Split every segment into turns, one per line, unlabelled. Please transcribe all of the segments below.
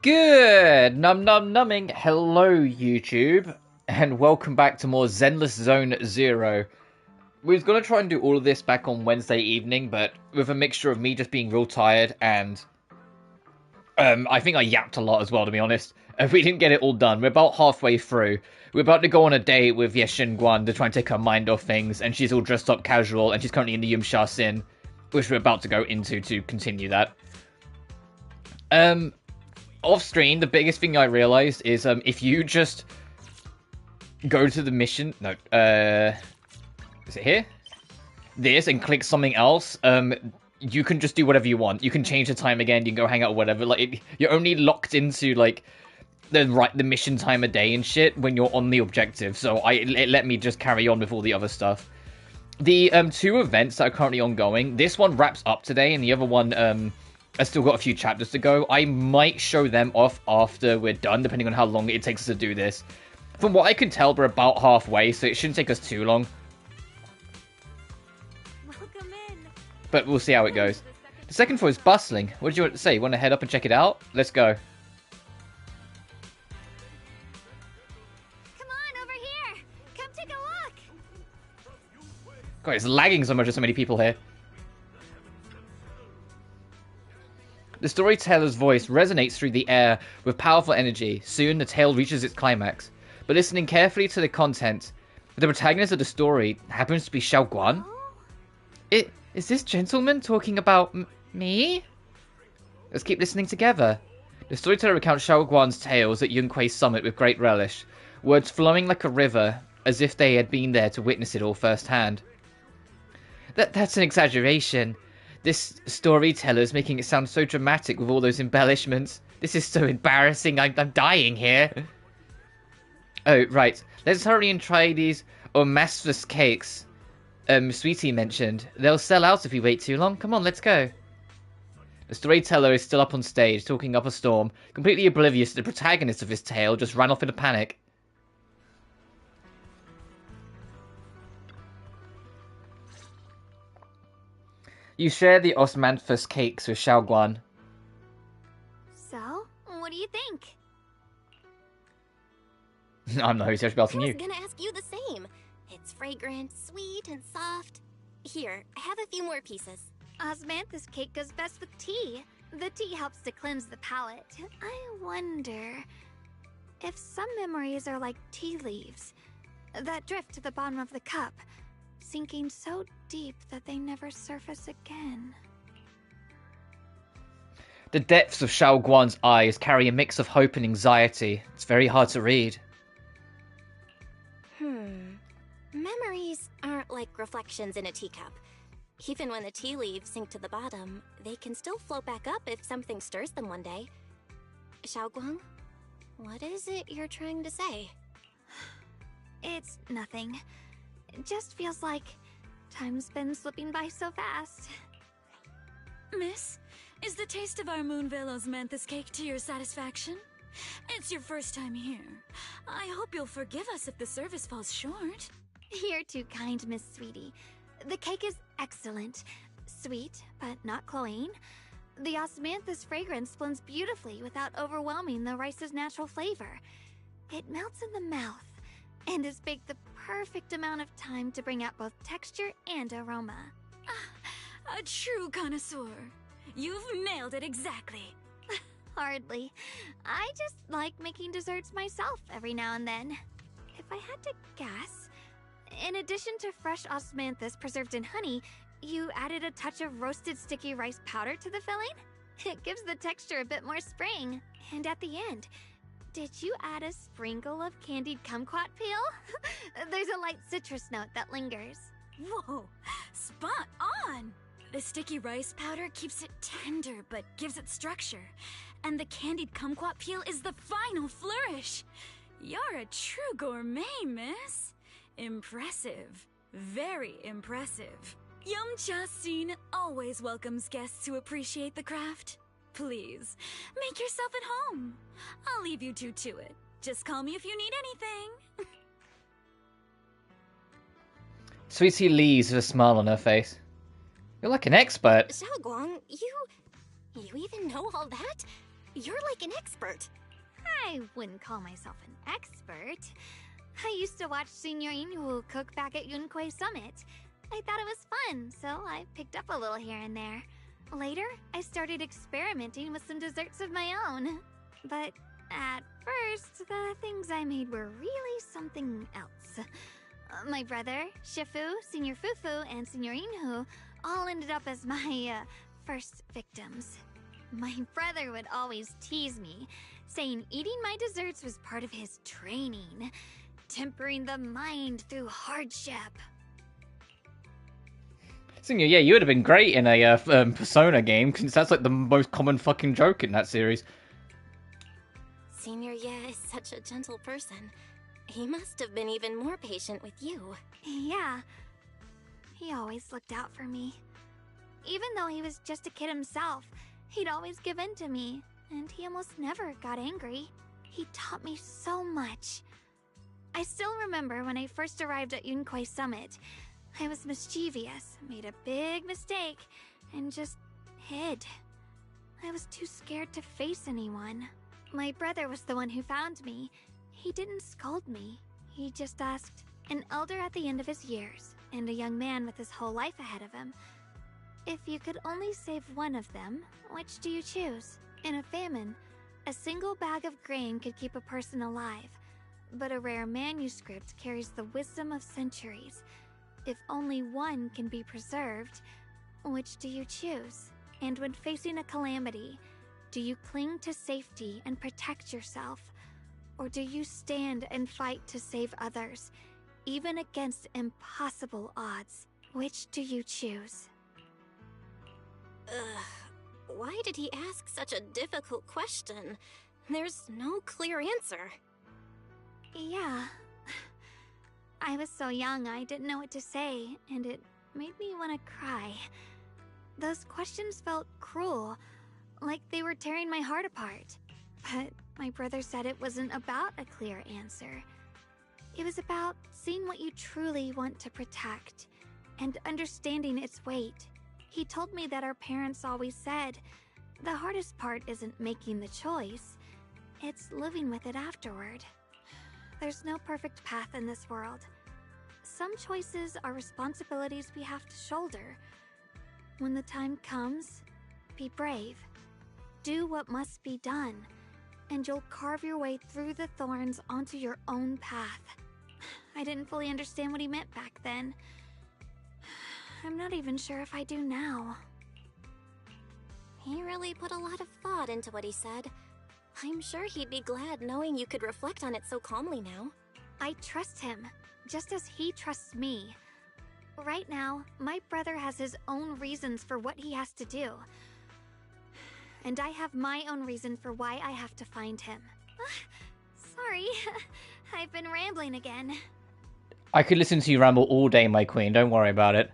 Good numbing. Hello, YouTube, and welcome back to more Zenless Zone Zero. We was gonna try and do all of this back on Wednesday evening, but with a mixture of me just being real tired and I think I yapped a lot as well, to be honest. We didn't get it all done. We're about halfway through. We're about to go on a date with Yeshin Guan to try and take her mind off things, and she's all dressed up casual, and she's currently in the Yumsha Sin, which we're about to go into to continue that. Off screen, the biggest thing I realized is if you just go to the mission, no, is it here? This and click something else, you can just do whatever you want. You can change the time again. You can go hang out or whatever. Like you're only locked into like the mission time of day and shit when you're on the objective. So it let me just carry on with all the other stuff. The two events that are currently ongoing. This one wraps up today, and the other one I still got a few chapters to go. I might show them off after we're done, depending on how long it takes us to do this. From what I can tell, we're about halfway, so it shouldn't take us too long.
Welcome in.
But we'll see how it goes. The second floor is bustling. What did you want to say? You want to head up and check it out? Let's go.
Come on, over here. Come take a look.
God, it's lagging so much with so many people here. The storyteller's voice resonates through the air with powerful energy. Soon, the tale reaches its climax. But listening carefully to the content, the protagonist of the story happens to be Xiao Guan. Is this gentleman talking about me? Let's keep listening together. The storyteller recounts Xiao Guan's tales at Yunquei's summit with great relish, words flowing like a river, as if they had been there to witness it all firsthand. That's an exaggeration. This storyteller's making it sound so dramatic with all those embellishments. This is so embarrassing. I'm dying here. Oh, right. Let's hurry and try these Omasfus cakes Sweetie mentioned. They'll sell out if we wait too long. Come on, let's go. The storyteller is still up on stage, talking up a storm, completely oblivious that the protagonist of his tale just ran off in a panic. You share the Osmanthus cakes with Xiao Guan.
So, what do you think?
I'm not who's asking
I
you.
was gonna ask you the same. It's fragrant, sweet, and soft. Here, have a few more pieces.
Osmanthus cake goes best with tea. The tea helps to cleanse the palate. I wonder if some memories are like tea leaves that drift to the bottom of the cup, sinking so deep that they never surface again.
The depths of Xiao Guan's eyes carry a mix of hope and anxiety. It's very hard to read.
Memories aren't like reflections in a teacup. Even when the tea leaves sink to the bottom, they can still float back up if something stirs them one day. Xiaoguang, what is it you're trying to say?
It's nothing. It just feels like time's been slipping by so fast.
Miss, is the taste of our Moonvale Osmanthus cake to your satisfaction? It's your first time here. I hope you'll forgive us if the service falls short.
You're too kind, Miss Sweetie. The cake is excellent. Sweet, but not cloying. The osmanthus fragrance blends beautifully without overwhelming the rice's natural flavor. It melts in the mouth and is baked the perfect amount of time to bring out both texture and aroma.
A true connoisseur. You've nailed it exactly.
Hardly. I just like making desserts myself every now and then. If I had to guess, in addition to fresh osmanthus preserved in honey, you added a touch of roasted sticky rice powder to the filling? It gives the texture a bit more spring. And at the end, did you add a sprinkle of candied kumquat peel? There's a light citrus note that lingers.
Whoa, spot on! The sticky rice powder keeps it tender but gives it structure. And the candied kumquat peel is the final flourish. You're a true gourmet, miss. Impressive. Very impressive. Yumcha Scene always welcomes guests who appreciate the craft. Please, make yourself at home. I'll leave you two to it. Just call me if you need anything.
Sweetie leaves with a smile on her face. You're like an expert.
Xiaoguang, you even know all that? You're like an expert.
I wouldn't call myself an expert. I used to watch Senior Inhu cook back at Yunkui Summit. I thought it was fun, so I picked up a little here and there. Later, I started experimenting with some desserts of my own. But at first, the things I made were really something else. My brother, Shifu, Senior Fufu, and Senior Inhu all ended up as my first victims. My brother would always tease me, saying eating my desserts was part of his training, tempering the mind through hardship.
Senior, yeah, you would have been great in a Persona game, because that's like the most common fucking joke in that series.
Senior Ye is such a gentle person. He must have been even more patient with you.
Yeah, he always looked out for me. Even though he was just a kid himself, he'd always give in to me, and he almost never got angry. He taught me so much. I still remember when I first arrived at Yunkui Summit. I was mischievous, made a big mistake, and just hid. I was too scared to face anyone. My brother was the one who found me. He didn't scold me. He just asked, an elder at the end of his years, and a young man with his whole life ahead of him, if you could only save one of them, which do you choose? In a famine, a single bag of grain could keep a person alive, but a rare manuscript carries the wisdom of centuries. If only one can be preserved, which do you choose? And when facing a calamity, do you cling to safety and protect yourself? Or do you stand and fight to save others, even against impossible odds? Which do you choose?
Why did he ask such a difficult question? There's no clear answer.
Yeah. I was so young I didn't know what to say, and it made me want to cry. Those questions felt cruel, like they were tearing my heart apart. But my brother said it wasn't about a clear answer. It was about seeing what you truly want to protect, and understanding its weight. He told me that our parents always said, the hardest part isn't making the choice, it's living with it afterward. There's no perfect path in this world. Some choices are responsibilities we have to shoulder. When the time comes, be brave. Do what must be done, and you'll carve your way through the thorns onto your own path. I didn't fully understand what he meant back then. I'm not even sure if I do now.
He really put a lot of thought into what he said. I'm sure he'd be glad knowing you could reflect on it so calmly now.
I trust him, just as he trusts me. Right now, my brother has his own reasons for what he has to do. And I have my own reason for why I have to find him. Sorry, I've been rambling again.
I could listen to you ramble all day, my queen. Don't worry about it.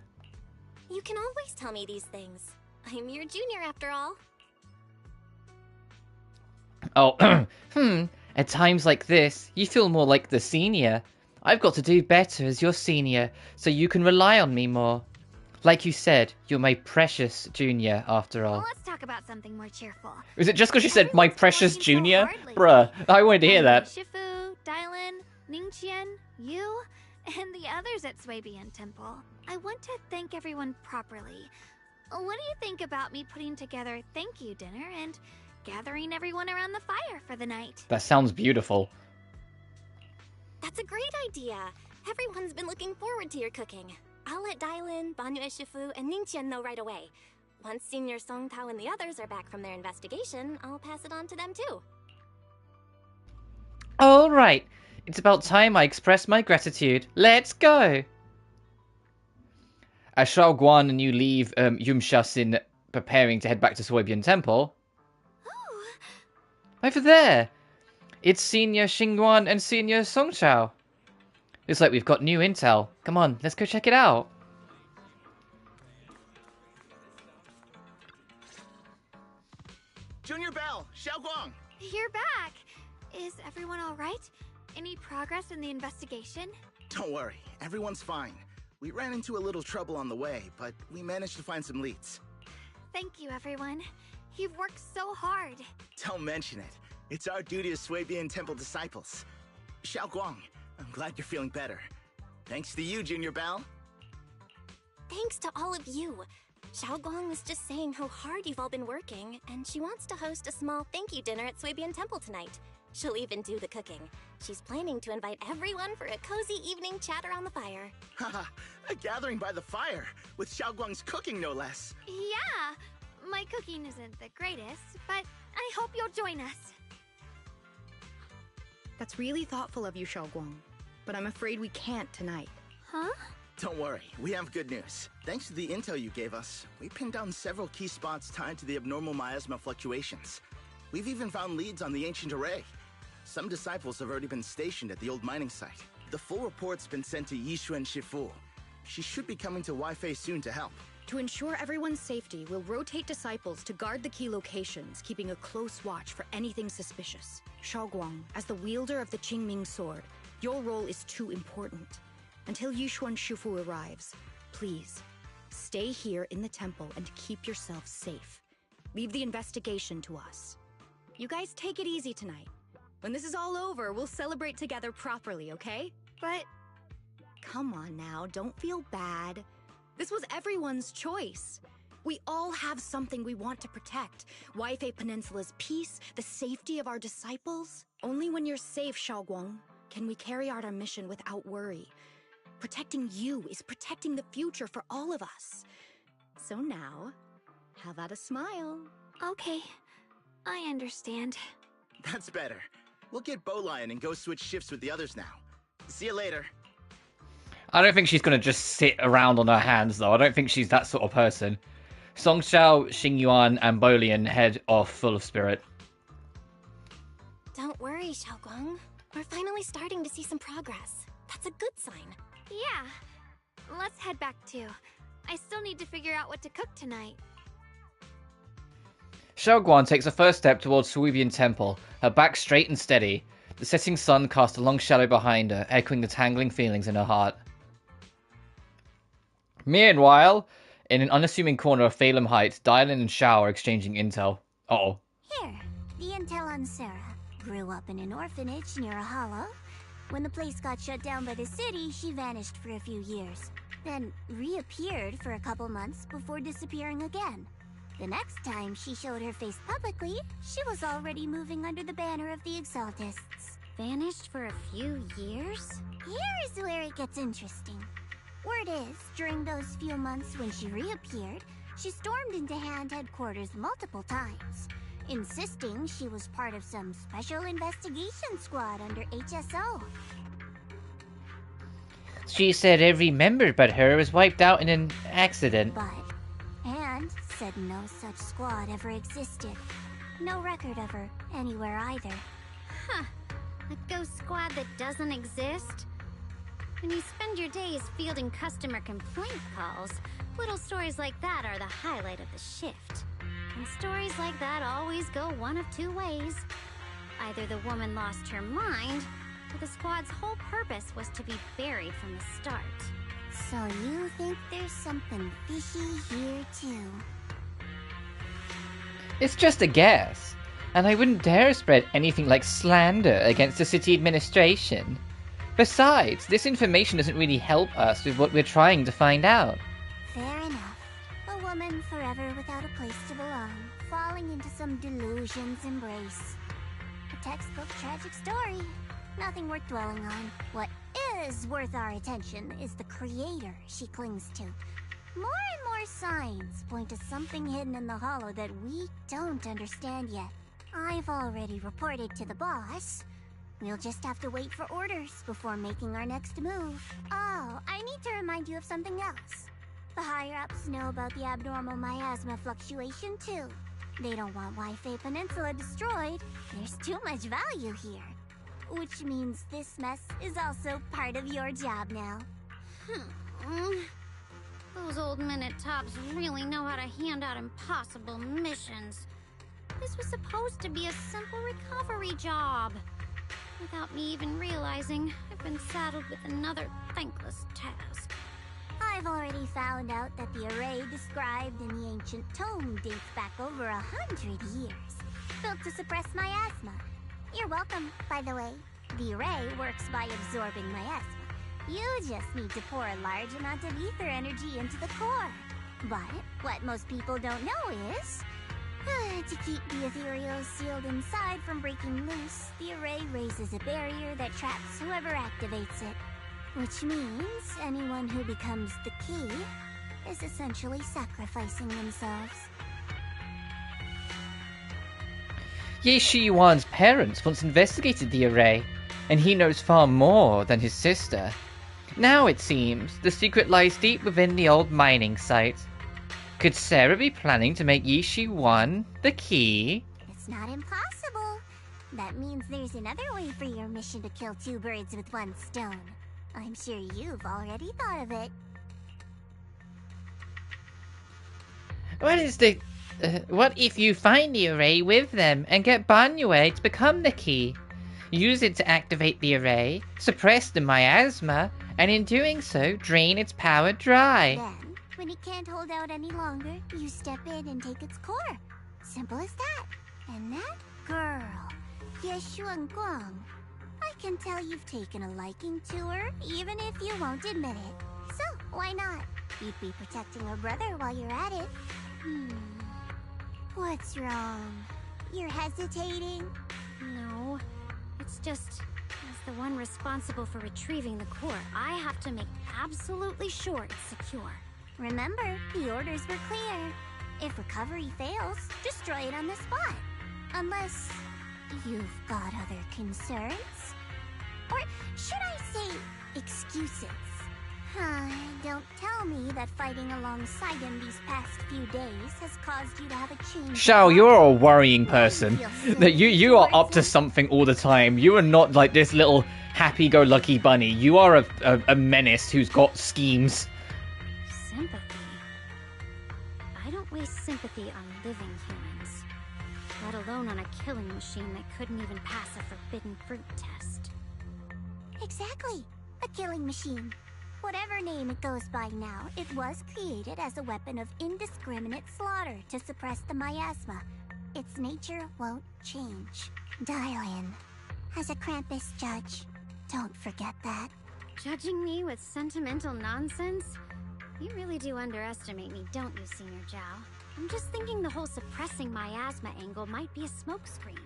You can always tell me these things. I'm your junior after all.
Oh, at times like this, you feel more like the senior. I've got to do better as your senior, so you can rely on me more. Like you said, you're my precious junior, after all.
Let's talk about something more cheerful.
Is it just because you said my
Everyone's
precious
working so
junior?
hard lately.
Bruh, I wanted to hear that.
Shifu, Dylan, Ningqian, you, and the others at Swabian Temple. I want to thank everyone properly. What do you think about me putting together a thank you dinner and gathering everyone around the fire for the night?
That sounds beautiful.
That's a great idea. Everyone's been looking forward to your cooking. I'll let Dylan, Banyu Shifu, and Ningqian know right away. Once Senior Song Tao and the others are back from their investigation, I'll pass it on to them too.
Alright, it's about time I express my gratitude. Let's go! As Shao Guan and you leave Yumshasin preparing to head back to Swabian Temple. Over there! It's Senior Xingguan and Senior Songchao. Looks like we've got new intel. Come on, let's go check it out.
Junior Bell, Xiaoguang.
You're back! Is everyone alright? Any progress in the investigation?
Don't worry, everyone's fine. We ran into a little trouble on the way, but we managed to find some leads.
Thank you, everyone. You've worked so hard.
Don't mention it. It's our duty as Swabian Temple disciples. Xiaoguang, I'm glad you're feeling better. Thanks to you, Junior Belle.
Thanks to all of you. Xiaoguang was just saying how hard you've all been working, and she wants to host a small thank you dinner at Swabian Temple tonight. She'll even do the cooking. She's planning to invite everyone for a cozy evening chat around the fire.
Haha, a gathering by the fire, with Xiaoguang's cooking no less.
Yeah, my cooking isn't the greatest, but I hope you'll join us.
That's really thoughtful of you, Xiaoguang. But I'm afraid we can't tonight.
Huh?
Don't worry, we have good news. Thanks to the intel you gave us, we pinned down several key spots tied to the abnormal miasma fluctuations. We've even found leads on the ancient array. Some disciples have already been stationed at the old mining site. The full report's been sent to Yishuan Shifu. She should be coming to Wi-Fi soon to help.
To ensure everyone's safety, we'll rotate disciples to guard the key locations, keeping a close watch for anything suspicious. Xiaoguang, as the wielder of the Qingming sword, your role is too important. Until Yishuan Shifu arrives, please, stay here in the temple and keep yourself safe. Leave the investigation to us. You guys take it easy tonight. When this is all over, we'll celebrate together properly, okay?
But
Come on now, don't feel bad. This was everyone's choice. We all have something we want to protect. Wi-Fi Peninsula's peace, the safety of our disciples. Only when you're safe, Xiaoguang, can we carry out our mission without worry. Protecting you is protecting the future for all of us. So now, how about a smile?
okay, I understand.
That's better. We'll get Bowlion and go switch shifts with the others now. See you later.
I don't think she's going to just sit around on her hands, though. I don't think she's that sort of person. Songxiao, Xingyuan, and Bolian head off full of spirit.
Don't worry, Xiaoguang. We're finally starting to see some progress. That's a good sign.
Yeah, let's head back too. I still need to figure out what to cook tonight.
Xiaoguan takes a first step towards Suibian Temple, her back straight and steady. The setting sun casts a long shadow behind her, echoing the tangling feelings in her heart. Meanwhile, in an unassuming corner of Phalem Heights, Dylan and Shao are exchanging intel. Uh-oh.
Here, the intel on Sarah. Grew up in an orphanage near a hollow. When the place got shut down by the city, she vanished for a few years. Then reappeared for a couple months before disappearing again. The next time she showed her face publicly, she was already moving under the banner of the Exaltists.
Vanished for a few years?
Here's where it gets interesting. Word is, during those few months when she reappeared, she stormed into Hand headquarters multiple times, insisting she was part of some special investigation squad under HSO.
She said every member but her was wiped out in an accident.
But Hand said no such squad ever existed. No record of her anywhere either.
Huh. A ghost squad that doesn't exist? When you spend your days fielding customer complaint calls, little stories like that are the highlight of the shift. And stories like that always go one of two ways. Either the woman lost her mind, or the squad's whole purpose was to be buried from the start.
So you think there's something fishy here too?
It's just a guess, and I wouldn't dare spread anything like slander against the city administration. Besides, this information doesn't really help us with what we're trying to find out.
Fair enough. A woman forever without a place to belong, falling into some delusion's embrace. A textbook tragic story. Nothing worth dwelling on. What is worth our attention is the creator she clings to. More and more signs point to something hidden in the hollow that we don't understand yet. I've already reported to the boss. We'll just have to wait for orders before making our next move. Oh, I need to remind you of something else. The higher-ups know about the abnormal miasma fluctuation too. They don't want Wi-Fi Peninsula destroyed. There's too much value here. Which means this mess is also part of your job now.
Those old minute tops really know how to hand out impossible missions. This was supposed to be a simple recovery job. Without me even realizing, I've been saddled with another thankless task.
I've already found out that the array described in the ancient tome dates back over 100 years, built to suppress miasma. You're welcome, by the way. The array works by absorbing miasma. You just need to pour a large amount of ether energy into the core. But what most people don't know is, to keep the ethereal sealed inside from breaking loose, the array raises a barrier that traps whoever activates it. Which means anyone who becomes the key is essentially sacrificing themselves.
Ye Shi-Yuan's parents once investigated the array, and he knows far more than his sister. Now, it seems, the secret lies deep within the old mining site. Could Sarah be planning to make Yi Shi-Yuan the key?
It's not impossible. That means there's another way for your mission to kill two birds with one stone. I'm sure you've already thought of it.
What if you find the array with them and get Banyue to become the key? Use it to activate the array, suppress the miasma, and in doing so, drain its power dry.
Then, when it can't hold out any longer, you step in and take its core. Simple as that. And that girl, Yeshuan Guang, I can tell you've taken a liking to her, even if you won't admit it. So, why not? You'd be protecting her brother while you're at it. What's wrong? You're hesitating?
No, it's just, as the one responsible for retrieving the core, I have to make absolutely sure it's secure.
Remember, the orders were clear. If recovery fails, destroy it on the spot. Unless you've got other concerns? Or should I say, excuses? Don't tell me that fighting alongside him these past few days has caused you to have a change.
Shao, you're a worrying person. That you are up to something all the time. You are not like this little happy-go-lucky bunny. You are a menace who's got schemes.
Sympathy? I don't waste sympathy on living humans. Let alone on a killing machine that couldn't even pass a forbidden fruit test.
Exactly. A killing machine. Whatever name it goes by now, it was created as a weapon of indiscriminate slaughter to suppress the miasma. Its nature won't change. Dial in. As a Krampus judge, don't forget that.
Judging me with sentimental nonsense? You really do underestimate me, don't you, Senior Zhao? I'm just thinking the whole suppressing miasma angle might be a smokescreen.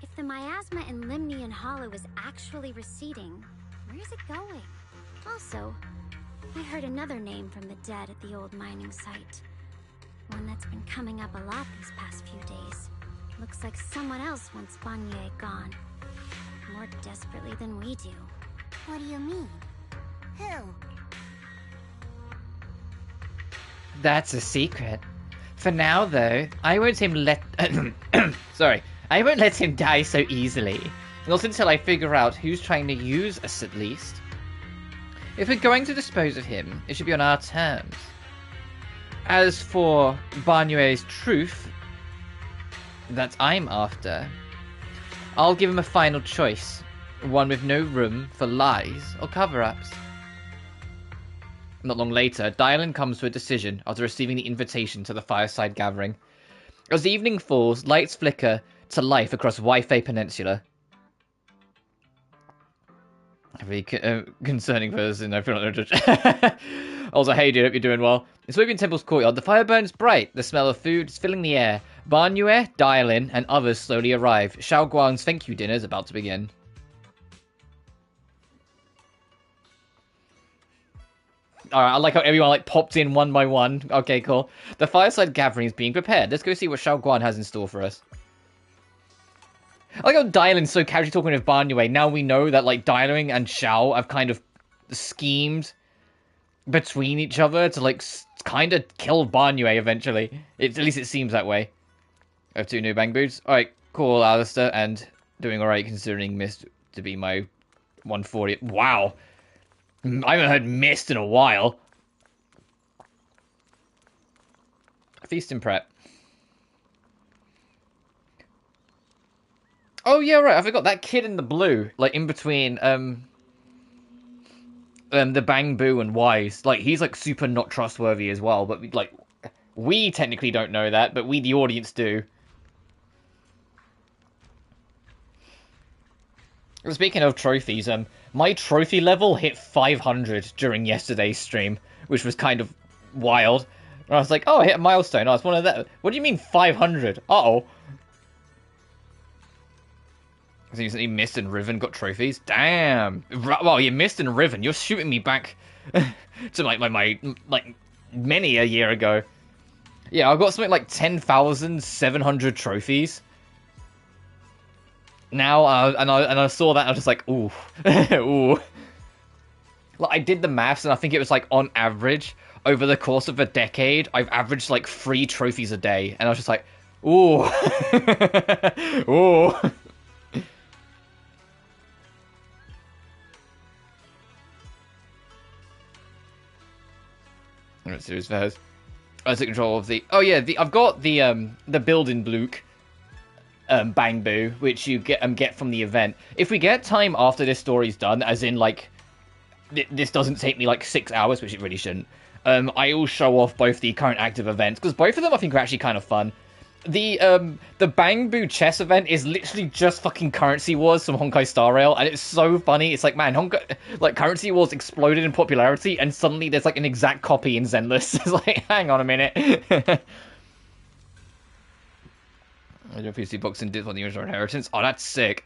If the miasma in Limnian Hollow is actually receding, where's it going? Also, I heard another name from the dead at the old mining site. One that's been coming up a lot these past few days. Looks like someone else wants Banyue gone. More desperately than we do.
What do you mean? Who?
That's a secret. For now, though, I won't let I won't let him die so easily. Not until I figure out who's trying to use us, at least. If we're going to dispose of him, it should be on our terms. As for Banyue's truth that I'm after, I'll give him a final choice. One with no room for lies or cover-ups. Not long later, Dylan comes to a decision after receiving the invitation to the fireside gathering. As the evening falls, lights flicker to life across Waifei Peninsula. A very concerning person, I feel like. Also, hey dude, hope you're doing well. In Swabian Temple's courtyard, the fire burns bright. The smell of food is filling the air. Banyue, Dylan, and others slowly arrive. Shao Guang's thank you dinner is about to begin. Alright, I like how everyone popped in one by one. Okay, cool. The fireside gathering is being prepared. Let's go see what Shao Guan has in store for us. I like how Dylan's so casually talking with Banyue. Now we know that, Dylan and Shao have kind of schemed between each other to, kind of kill Banyue eventually. At least it seems that way. I have 2 new bang boots. Alright, cool, Alistair. And doing alright considering missed to be my 140. Wow. I haven't heard missed in a while. Feast and prep. Oh, yeah, right. I forgot that kid in the blue. In between, the Bang Boo and Wise, like, he's, like, super not trustworthy as well, but, like, we technically don't know that, but we, the audience, do. Speaking of trophies, my trophy level hit 500 during yesterday's stream, which was kind of wild. And I was like, oh, I hit a milestone. Oh, it's one of that. What do you mean 500? Uh-oh. So you Mist and Riven got trophies? Damn. Well, you Mist and Riven. You're shooting me back to like like many a year ago. Yeah, I've got something like 10,700 trophies. Now, and I saw that, and I was just like, ooh. Ooh. Like, I did the maths, and I think it was like, on average, over the course of a decade, I've averaged like 3 trophies a day. And I was just like, ooh. Ooh. Let's see who's first. I took control of the... Oh yeah, I've got the building Luke Bang Boo, which you get from the event. If we get time after this story's done, as in like this doesn't take me like 6 hours, which it really shouldn't, I will show off both the current active events, because both of them I think are actually kind of fun. The Bang Boo chess event is literally just fucking Currency Wars from Honkai Star Rail, and it's so funny. It's like, man, Currency Wars exploded in popularity, and suddenly there's like an exact copy in Zenless. It's like, hang on a minute. I do PC boxing did on the original Inheritance. Oh, that's sick.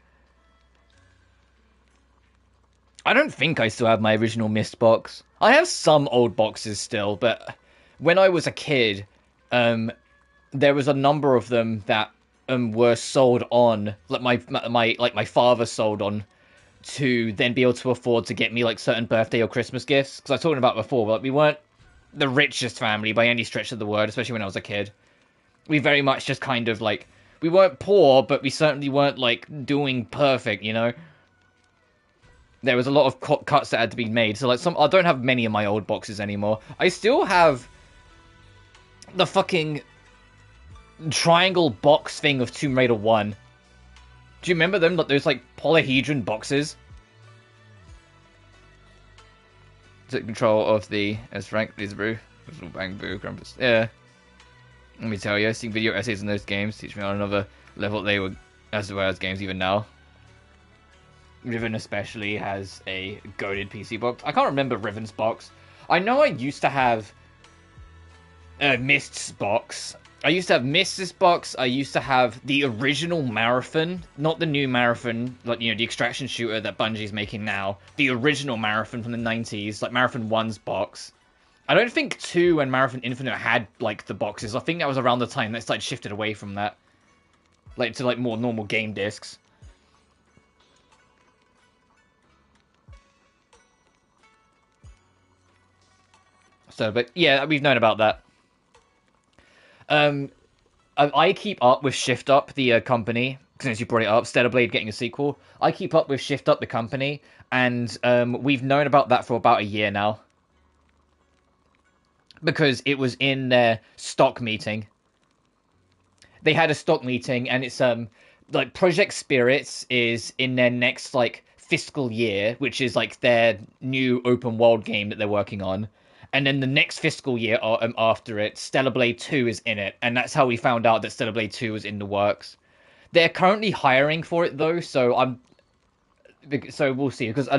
I don't think I still have my original Mist box. I have some old boxes still, but when I was a kid, there was a number of them that were sold on, like my father sold on, to then be able to afford to get me like certain birthday or Christmas gifts. Because I was talking about before, like, we weren't the richest family by any stretch of the word, especially when I was a kid. We very much just kind of like, we weren't poor, but we certainly weren't like doing perfect, you know. There was a lot of cuts that had to be made. So like, I don't have many of my old boxes anymore. I still have the fucking triangle box thing of Tomb Raider 1. Do you remember them? Like, those like polyhedron boxes? Took control of the S-Rank, Brew, Bang Boo, Grumpus. Yeah. Let me tell you, seeing video essays in those games teach me on another level they were as well as games even now. Riven especially has a goated PC box. I can't remember Riven's box. I know I used to have Mist's box. I used to have Mist's box. I used to have the original Marathon, not the new Marathon, like, you know, the extraction shooter that Bungie's making now. The original Marathon from the 90s, like Marathon 1's box. I don't think 2 and Marathon Infinite had, like, the boxes. I think that was around the time that like shifted away from that. Like, to, like, more normal game discs. So, but, yeah, we've known about that. I keep up with Shift Up, the company, since you brought it up, Stellar Blade getting a sequel. I keep up with Shift Up, the company, and we've known about that for about a year now. Because it was in their stock meeting. They had a stock meeting, and it's, like, Project Spirits is in their next, like, fiscal year, which is, like, their new open world game that they're working on. And then the next fiscal year after it, Stellar Blade 2 is in it. And that's how we found out that Stellar Blade 2 was in the works. They're currently hiring for it, though, so we'll see. Because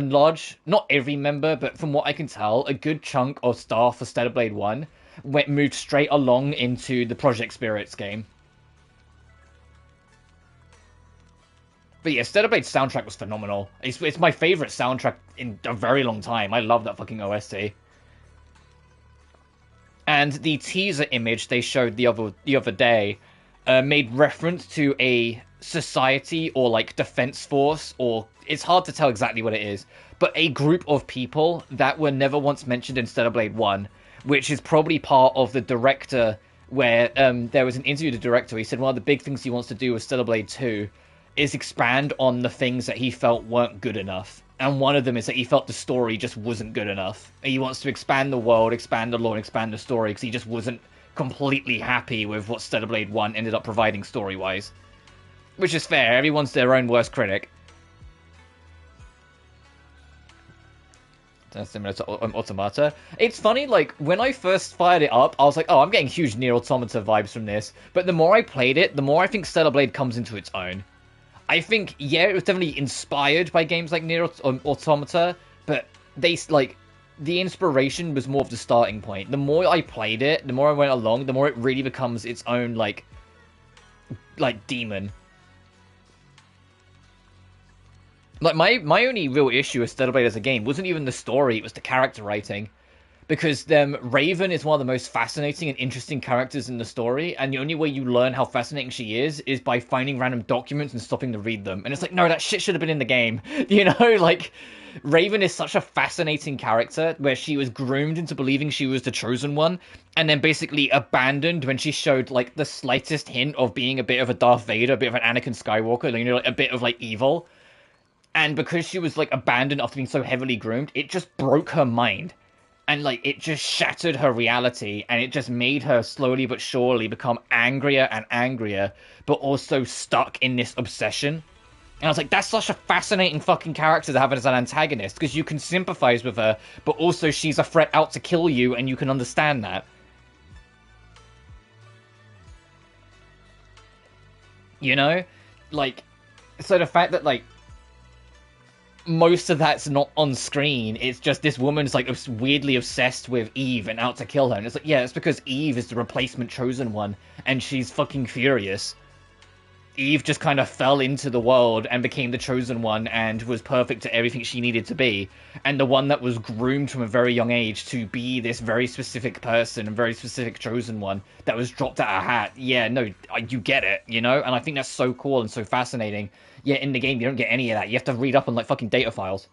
not every member, but from what I can tell, a good chunk of staff for Stellar Blade 1 moved straight along into the Project Spirits game. But yeah, Stellar Blade's soundtrack was phenomenal. It's my favorite soundtrack in a very long time. I love that fucking OST. And the teaser image they showed the other day made reference to a society or like defense force, or it's hard to tell exactly what it is, but a group of people that were never once mentioned in Stellar Blade 1, which is probably part of the director, where there was an interview with the director. He said one of the big things he wants to do with Stellar Blade 2 is expand on the things that he felt weren't good enough. And one of them is that he felt the story just wasn't good enough. He wants to expand the world, expand the lore, expand the story, because he just wasn't completely happy with what Stellar Blade 1 ended up providing story-wise. Which is fair, everyone's their own worst critic. similar to Automata. It's funny, like, when I first fired it up, I was like, oh, I'm getting huge Nier Automata vibes from this. But the more I played it, the more I think Stellar Blade comes into its own. I think, yeah, it was definitely inspired by games like Nier Automata, but they, like, the inspiration was more of the starting point. The more I played it, the more I went along, the more it really becomes its own, like demon. Like, my only real issue with Stellar Blade as a game wasn't even the story, it was the character writing. Because Raven is one of the most fascinating and interesting characters in the story, and the only way you learn how fascinating she is by finding random documents and stopping to read them. And it's like, no, that shit should have been in the game. You know, like, Raven is such a fascinating character, where she was groomed into believing she was the chosen one, and then basically abandoned when she showed, like, the slightest hint of being a bit of a Darth Vader, a bit of an Anakin Skywalker, you know, like, a bit of, like, evil. And because she was, like, abandoned after being so heavily groomed, it just broke her mind. And, like, it just shattered her reality, and it just made her slowly but surely become angrier and angrier, but also stuck in this obsession. And I was like, that's such a fascinating fucking character to have as an antagonist, because you can sympathize with her, but also she's a threat out to kill you, and you can understand that. You know? Like, so the fact that, like, most of that's not on screen. It's just this woman's, like, weirdly obsessed with Eve and out to kill her. And it's like, yeah, it's because Eve is the replacement chosen one, and she's fucking furious. Eve just kind of fell into the world and became the chosen one and was perfect to everything she needed to be. And the one that was groomed from a very young age to be this very specific person and very specific chosen one that was dropped out of a hat. Yeah, no, you get it, you know? And I think that's so cool and so fascinating. Yeah, in the game, you don't get any of that. You have to read up on, like, fucking data files.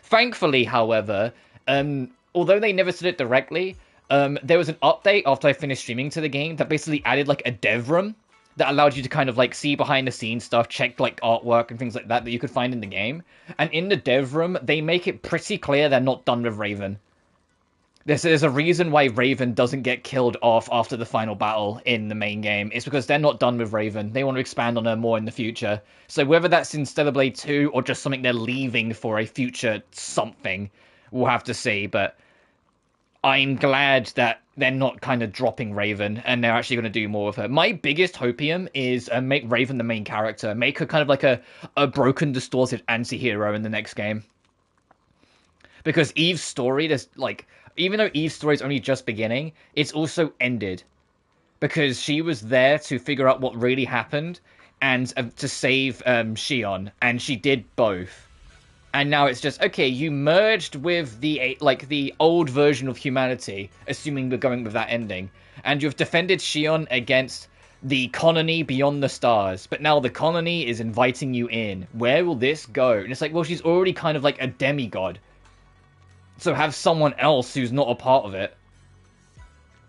Thankfully, however, although they never said it directly, there was an update after I finished streaming to the game that basically added, like, a dev room that allowed you to kind of, like, see behind-the-scenes stuff, check, like, artwork and things like that you could find in the game. And in the dev room, they make it pretty clear they're not done with Raven. There's a reason why Raven doesn't get killed off after the final battle in the main game. It's because they're not done with Raven. They want to expand on her more in the future. So whether that's in Stellar Blade 2 or just something they're leaving for a future something, we'll have to see. But I'm glad that they're not kind of dropping Raven and they're actually going to do more with her. My biggest hopium is make Raven the main character. Make her kind of like a broken, distorted anti-hero in the next game. Because Eve's story, there's, like, even though Eve's story is only just beginning, it's also ended. Because she was there to figure out what really happened and to save Shion, and she did both. And now it's just, okay, you merged with the old version of humanity, assuming we're going with that ending, and you've defended Shion against the colony beyond the stars, but now the colony is inviting you in. Where will this go? And it's like, well, she's already kind of like a demigod. So have someone else who's not a part of it.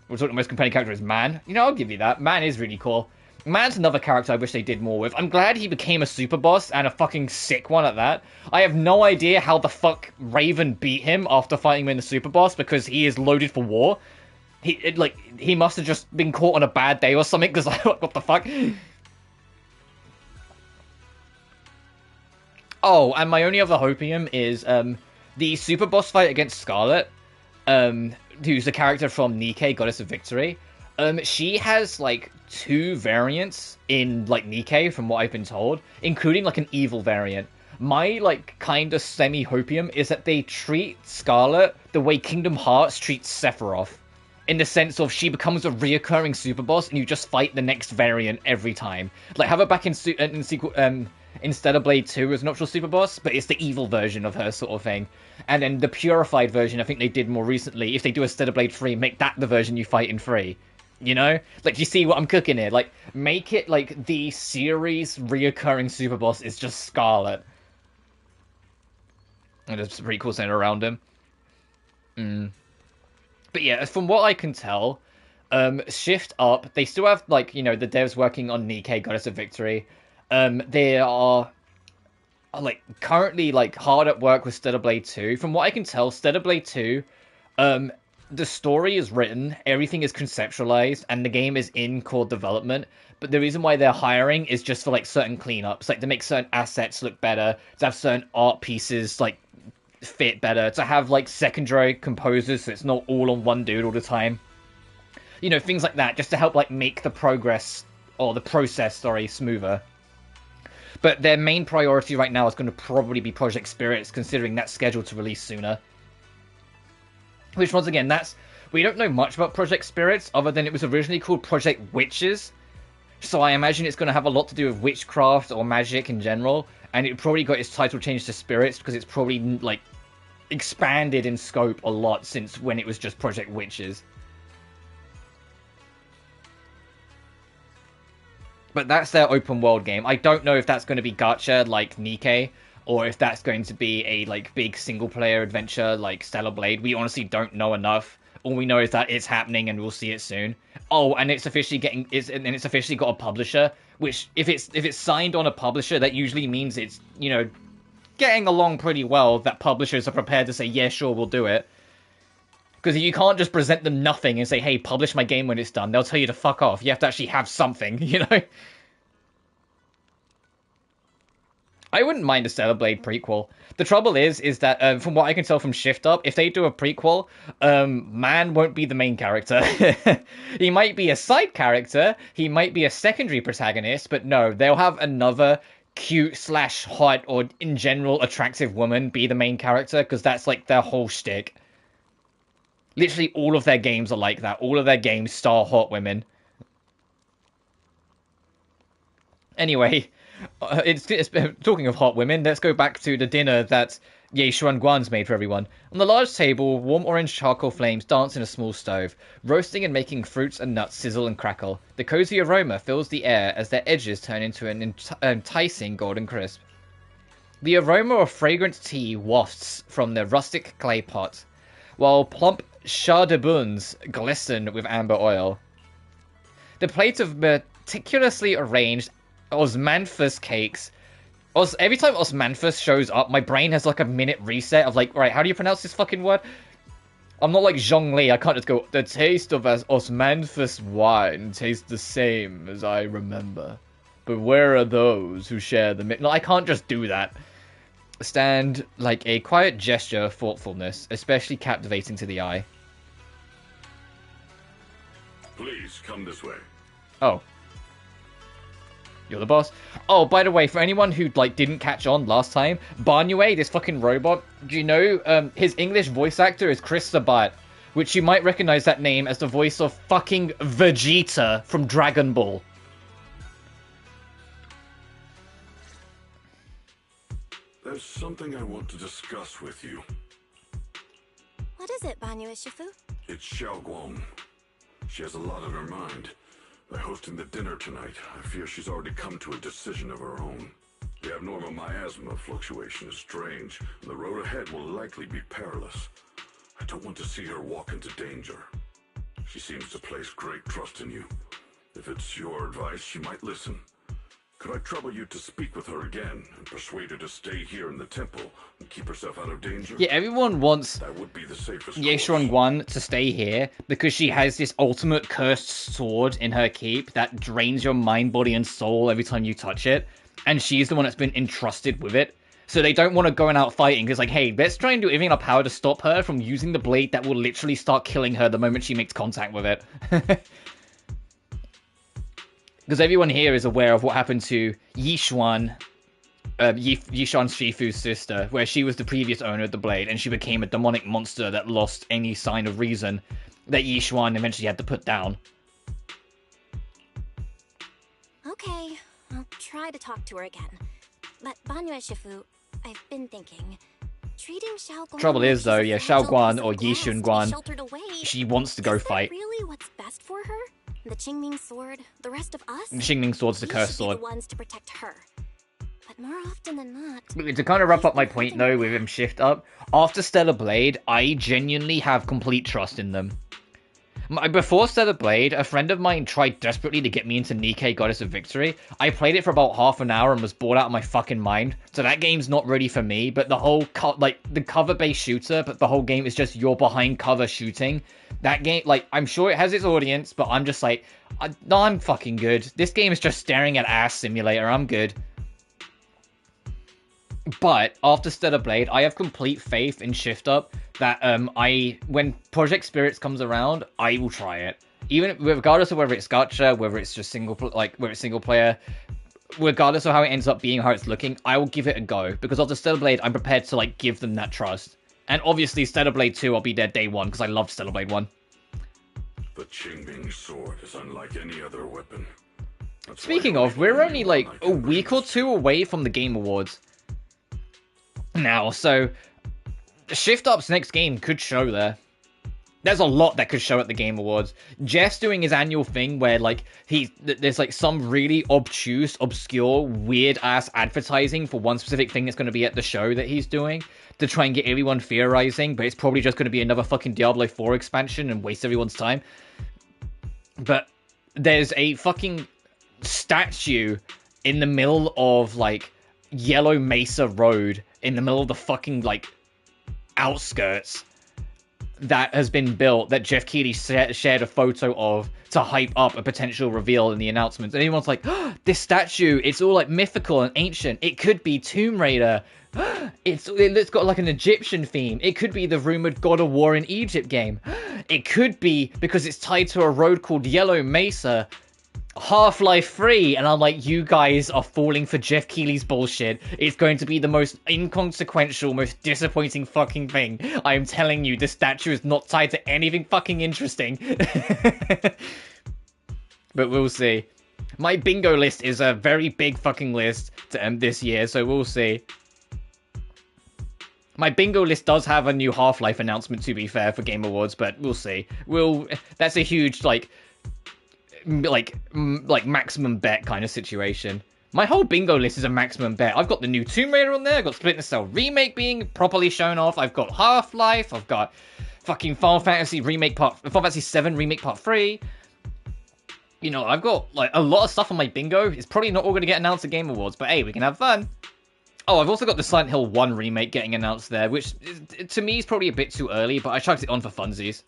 We're talking the most compelling character is Man. You know, I'll give you that. Man is really cool. Man's another character I wish they did more with. I'm glad he became a super boss, and a fucking sick one at that. I have no idea how the fuck Raven beat him after fighting him in the super boss, because he is loaded for war. He must have just been caught on a bad day or something, because, like, what the fuck? Oh, and my only other hopium is, the super boss fight against Scarlet, who's the character from Nikke, Goddess of Victory. She has, like, 2 variants in, like, Nikke, from what I've been told, including, like, an evil variant. My, like, kind of semi-hopium is that they treat Scarlet the way Kingdom Hearts treats Sephiroth. In the sense of she becomes a reoccurring super boss, and you just fight the next variant every time. Like, have her back in Stellar Blade 2 as an optional super boss, but it's the evil version of her sort of thing. And then the purified version, I think they did more recently. If they do a Stellar Blade 3, make that the version you fight in 3. You know? Like, you see what I'm cooking here? Like, make it like the series reoccurring super boss is just Scarlet. And it's pretty cool center around him. But yeah, from what I can tell, Shift Up, they still have, like, you know, the devs working on Nikke, Goddess of Victory. They are, like, currently, like, hard at work with Stellar Blade 2. From what I can tell, Stellar Blade 2, the story is written, everything is conceptualized, and the game is in core development. But the reason why they're hiring is just for, like, certain cleanups, like, to make certain assets look better, to have certain art pieces, like, fit better, to have like secondary composers so it's not all on one dude all the time. You know, things like that, just to help like make the process smoother. But their main priority right now is going to probably be Project Spirits, considering that's scheduled to release sooner. Which, once again, we don't know much about Project Spirits, other than it was originally called Project Witches. So I imagine it's going to have a lot to do with witchcraft or magic in general. And it probably got its title changed to Spirits, because it's probably, like, expanded in scope a lot since when it was just Project Witches. But that's their open world game. I don't know if that's going to be gacha like Nikke, or if that's going to be a like big single player adventure like Stellar Blade. We honestly don't know enough. All we know is that it's happening and we'll see it soon. Oh, and it's officially got a publisher, which if it's signed on a publisher, that usually means it's, you know, getting along pretty well, that publishers are prepared to say, yeah, sure, we'll do it. Because you can't just present them nothing and say, hey, publish my game when it's done. They'll tell you to fuck off. You have to actually have something, you know? I wouldn't mind a Stellar Blade prequel. The trouble is that, from what I can tell from Shift Up, if they do a prequel, Man won't be the main character. He might be a side character, he might be a secondary protagonist, but no, they'll have another cute/hot or, in general, attractive woman be the main character, because that's, like, their whole shtick. Literally all of their games are like that. All of their games star hot women. Anyway, it's talking of hot women, let's go back to the dinner that Ye Xuanguan's made for everyone. On the large table, warm orange charcoal flames dance in a small stove, roasting and making fruits and nuts sizzle and crackle. The cozy aroma fills the air as their edges turn into an enticing golden crisp. The aroma of fragrant tea wafts from the rustic clay pot, while plump char de buns glisten with amber oil. The plate of meticulously arranged osmanthus cakes. Every time osmanthus shows up, my brain has like a minute reset of like, right, how do you pronounce this fucking word? I'm not like Zhong Li, I can't just go, the taste of osmanthus wine tastes the same as I remember. But where are those who share the... No, I can't just do that. Stand like a quiet gesture of thoughtfulness, especially captivating to the eye.
Please, come this way.
Oh. You're the boss? Oh, by the way, for anyone who, like, didn't catch on last time, Barnue, this fucking robot, do you know, his English voice actor is Chris Sabat, which you might recognize that name as the voice of fucking Vegeta from Dragon Ball.
There's something I want to discuss with you.
What is it, Banyu Shifu?
It's Xiaoguang. She has a lot on her mind. By hosting the dinner tonight, I fear she's already come to a decision of her own. The abnormal miasma fluctuation is strange, and the road ahead will likely be perilous. I don't want to see her walk into danger. She seems to place great trust in you. If it's your advice, she might listen. Could I trouble you to speak with her again and persuade her to stay here in the temple and keep herself out of danger?
Yeah, everyone wants
That would be the safest
Ye
course.
Xuanguan to stay here because she has this ultimate cursed sword in her keep that drains your mind, body, and soul every time you touch it. And she's the one that's been entrusted with it. So they don't want to go out fighting. It's like, hey, let's try and do everything in our power to stop her from using the blade that will literally start killing her the moment she makes contact with it. Because everyone here is aware of what happened to Yishuan, Yishuan Shifu's sister, where she was the previous owner of the blade, and she became a demonic monster that lost any sign of reason that Yishuan eventually had to put down.
Okay, I'll try to talk to her again. But Banyu Shifu, I've been thinking, treating Xiaoguang
Trouble is, though,
like
yeah,
she's a fragile
Xiaoguan
piece
or
of glass to be
Yishunguan,
sheltered away,
she wants to go
is that
fight.
really what's best for her? The Qingming sword, the rest of us?
The Xingming sword's the
We
cursed
should be
sword.
the ones to protect her. But more often than not,
To kind of wrap up my point, though, with him shift up, after Stellar Blade, I genuinely have complete trust in them. Before Stellar Blade, a friend of mine tried desperately to get me into Nikke Goddess of Victory. I played it for about half an hour and was bored out of my fucking mind. So that game's not really for me, but the whole, the cover-based shooter, but the whole game is just you're behind cover shooting. That game, like, I'm sure it has its audience, but I'm just like, no, I'm fucking good. This game is just staring at ass simulator, I'm good. But after Stellar Blade, I have complete faith in Shift Up that when Project Spirits comes around, I will try it. Even regardless of whether it's gacha, whether it's just whether it's single player, regardless of how it ends up being, how it's looking, I will give it a go. Because after Stellar Blade, I'm prepared to like give them that trust. And obviously Stellar Blade 2, I'll be there day one because I loved Stellar Blade 1.
The Qingming sword is unlike any other weapon.
Speaking of, we're only like a week or two away from the Game Awards now, so Shift Up's next game could show there. There's a lot that could show at the Game Awards. Jeff's doing his annual thing where like there's like some really obtuse, obscure, weird ass advertising for one specific thing that's going to be at the show that he's doing to try and get everyone theorizing, but it's probably just going to be another fucking Diablo 4 expansion and waste everyone's time. But there's a fucking statue in the middle of like Yellow Mesa Road in the middle of the fucking like outskirts that has been built that Jeff Keighley shared a photo of to hype up a potential reveal in the announcements. And everyone's like, oh, this statue, it's all like mythical and ancient. It could be Tomb Raider. It's got like an Egyptian theme. It could be the rumored God of War in Egypt game. It could be, because it's tied to a road called Yellow Mesa, Half-Life 3, and I'm like, you guys are falling for Jeff Keighley's bullshit. It's going to be the most inconsequential, most disappointing fucking thing. I am telling you, this statue is not tied to anything fucking interesting. But we'll see. My bingo list is a very big fucking list to end this year, so we'll see. My bingo list does have a new Half-Life announcement, to be fair, for Game Awards, but we'll see. That's a huge, like maximum bet kind of situation. My whole bingo list is a maximum bet. I've got the new Tomb Raider on there. I've got Splinter Cell Remake being properly shown off. I've got Half-Life. I've got fucking Final Fantasy 7 Remake Part 3. You know, I've got like a lot of stuff on my bingo. It's probably not all going to get announced at Game Awards, but hey, we can have fun. Oh, I've also got the Silent Hill 1 remake getting announced there, which to me is probably a bit too early, but I chucked it on for funsies.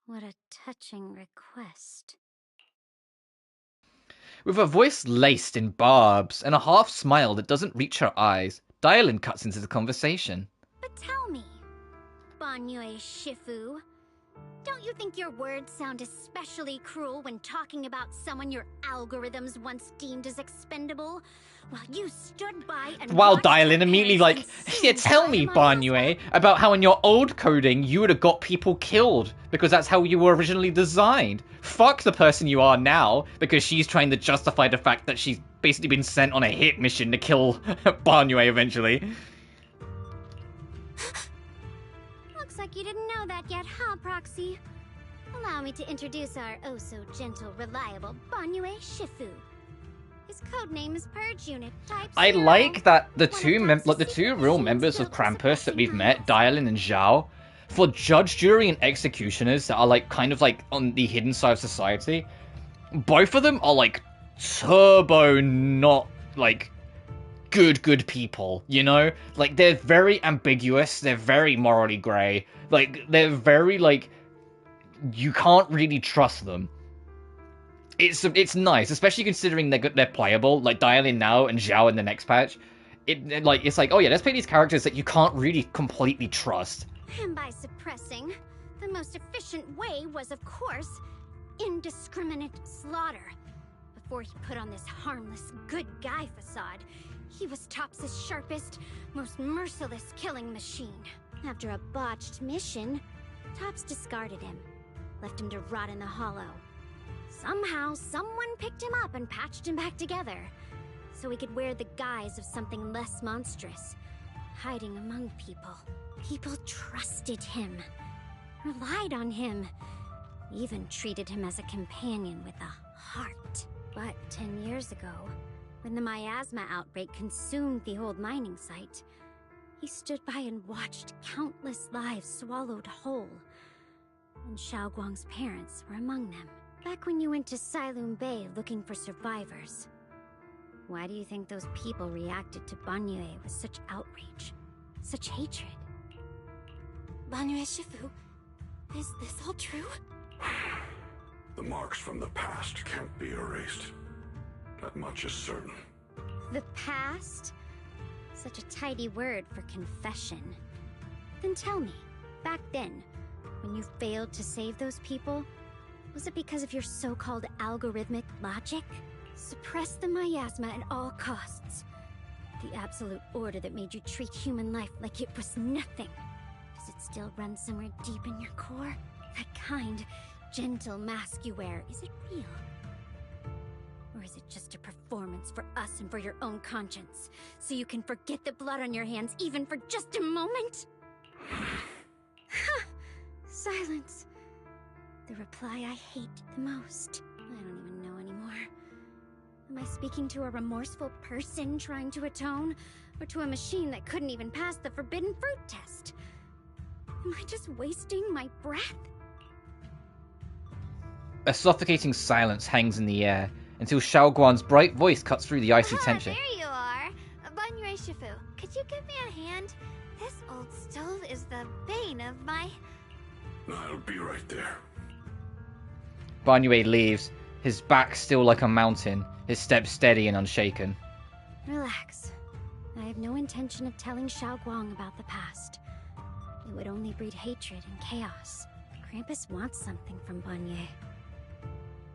What a touching request.
With a voice laced in barbs and a half smile that doesn't reach her eyes, Dylan cuts into the conversation.
But tell me, Banyue Shifu, don't you think your words sound especially cruel when talking about someone your algorithms once deemed as expendable? While you stood by and
Dylan immediately like, yeah, tell me, Banyue, about how in your old coding you would have got people killed because that's how you were originally designed. Fuck the person you are now because she's trying to justify the fact that she's basically been sent on a hit mission to kill Banyue eventually.
Looks like you didn't know that yet, huh, Proxy? Allow me to introduce our oh-so-gentle, reliable Banyue Shifu. His codename is Purge Unit Type 0.
I like that the two real members of Krampus that we've met, Dylan and Zhao, for judge, jury, and executioners that are like kind of like on the hidden side of society, both of them are like turbo not like good people, you know? Like they're very ambiguous, they're very morally grey, like they're very like you can't really trust them. It's nice, especially considering they're playable, like Dylan now and Zhao in the next patch. It's like, oh yeah, let's play these characters that you can't really completely trust.
And by suppressing, the most efficient way was, of course, indiscriminate slaughter. Before he put on this harmless, good guy facade, he was Tops's sharpest, most merciless killing machine. After a botched mission, Tops discarded him, left him to rot in the hollow. Somehow, someone picked him up and patched him back together, so he could wear the guise of something less monstrous, hiding among people. People trusted him, relied on him, even treated him as a companion with a heart. But 10 years ago, when the miasma outbreak consumed the old mining site, he stood by and watched countless lives swallowed whole. And Xiaoguang's parents were among them. Back when you went to Silum Bay looking for survivors, why do you think those people reacted to Banyue with such outrage, such hatred?
Banyue Shifu, is this all true?
The marks from the past can't be erased. That much is certain.
The past? Such a tidy word for confession. Then tell me, back then, when you failed to save those people, was it because of your so-called algorithmic logic? Suppress the miasma at all costs. The absolute order that made you treat human life like it was nothing. Does it still run somewhere deep in your core? That kind, gentle mask you wear, is it real? Or is it just a performance for us and for your own conscience? So you can forget the blood on your hands even for just a moment? Silence. The reply I hate the most. I don't even know anymore. Am I speaking to a remorseful person trying to atone? Or to a machine that couldn't even pass the forbidden fruit test? Am I just wasting my breath?
A suffocating silence hangs in the air until Xiaoguan's bright voice cuts through the icy tension.
There you are. Banyue Shifu, could you give me a hand? This old stove is the bane of my...
I'll be right there.
Banyue leaves, his back still like a mountain, his steps steady and unshaken.
Relax. I have no intention of telling Xiaoguang about the past. It would only breed hatred and chaos. Krampus wants something from Banyue.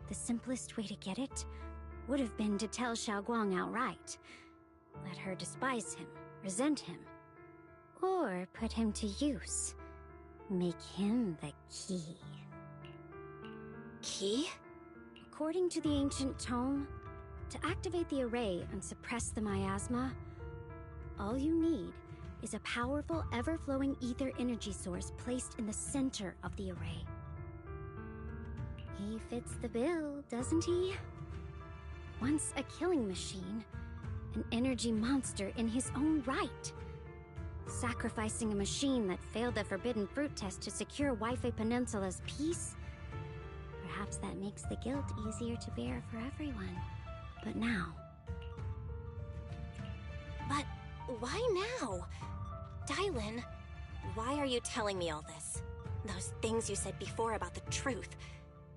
The simplest way to get it would have been to tell Xiaoguang outright. Let her despise him, resent him, or put him to use. Make him the key. Key? According to the ancient tome, to activate the array and suppress the miasma, all you need is a powerful, ever-flowing ether energy source placed in the center of the array. He fits the bill, doesn't he? Once a killing machine, an energy monster in his own right. Sacrificing a machine that failed the forbidden fruit test to secure Wi-Fi Peninsula's peace? Perhaps that makes the guilt easier to bear for everyone. But now... But why now? Dylan, why are you telling me all this? Those things you said before about the truth.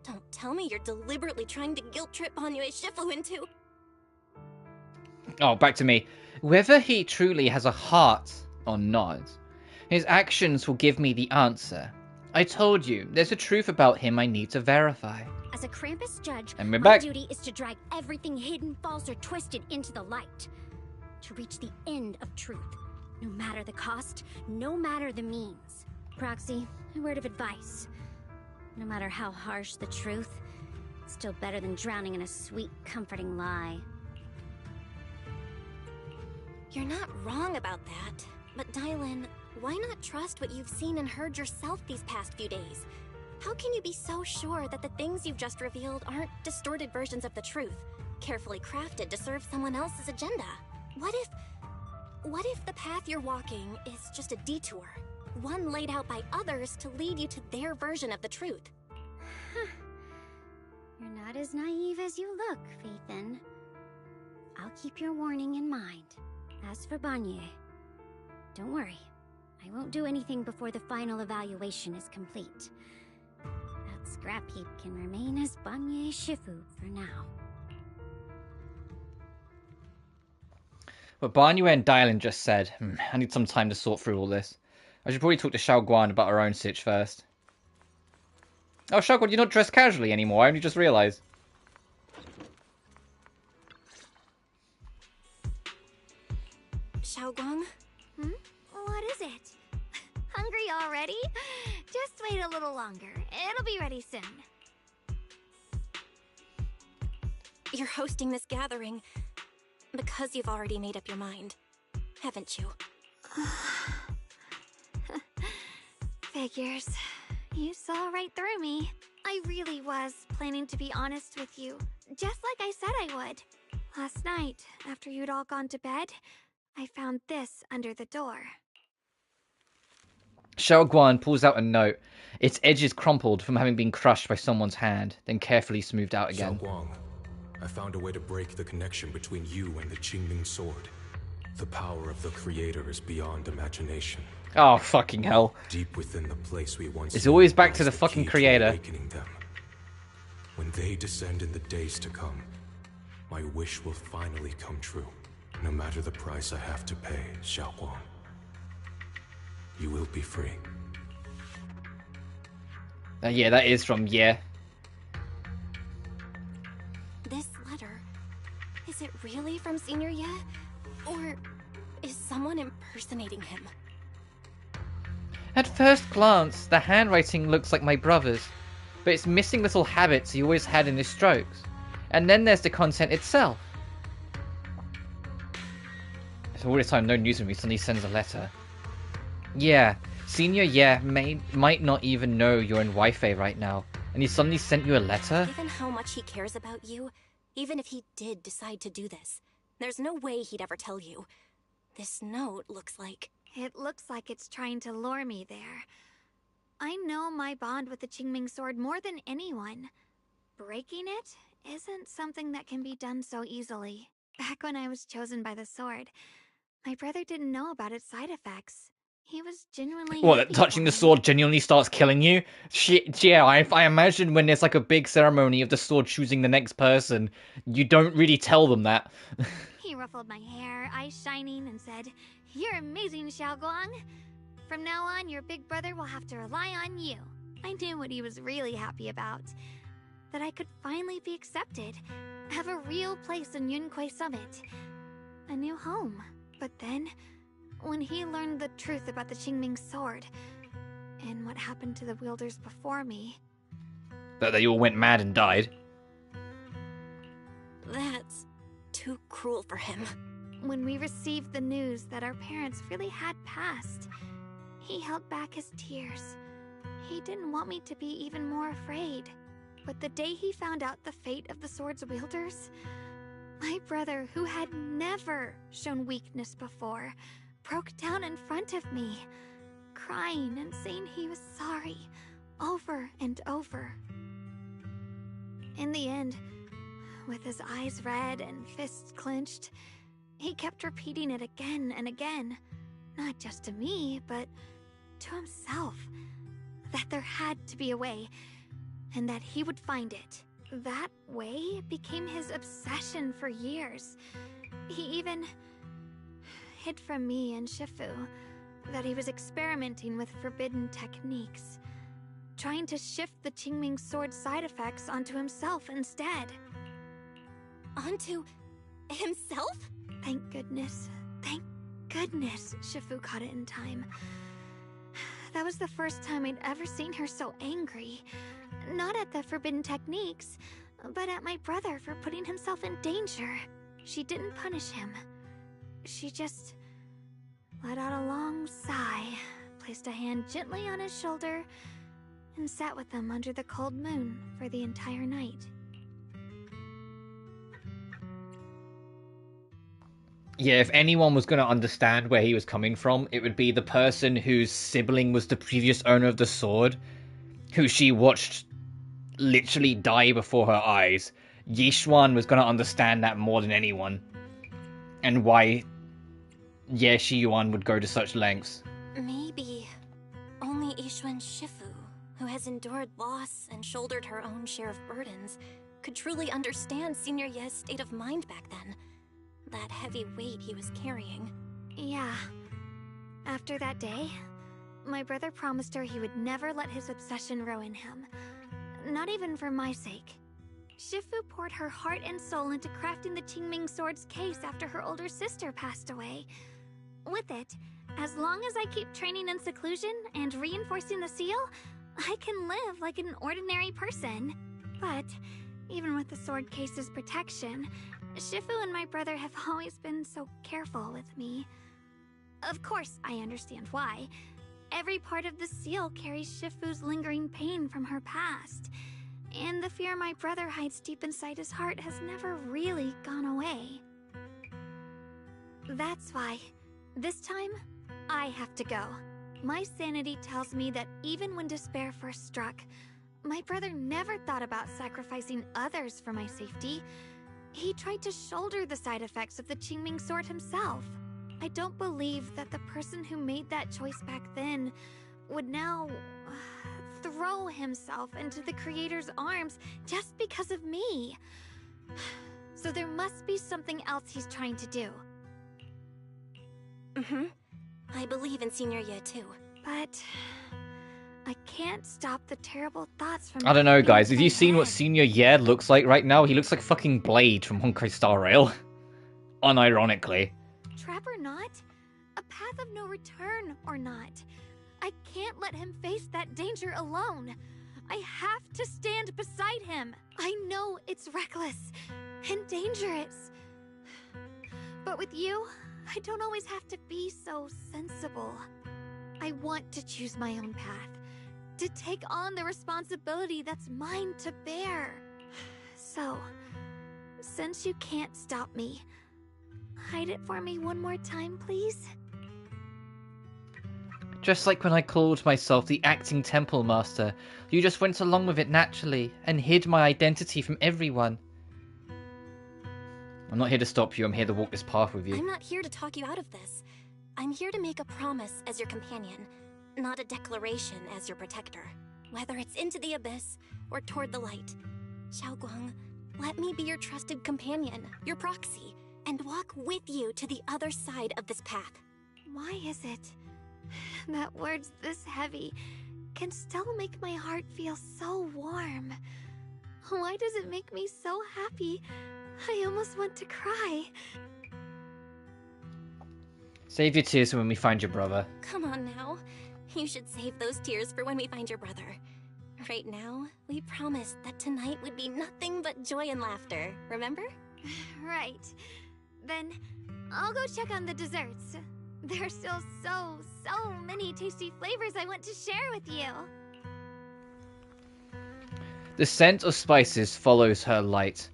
Don't tell me you're deliberately trying to guilt-trip Banyue Shifu into...
Oh, back to me. Whether he truly has a heart or not, his actions will give me the answer. I told you, there's a truth about him I need to verify.
As a Krampus judge,
And we're
my
back.
duty is to drag everything hidden, false, or twisted into the light. To reach the end of truth. No matter the cost, no matter the means. Proxy, a word of advice. No matter how harsh the truth, it's still better than drowning in a sweet, comforting lie. You're not wrong about that. But Dylan, why not trust what you've seen and heard yourself these past few days? How can you be so sure that the things you've just revealed aren't distorted versions of the truth, carefully crafted to serve someone else's agenda? What if the path you're walking is just a detour? One laid out by others to lead you to their version of the truth. You're not as naive as you look, Faithin. I'll keep your warning in mind. As for Banyue, don't worry. I won't do anything before the final evaluation is complete. That scrap heap can remain as Banyue Shifu for now.
What Banyue and Dylan just said, I need some time to sort through all this. I should probably talk to Xiaoguan about her own sitch first. Oh, Xiaoguan, you're not dressed casually anymore. I only just realised.
Xiaoguang?
What is it? Hungry already? Just wait a little longer. It'll be ready soon.
You're hosting this gathering because you've already made up your mind, haven't you?
Figures. You saw right through me. I really was planning to be honest with you, just like I said I would. Last night, after you'd all gone to bed, I found this under the door.
Xiaoguan pulls out a note. Its edges crumpled from having been crushed by someone's hand, then carefully smoothed out again.
Xiaoguang, I found a way to break the connection between you and the Qingming sword. The power of the Creator is beyond imagination.
Oh, fucking hell.
Deep within the place we once
It's always back
knew
to the
lies
fucking
key to
Creator.
awakening them. When they descend in the days to come, my wish will finally come true. No matter the price I have to pay, Xiaoguang. You will be free.
Yeah, that is from Yeah.
This letter, is it really from Senior Ye? Or is someone impersonating him?
At first glance, the handwriting looks like my brother's, but it's missing little habits he always had in his strokes. And then there's the content itself. So all this time, no news from me, suddenly sends a letter. Yeah, Senior might not even know you're in Wi-Fi right now, and he suddenly sent you a letter?
Given how much he cares about you, even if he did decide to do this, there's no way he'd ever tell you. This note looks like...
It looks like it's trying to lure me there. I know my bond with the Qingming sword more than anyone. Breaking it isn't something that can be done so easily. Back when I was chosen by the sword, my brother didn't know about its side effects. He was genuinely
What,
happy
touching
for
the
me.
sword genuinely starts killing you? Shit, yeah, I imagine when there's like a big ceremony of the sword choosing the next person, you don't really tell them that.
He ruffled my hair, eyes shining, and said, "You're amazing, Xiaoguang. From now on, your big brother will have to rely on you." I knew what he was really happy about. That I could finally be accepted, have a real place in Yunquei Summit. A new home. But then, when he learned the truth about the Qingming sword, and what happened to the wielders before me...
That they all went mad and died.
That's too cruel for him.
When we received the news that our parents really had passed, he held back his tears. He didn't want me to be even more afraid. But the day he found out the fate of the sword's wielders, my brother, who had never shown weakness before, broke down in front of me, crying and saying he was sorry, over and over. In the end, with his eyes red and fists clenched, he kept repeating it again and again, not just to me, but to himself, that there had to be a way, and that he would find it. That way became his obsession for years. He even hid from me and Shifu that he was experimenting with forbidden techniques, trying to shift the Qingming sword side effects onto himself instead.
Onto himself?
Thank goodness Shifu caught it in time. That was the first time I'd ever seen her so angry. Not at the forbidden techniques, but at my brother for putting himself in danger. She didn't punish him. She just let out a long sigh, placed a hand gently on his shoulder, and sat with him under the cold moon for the entire night.
Yeah, if anyone was going to understand where he was coming from, it would be the person whose sibling was the previous owner of the sword, who she watched literally die before her eyes. Yishuan was going to understand that more than anyone. And why Ye Shiyuan would go to such lengths.
Maybe only Yishuan Shifu, who has endured loss and shouldered her own share of burdens, could truly understand Senior Ye's state of mind back then. That heavy weight he was carrying.
Yeah. After that day, my brother promised her he would never let his obsession ruin him. Not even for my sake. Shifu poured her heart and soul into crafting the Qingming sword's case after her older sister passed away. With it, as long as I keep training in seclusion and reinforcing the seal, I can live like an ordinary person. But, even with the sword case's protection, Shifu and my brother have always been so careful with me. Of course, I understand why. Every part of the seal carries Shifu's lingering pain from her past, and the fear my brother hides deep inside his heart has never really gone away. That's why, this time, I have to go. My sanity tells me that even when despair first struck, my brother never thought about sacrificing others for my safety. He tried to shoulder the side effects of the Qingming sword himself. I don't believe that the person who made that choice back then would now throw himself into the creator's arms just because of me. So there must be something else he's trying to do.
Mm-hmm. I believe in Senior Ye too.
But I can't stop the terrible thoughts from...
I don't know, guys. Have
creeping
you
into my
seen what
head.
Senior Ye looks like right now? He looks like fucking Blade from Honkai Star Rail. Unironically.
Trap or not, a path of no return or not, I can't let him face that danger alone. I have to stand beside him. I know it's reckless and dangerous. But with you, I don't always have to be so sensible. I want to choose my own path, to take on the responsibility that's mine to bear. So, since you can't stop me, hide it for me one more time, please?
Just like when I called myself the acting temple master, you just went along with it naturally and hid my identity from everyone. I'm not here to stop you, I'm here to walk this path with you.
I'm not here to talk you out of this. I'm here to make a promise as your companion, not a declaration as your protector. Whether it's into the abyss or toward the light. Xiaoguang, let me be your trusted companion, your proxy, and walk with you to the other side of this path.
Why is it that words this heavy can still make my heart feel so warm? Why does it make me so happy? I almost want to cry.
Save your tears for when we find your brother.
Come on now. You should save those tears for when we find your brother. Right now, we promised that tonight would be nothing but joy and laughter, remember?
Right. Then I'll go check on the desserts. There are still so many tasty flavors I want to share with you.
The scent of spices follows her light,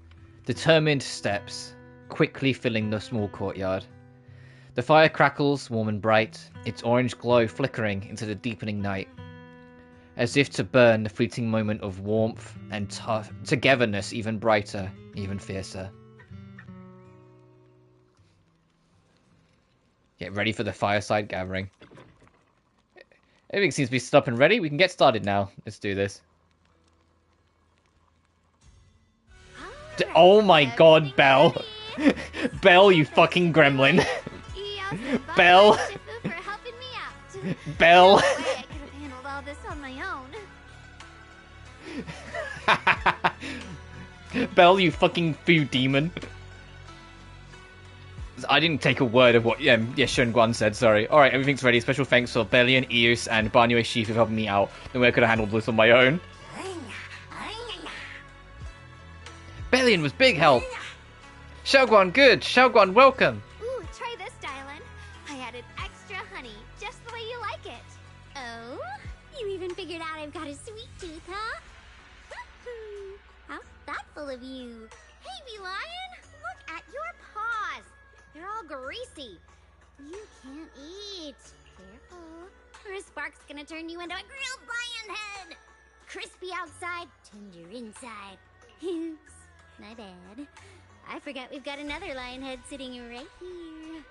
determined steps, quickly filling the small courtyard. The fire crackles, warm and bright, its orange glow flickering into the deepening night, as if to burn the fleeting moment of warmth and togetherness even brighter, even fiercer. Get ready for the fireside gathering. Everything seems to be set up and ready. We can get started now. Let's do this. Oh my god, Belle. Belle, you fucking gremlin. Belle.
For helping me out.
Belle.
No way I could have handled all this on my own.
Belle, you fucking food demon. I didn't take a word of what Shun Guan said, sorry. Alright, everything's ready. Special thanks for Bellion, Eus, and Banyue Sheaf for helping me out. No way I could have handled this on my own. Bellion was big help. Xiaoguan, good. Xiaoguan, welcome.
Ooh, try this, Dylan. I added extra honey, just the way you like it.
Oh? You even figured out I've got a sweet tooth, huh? How thoughtful of you. Hey, bee lion, look at your paws. They're all greasy. You can't eat. Careful, or a spark's gonna turn you into a grilled lion head. Crispy outside, tender inside. Oops, my bad. I forgot we've got another lion head sitting right here.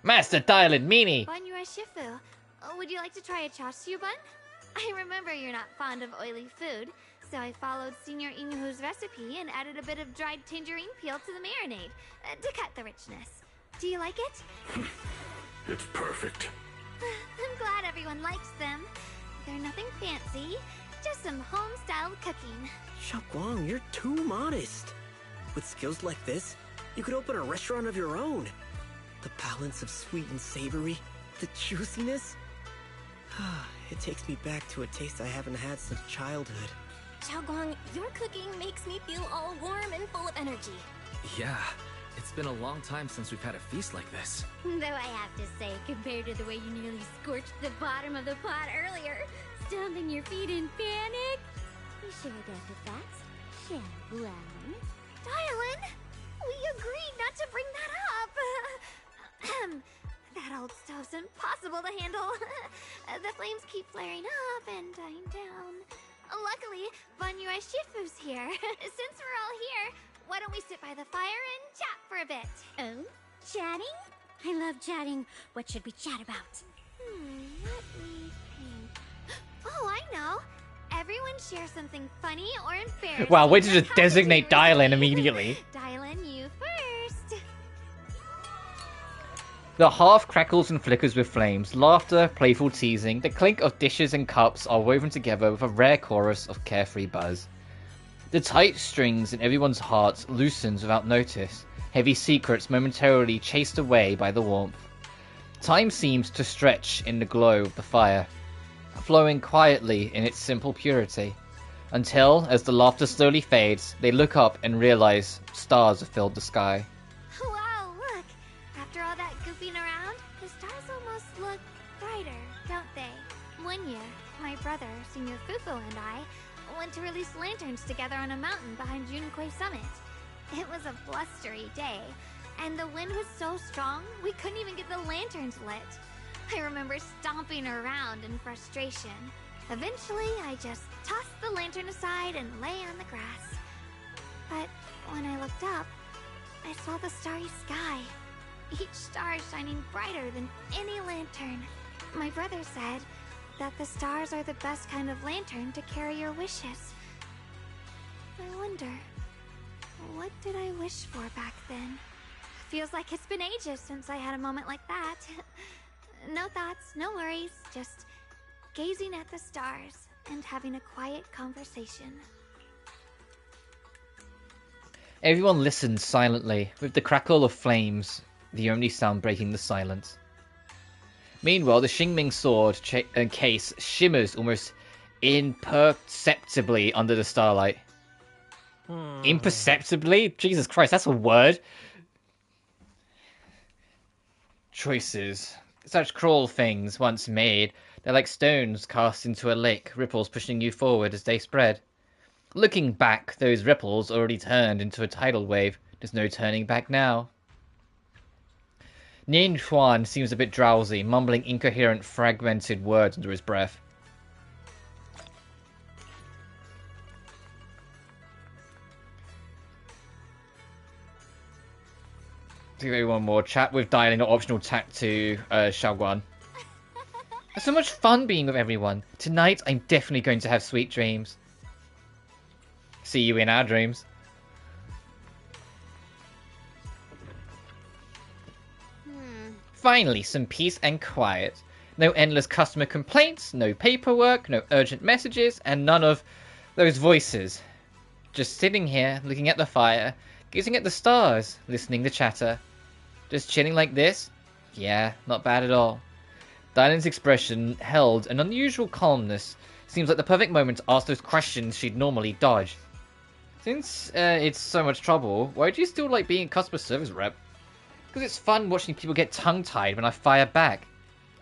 Master Dylan, meanie.
Banyue Shifu, would you like to try a chashu bun? I remember you're not fond of oily food, so I followed Senior Inuhu's recipe and added a bit of dried tangerine peel to the marinade to cut the richness. Do you like it?
It's perfect.
I'm glad everyone likes them. They're nothing fancy, just some home-style cooking.
Xiaoguang, you're too modest. With skills like this, you could open a restaurant of your own. The balance of sweet and savory, the juiciness. It takes me back to a taste I haven't had since childhood.
Xiaoguang, your cooking makes me feel all warm and full of energy.
Yeah, it's been a long time since we've had a feast like this.
Though I have to say, compared to the way you nearly scorched the bottom of the pot earlier, stomping your feet in panic, we sure adapt it fast, Xiaoguang.
Dylan, we agreed not to bring that up. That old stove's impossible to handle. The flames keep flaring up and dying down. Luckily, Banyue Shifu's here. Since we're all here, why don't we sit by the fire and chat for a bit?
Oh, chatting? I love chatting. What should we chat about?
Let me share something funny or embarrassing.
Wow, way to
that's
just designate
happened
Dylan
recently.
immediately.
Dylan, you first.
The hearth crackles and flickers with flames. Laughter, playful teasing, the clink of dishes and cups are woven together with a rare chorus of carefree buzz. The tight strings in everyone's hearts loosens without notice, heavy secrets momentarily chased away by the warmth. Time seems to stretch in the glow of the fire, flowing quietly in its simple purity, until, as the laughter slowly fades, they look up and realize stars have filled the sky.
Wow, look. After all that goofing around, the stars almost look brighter, don't they? One year, my brother, Senior Fufu, and I went to release lanterns together on a mountain behind Junkui Summit. It was a blustery day, and the wind was so strong we couldn't even get the lanterns lit. I remember stomping around in frustration. Eventually, I just tossed the lantern aside and lay on the grass. But when I looked up, I saw the starry sky, each star shining brighter than any lantern. My brother said that the stars are the best kind of lantern to carry your wishes. I wonder, what did I wish for back then? Feels like it's been ages since I had a moment like that. No thoughts, no worries, just gazing at the stars and having a quiet conversation.
Everyone listens silently, with the crackle of flames the only sound breaking the silence. Meanwhile, the Xingming sword case shimmers almost imperceptibly under the starlight. Imperceptibly? Jesus Christ, that's a word. Choices. Such cruel things, once made, they're like stones cast into a lake, ripples pushing you forward as they spread. Looking back, those ripples already turned into a tidal wave. There's no turning back now. Nin Xuan seems a bit drowsy, mumbling incoherent, fragmented words under his breath. Give me one more. Chat with dialing or optional tack to Xiaoguan. It's so much fun being with everyone. Tonight, I'm definitely going to have sweet dreams. See you in our dreams. Finally, some peace and quiet. No endless customer complaints, no paperwork, no urgent messages, and none of those voices. Just sitting here, looking at the fire, gazing at the stars, listening to chatter. Just chilling like this? Yeah, not bad at all. Dylan's expression held an unusual calmness. Seems like the perfect moment to ask those questions she'd normally dodge. Since it's so much trouble, why do you still like being a customer service rep? Because it's fun watching people get tongue-tied when I fire back.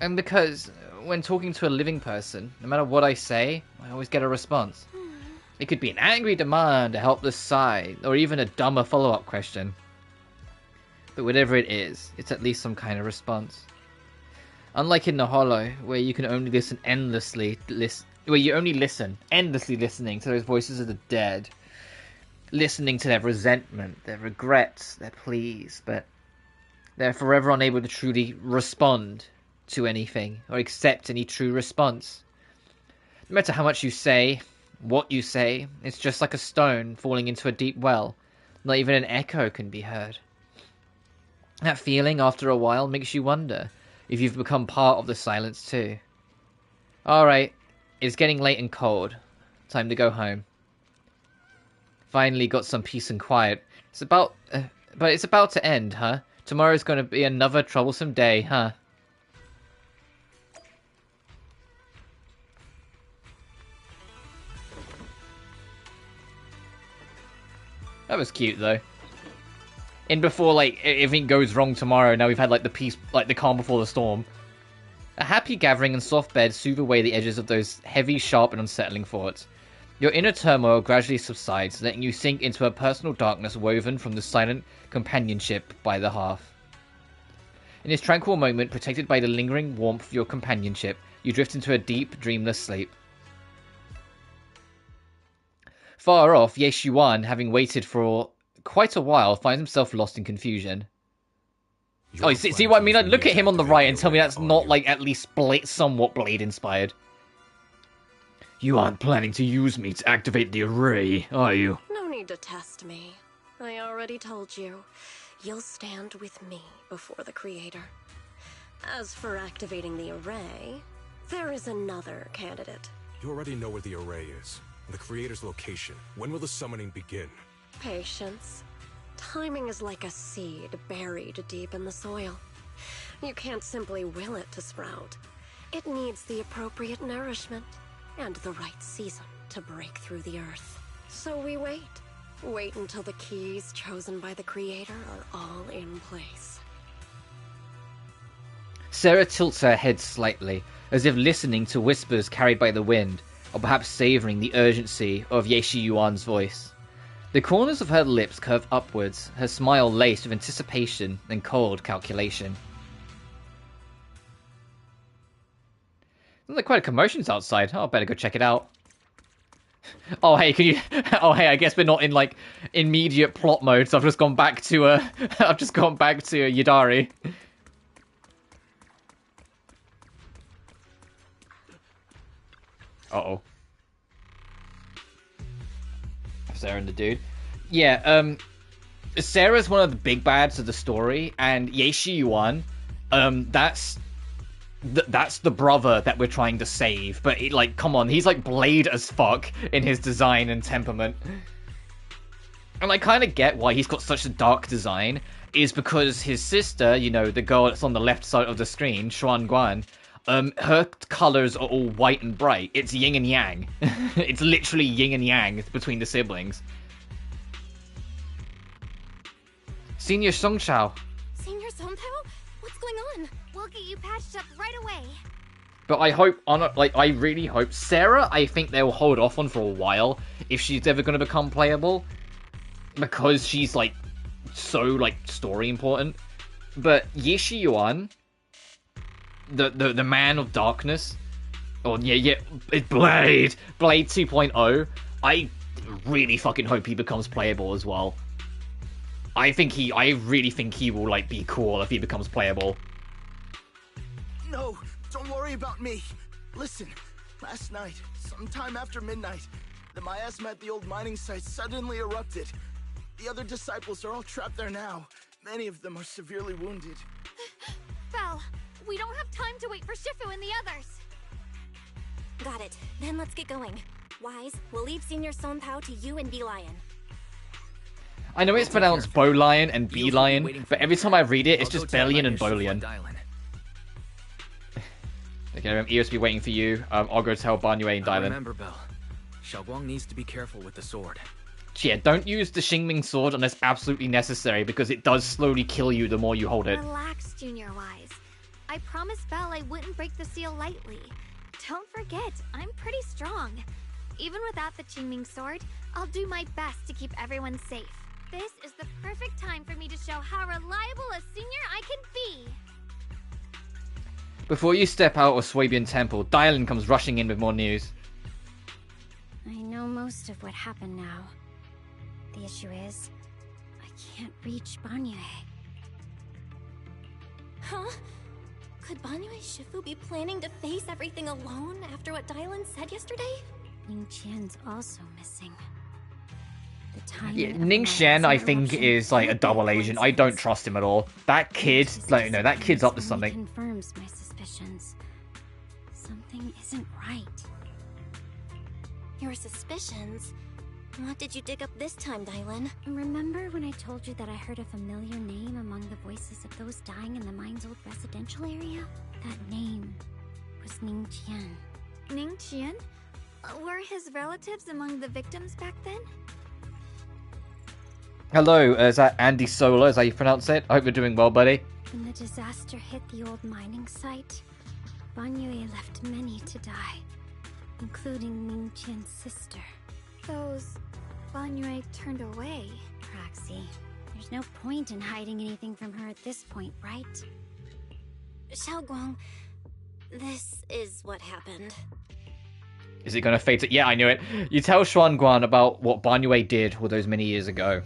And because when talking to a living person, no matter what I say, I always get a response. It could be an angry demand, a helpless sigh, or even a dumber follow-up question. But whatever it is, it's at least some kind of response. Unlike in the Hollow, where you can only listen endlessly, where you only listen, endlessly listening to those voices of the dead. Listening to their resentment, their regrets, their pleas, but they're forever unable to truly respond to anything, or accept any true response. No matter how much you say, what you say, it's just like a stone falling into a deep well. Not even an echo can be heard. That feeling, after a while, makes you wonder if you've become part of the silence too. Alright, it's getting late and cold. Time to go home. Finally got some peace and quiet. But it's about to end, huh? Tomorrow's going to be another troublesome day, huh? That was cute, though. And before, like, everything goes wrong tomorrow, now we've had, like, the peace, like, the calm before the storm. A happy gathering and soft bed soothe away the edges of those heavy, sharp, and unsettling thoughts. Your inner turmoil gradually subsides, letting you sink into a personal darkness woven from the silent companionship by the hearth. In this tranquil moment, protected by the lingering warmth of your companionship, you drift into a deep, dreamless sleep. Far off, Ye Xuan, having waited for quite a while, finds himself lost in confusion. Oh, see what I mean? I'd look at him on the right and tell me that's not, like, at least somewhat Blade-inspired. You aren't planning to use me to activate the array, are you?
No need to test me. I already told you. You'll stand with me before the Creator. As for activating the array, there is another candidate.
You already know where the array is, and the Creator's location. When will the summoning begin?
Patience. Timing is like a seed buried deep in the soil. You can't simply will it to sprout. It needs the appropriate nourishment and the right season to break through the earth. So we wait. Wait until the keys chosen by the Creator are all in place.
Sarah tilts her head slightly, as if listening to whispers carried by the wind, or perhaps savouring the urgency of Yeshi Yuan's voice. The corners of her lips curve upwards, her smile laced with anticipation and cold calculation. There's like quite a commotion's outside. Oh, I better go check it out. Oh hey, can you? Oh hey, I guess we're not in like immediate plot mode, so I've just gone back to Yadari. Uh-oh. Sarah and the dude. Yeah, Sarah's one of the big bads of the story, and Yeshi Yuan, that's the brother that we're trying to save. But like, come on, he's like Blade as fuck in his design and temperament. And I kind of get why he's got such a dark design, is because his sister, you know, the girl that's on the left side of the screen, Xuan Guan, her colors are all white and bright. It's yin and yang. It's literally yin and yang between the siblings. Senior Songchao.
Senior Songchao? What's going on?
We'll get you patched up right away.
But I hope, I really hope, Sarah, I think they'll hold off on for a while if she's ever going to become playable. Because she's, like, so, like, story important. But Yeshi Yuan, the man of darkness, or it's Blade 2.0, I really fucking hope he becomes playable as well. I really think he will, like, be cool if he becomes playable.
No, don't worry about me. Listen, last night, sometime after midnight, the miasma at the old mining site suddenly erupted. The other disciples are all trapped there now. Many of them are severely wounded.
Belle, we don't have time to wait for Shifu and the others.
Got it. Then let's get going. Wise, we'll leave Senior Songchao to you and B-Lion.
I know it's pronounced Bo-Lion and B-Lion, but every time I read it, it's just Bellion and Bolian. Okay, Eos be waiting for you. I'll go tell Banyue and Dylan.
Remember, Belle. Xiaoguang needs to be careful with the sword.
Yeah, don't use the Xingming sword unless absolutely necessary, because it does slowly kill you the more you hold it.
Relax, Junior Wise. I promised Belle I wouldn't break the seal lightly. Don't forget, I'm pretty strong. Even without the Qingming sword, I'll do my best to keep everyone safe. This is the perfect time for me to show how reliable a senior I can be.
Before you step out of Swabian Temple, Dylan comes rushing in with more news.
I know most of what happened now. The issue is, I can't reach Banyue.
Huh? Could Banyue Shifu be planning to face everything alone after what Dylan said yesterday?
Ning Qian's also missing.
Yeah, Ning Xian, I think, is like a double agent. I don't trust him at all. That kid, like, no, that kid's up to something.
Confirms my suspicions. Something isn't right.
Your suspicions? What did you dig up this time, Dylan?
Remember when I told you that I heard a familiar name among the voices of those dying in the mine's old residential area? That name was Ning Qian.
Ning Qian? Were his relatives among the victims back then?
Hello, is that Andy Solar? Is that how you pronounce it? I hope you're doing well, buddy.
When the disaster hit the old mining site, Banyue left many to die, including Ning Qian's sister.
Those Banyue turned away.
Roxy, there's no point in hiding anything from her at this point, right?
Xiaoguang, this is what happened.
Is it going to fade to... Yeah, I knew it. You tell Xuan Guan about what Banyue did all those many years ago.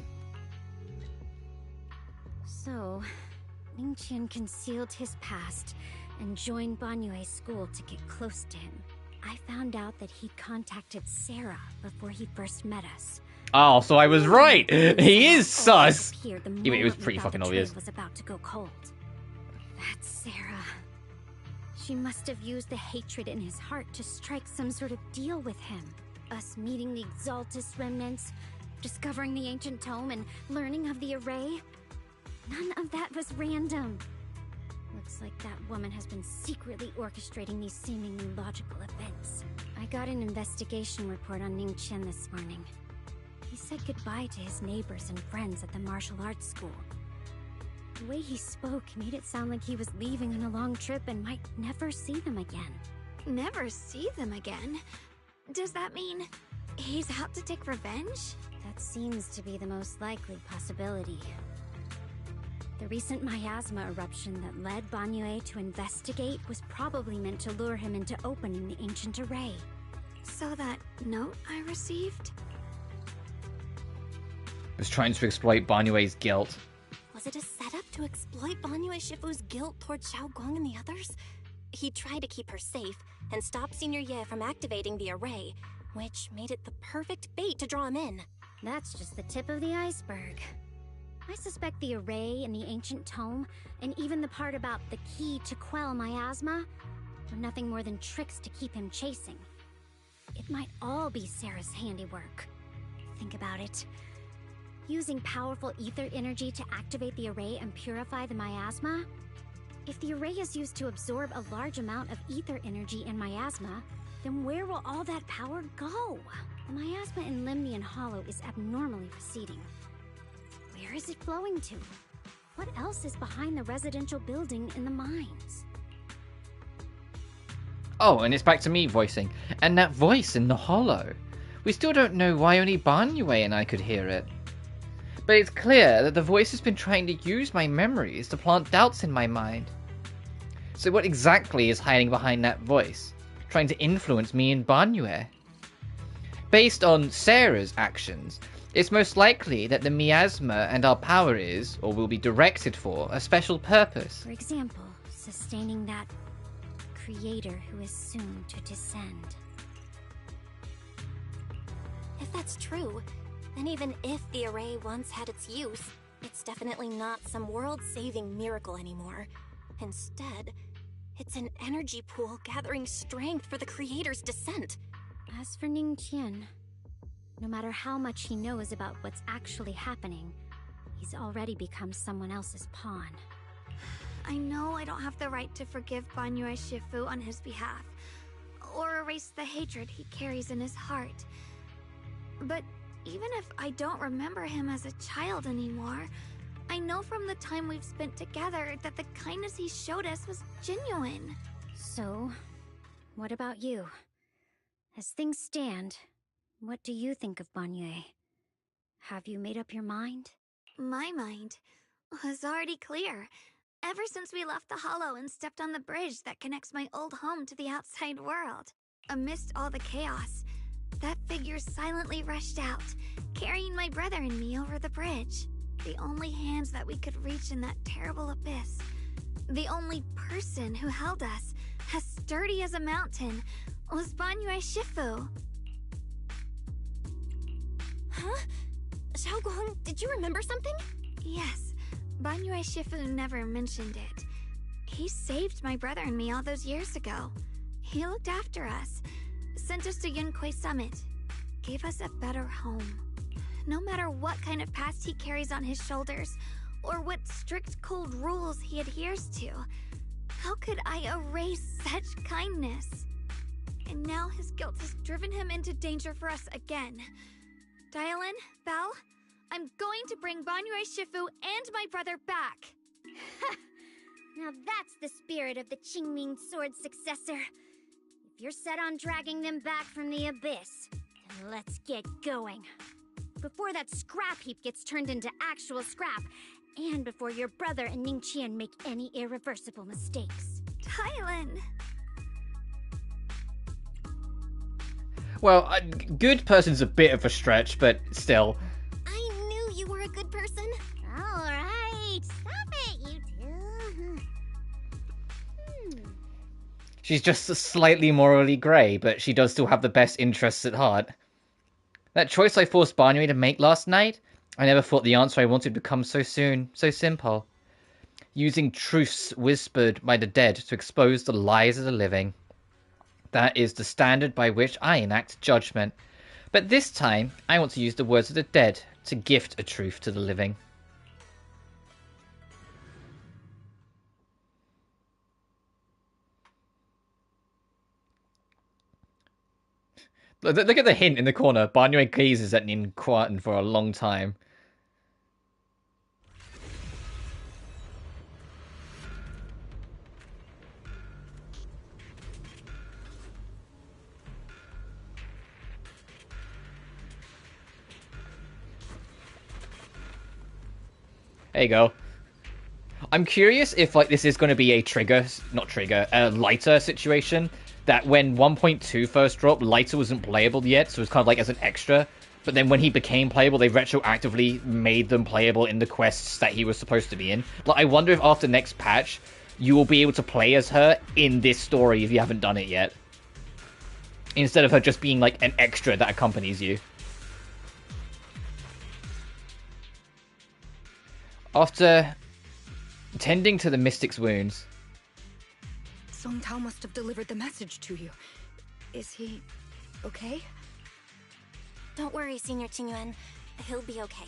So, Ning Qian concealed his past and joined Banyue's school to get close to him.
I found out that he contacted Sarah before he first met us.
Oh, so I was right. He is sus.
It
was pretty fucking obvious.
Was about to go cold. That's Sarah. She must have used the hatred in his heart to strike some sort of deal with him. Us meeting the Exaltus remnants, discovering the ancient tome, and learning of the array. None of that was random. Looks like that woman has been secretly orchestrating these seemingly logical events. I got an investigation report on Ning Qian this morning. He said goodbye to his neighbors and friends at the martial arts school. The way he spoke made it sound like he was leaving on a long trip and might never see them again.
Never see them again? Does that mean he's out to take revenge?
That seems to be the most likely possibility. The recent miasma eruption that led Banyue to investigate was probably meant to lure him into opening the ancient array.
So that note I received?
Was trying to exploit Banyue's guilt.
Was it a setup to exploit Banyue Shifu's guilt towards Xiaoguang and the others? He tried to keep her safe and stop Senior Ye from activating the array, which made it the perfect bait to draw him in.
That's just the tip of the iceberg. I suspect the array and the ancient tome, and even the part about the key to quell miasma, were nothing more than tricks to keep him chasing. It might all be Sarah's handiwork. Think about it. Using powerful ether energy to activate the array and purify the miasma? If the array is used to absorb a large amount of ether energy and miasma, then where will all that power go? The miasma in Limnian Hollow is abnormally receding. Where is it flowing to? What else is behind the residential building in the mines?
Oh, and it's back to me voicing. And that voice in the hollow. We still don't know why only Banyue and I could hear it. But it's clear that the voice has been trying to use my memories to plant doubts in my mind. So what exactly is hiding behind that voice? Trying to influence me and Banyue? Based on Sarah's actions, it's most likely that the miasma and our power is, or will be directed for, a special purpose.
For example, sustaining that creator who is soon to descend.
If that's true, then even if the array once had its use, it's definitely not some world-saving miracle anymore. Instead, it's an energy pool gathering strength for the creator's descent.
As for Ning Qian, no matter how much he knows about what's actually happening, he's already become someone else's pawn.
I know I don't have the right to forgive Banyue Shifu on his behalf, or erase the hatred he carries in his heart. But even if I don't remember him as a child anymore, I know from the time we've spent together that the kindness he showed us was genuine.
So, what about you? As things stand, what do you think of Banyue? Have you made up your mind?
My mind was already clear. Ever since we left the Hollow and stepped on the bridge that connects my old home to the outside world. Amidst all the chaos, that figure silently rushed out, carrying my brother and me over the bridge. The only hands that we could reach in that terrible abyss. The only person who held us, as sturdy as a mountain, was Banyue Shifu.
Huh? Xiaoguang, did you remember something?
Yes, Banyue Shifu never mentioned it. He saved my brother and me all those years ago. He looked after us, sent us to Yunquei Summit, gave us a better home. No matter what kind of past he carries on his shoulders, or what strict cold rules he adheres to, how could I erase such kindness? And now his guilt has driven him into danger for us again. Dial in, Belle. I'm going to bring Banyue Shifu and my brother back.
Now that's the spirit of the Qingming Sword's successor. If you're set on dragging them back from the abyss, then let's get going. Before that scrap heap gets turned into actual scrap, and before your brother and Ning Qian make any irreversible mistakes.
Tylan!
Well, good person's a bit of a stretch, but still.
I knew you were a good person.
Alright, stop it, you two.
She's just slightly morally grey, but she does still have the best interests at heart. That choice I forced Barney to make last night, I never thought the answer I wanted would come so soon, so simple. Using truths whispered by the dead to expose the lies of the living. That is the standard by which I enact judgment. But this time, I want to use the words of the dead to gift a truth to the living. Look at the hint in the corner. Barney gazes at Nin Quarton for a long time. There you go. I'm curious if like this is going to be a lighter situation. That when 1.2 first dropped, lighter wasn't playable yet, so it was kind of like as an extra. But then when he became playable, they retroactively made them playable in the quests that he was supposed to be in. Like, I wonder if after next patch, you will be able to play as her in this story if you haven't done it yet. Instead of her just being like an extra that accompanies you. After tending to the mystic's wounds,
Song Tao must have delivered the message to you. Is he okay?
Don't worry, Senior Qingyuan. He'll be okay.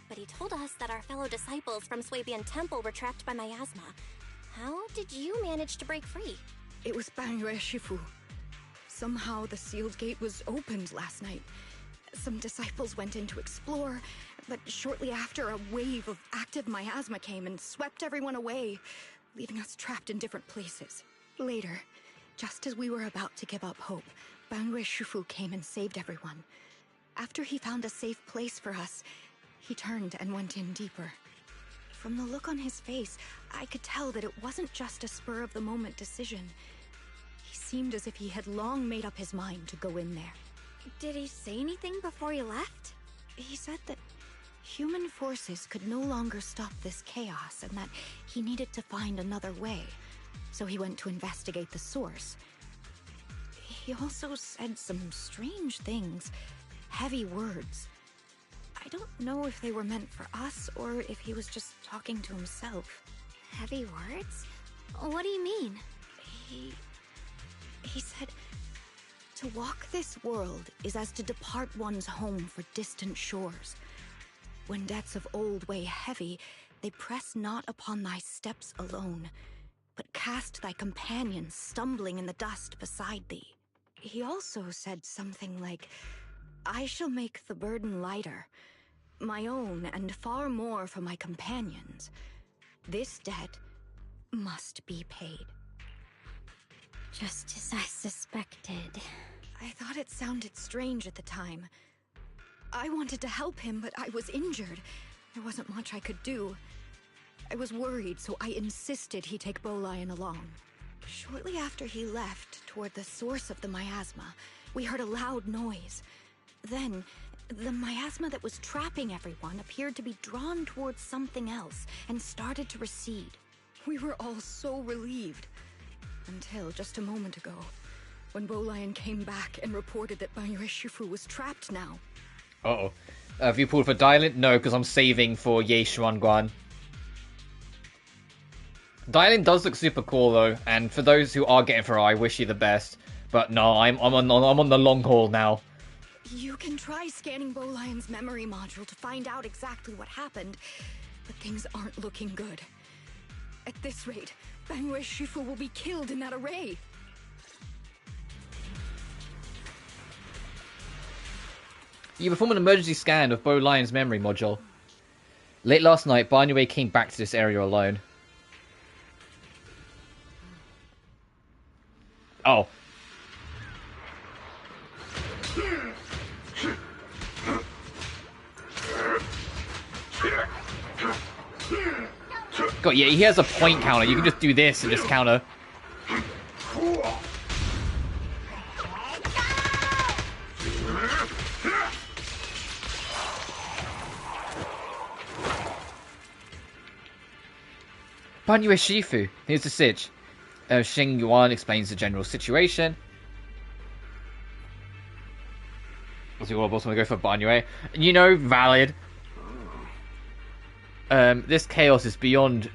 But he told us that our fellow disciples from Swabian Temple were trapped by miasma. How did you manage to break free?
It was Bangyue Shifu. Somehow the sealed gate was opened last night. Some disciples went in to explore, but shortly after, a wave of active miasma came and swept everyone away, leaving us trapped in different places. Later, just as we were about to give up hope, Bangyue Shifu came and saved everyone. After he found a safe place for us, he turned and went in deeper. From the look on his face, I could tell that it wasn't just a spur-of-the-moment decision. He seemed as if he had long made up his mind to go in there.
Did he say anything before he left?
He said that human forces could no longer stop this chaos and that he needed to find another way. So he went to investigate the source. He also said some strange things, heavy words. I don't know if they were meant for us or if he was just talking to himself.
Heavy words? What do you mean?
He said, to walk this world is as to depart one's home for distant shores. When debts of old weigh heavy, they press not upon thy steps alone, but cast thy companions stumbling in the dust beside thee. He also said something like, I shall make the burden lighter, my own and far more for my companions. This debt must be paid.
Just as I suspected.
I thought it sounded strange at the time. I wanted to help him, but I was injured. There wasn't much I could do. I was worried, so I insisted he take Bolion along. Shortly after he left, toward the source of the miasma, we heard a loud noise. Then, the miasma that was trapping everyone appeared to be drawn towards something else and started to recede. We were all so relieved. Until just a moment ago, when Bolion came back and reported that Bangyue Shifu was trapped now.
Uh-oh. Have you pulled for Dylan? No, because I'm saving for Ye Xuanguan. Dylan does look super cool, though, and for those who are getting for her, I wish you the best. But no, I'm on the long haul now.
You can try scanning Bolion's memory module to find out exactly what happened, but things aren't looking good. At this rate, Bangyue Shifu will be killed in that array.
You perform an emergency scan of Bolion's memory module. Late last night, Bangyue came back to this area alone. Oh. God, yeah, he has a point counter. You can just do this and just counter. Bangyue Shifu, here's the sitch. Xing Yuan explains the general situation. Does your boss want to go for Banyue? You know, valid. This chaos is beyond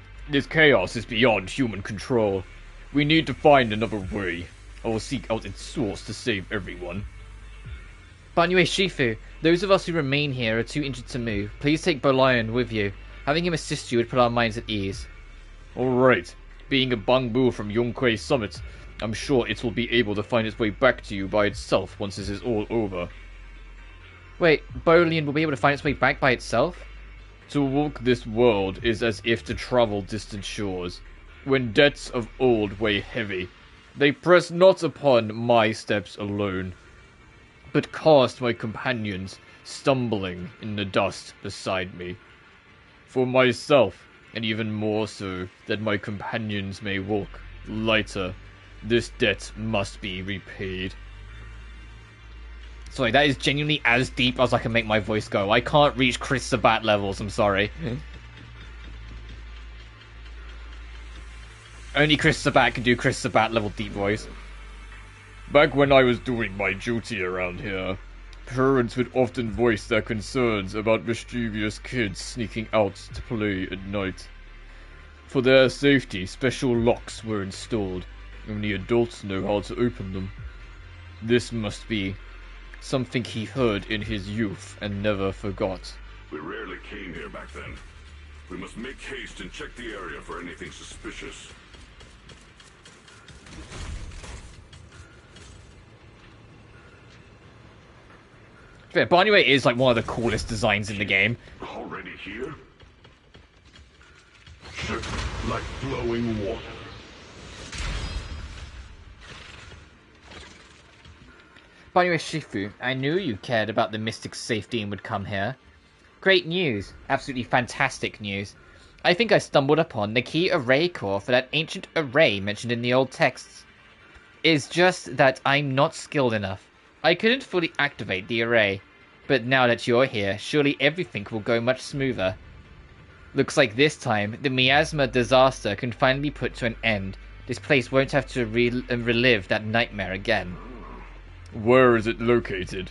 human control. We need to find another way. I will seek out its source to save everyone. Banyue Shifu, those of us who remain here are too injured to move. Please take Bolion with you. Having him assist you would put our minds at ease.
Alright. Being a Bangbu from Yongquei Summit, I'm sure it will be able to find its way back to you by itself once this is all over.
Wait, Bolion will be able to find its way back by itself?
To walk this world is as if to travel distant shores. When debts of old weigh heavy, they press not upon my steps alone, but cast my companions stumbling in the dust beside me. For myself, and even more so, that my companions may walk lighter, this debt must be repaid.
Sorry, that is genuinely as deep as I can make my voice go. I can't reach Chris Sabat levels, I'm sorry. Only Chris Sabat can do Chris Sabat level deep voice.
Back when I was doing my duty around here, parents would often voice their concerns about mischievous kids sneaking out to play at night. For their safety, special locks were installed. Only adults know how to open them. This must be something he heard in his youth and never forgot.
We rarely came here back then. We must make haste and check the area for anything suspicious.
Yeah, Banyue is like one of the coolest designs in the game.
Already here? Like flowing water.
Banyue Shifu, I knew you cared about the Mystic's safety and would come here. Great news. Absolutely fantastic news. I think I stumbled upon the key array core for that ancient array mentioned in the old texts. It's just that I'm not skilled enough. I couldn't fully activate the array. But now that you're here, surely everything will go much smoother. Looks like this time, the miasma disaster can finally be put to an end. This place won't have to relive that nightmare again.
Where is it located?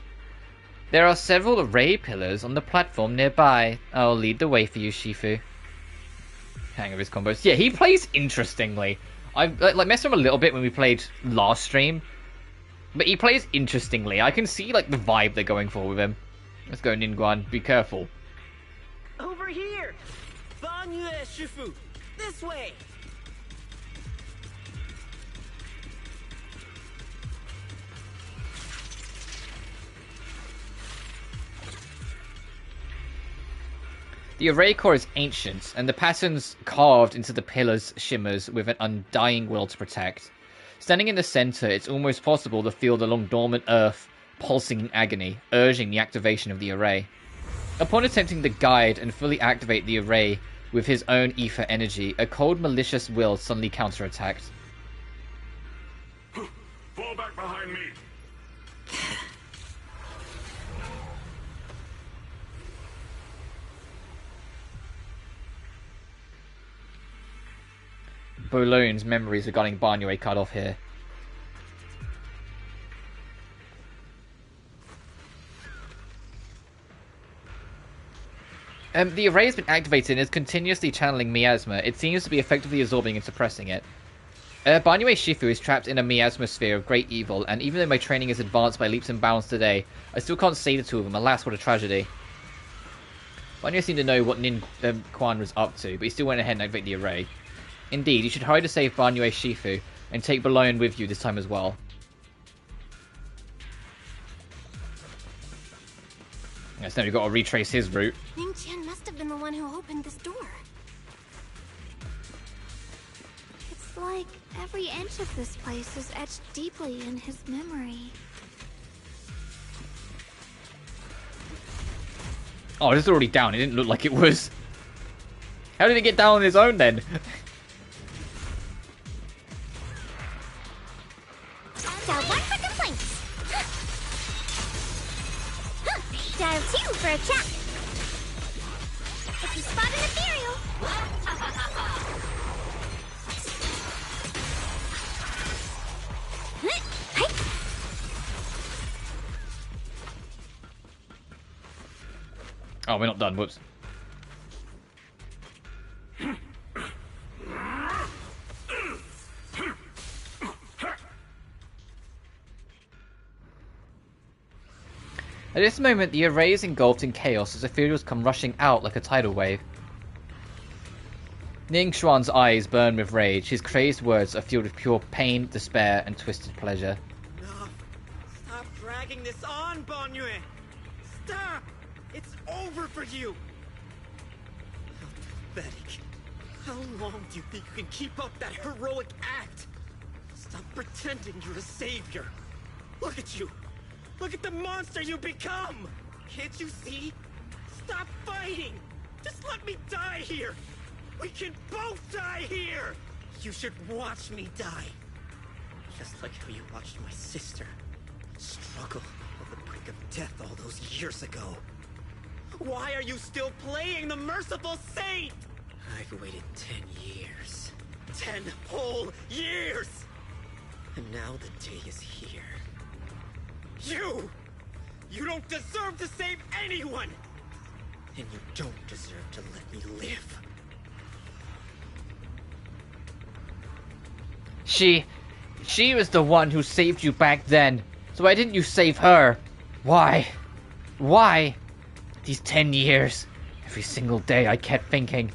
There are several array pillars on the platform nearby. I'll lead the way for you, Shifu. Hang of his combos. Yeah, he plays interestingly. I like messed with him a little bit when we played last stream. But he plays interestingly. I can see like the vibe they're going for with him. Let's go, Ningguan. Be careful.
Over here! Banyue Shifu! This way!
The array core is ancient, and the patterns carved into the pillars shimmers with an undying will to protect. Standing in the center, it's almost possible to feel the long dormant earth pulsing in agony, urging the activation of the array. Upon attempting to guide and fully activate the array with his own ether energy, a cold malicious will suddenly counterattacked.
Fall back behind me!
Bologne's memories regarding Banyue cut off here. The array has been activated and is continuously channeling miasma. It seems to be effectively absorbing and suppressing it. Banyue Shifu is trapped in a miasma sphere of great evil, and even though my training is advanced by leaps and bounds today, I still can't see the two of them. Alas, what a tragedy. Banyue seemed to know what Nin Quan was up to, but he still went ahead and activated the array. Indeed, you should hurry to save Banyue Shifu, and take Bolion with you this time as well. Yes, now we've got to retrace his route.
Ning Qian must have been the one who opened this door.
It's like every inch of this place is etched deeply in his memory.
Oh, it's already down. It didn't look like it was. How did it get down on his own then?
Dial 1 for complaints. Dial 2 for a chat. If you spot an ethereal.
Oh, we're not done. Whoops. At this moment, the array is engulfed in chaos as ethereals come rushing out like a tidal wave. Ning Xuan's eyes burn with rage. His crazed words are filled with pure pain, despair, and twisted pleasure.
Enough! Stop dragging this on, Banyue! Stop! It's over for you! How pathetic. How long do you think you can keep up that heroic act? Stop pretending you're a savior. Look at you! Look at the monster you become! Can't you see? Stop fighting! Just let me die here! We can both die here! You should watch me die. Just like how you watched my sister struggle on the brink of death all those years ago. Why are you still playing the merciful saint? I've waited 10 years. 10 whole years! And now the day is here. You don't deserve to save anyone! And you don't deserve to let me live.
She was the one who saved you back then. So why didn't you save her? Why? Why? These 10 years. Every single day I kept thinking,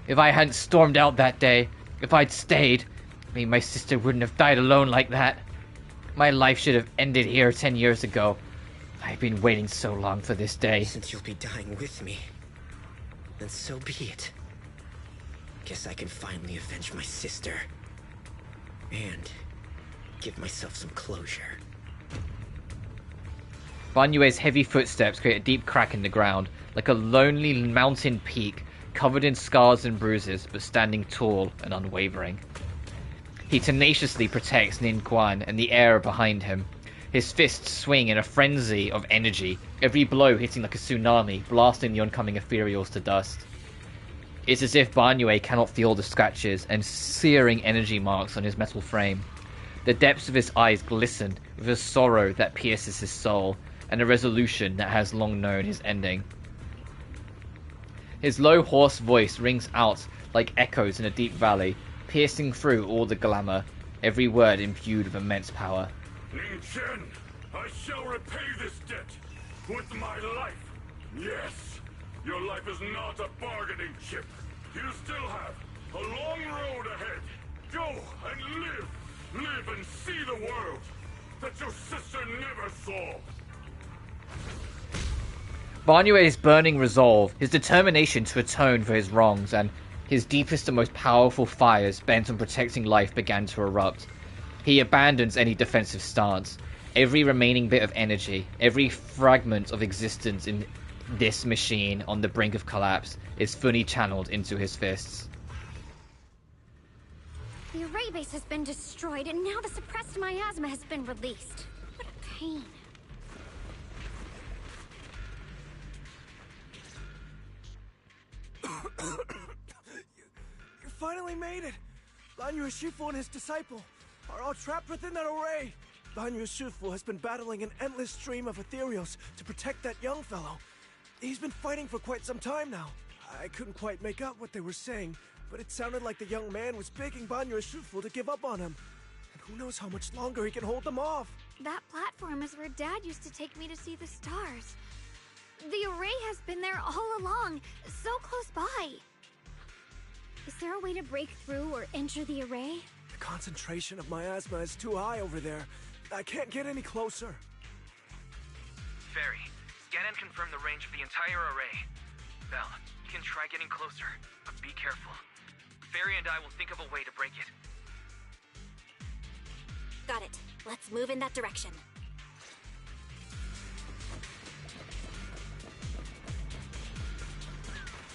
if I hadn't stormed out that day, if I'd stayed, maybe my sister wouldn't have died alone like that. My life should have ended here 10 years ago. I've been waiting so long for this day.
Since you'll be dying with me, then so be it. Guess I can finally avenge my sister. And give myself some closure.
Banyue's heavy footsteps create a deep crack in the ground, like a lonely mountain peak covered in scars and bruises, but standing tall and unwavering. He tenaciously protects Nin Guan and the air behind him. His fists swing in a frenzy of energy, every blow hitting like a tsunami, blasting the oncoming ethereals to dust. It's as if Banyue cannot feel the scratches and searing energy marks on his metal frame. The depths of his eyes glisten with a sorrow that pierces his soul, and a resolution that has long known his ending. His low, hoarse voice rings out like echoes in a deep valley, piercing through all the glamour, every word imbued with immense power.
Ning Chen, I shall repay this debt with my life. Yes, your life is not a bargaining chip. You still have a long road ahead. Go and live. Live and see the world that your sister never saw.
Banyue's burning resolve, his determination to atone for his wrongs, and his deepest and most powerful fires bent on protecting life began to erupt. He abandons any defensive stance. Every remaining bit of energy, every fragment of existence in this machine on the brink of collapse is fully channeled into his fists.
The array base has been destroyed, and now the suppressed miasma has been released. What a pain.
You finally made it! Banyue Shifu and his disciple are all trapped within that array. Banyue Shifu has been battling an endless stream of ethereals to protect that young fellow. He's been fighting for quite some time now. I couldn't quite make out what they were saying, but it sounded like the young man was begging Banyue Shifu to give up on him. And who knows how much longer he can hold them off.
That platform is where Dad used to take me to see the stars. The array has been there all along, so close by.
Is there a way to break through or enter the array?
The concentration of miasma is too high over there. I can't get any closer.
Fairy, scan and confirm the range of the entire array. Belle, you can try getting closer, but be careful. Fairy and I will think of a way to break it.
Got it. Let's move in that direction.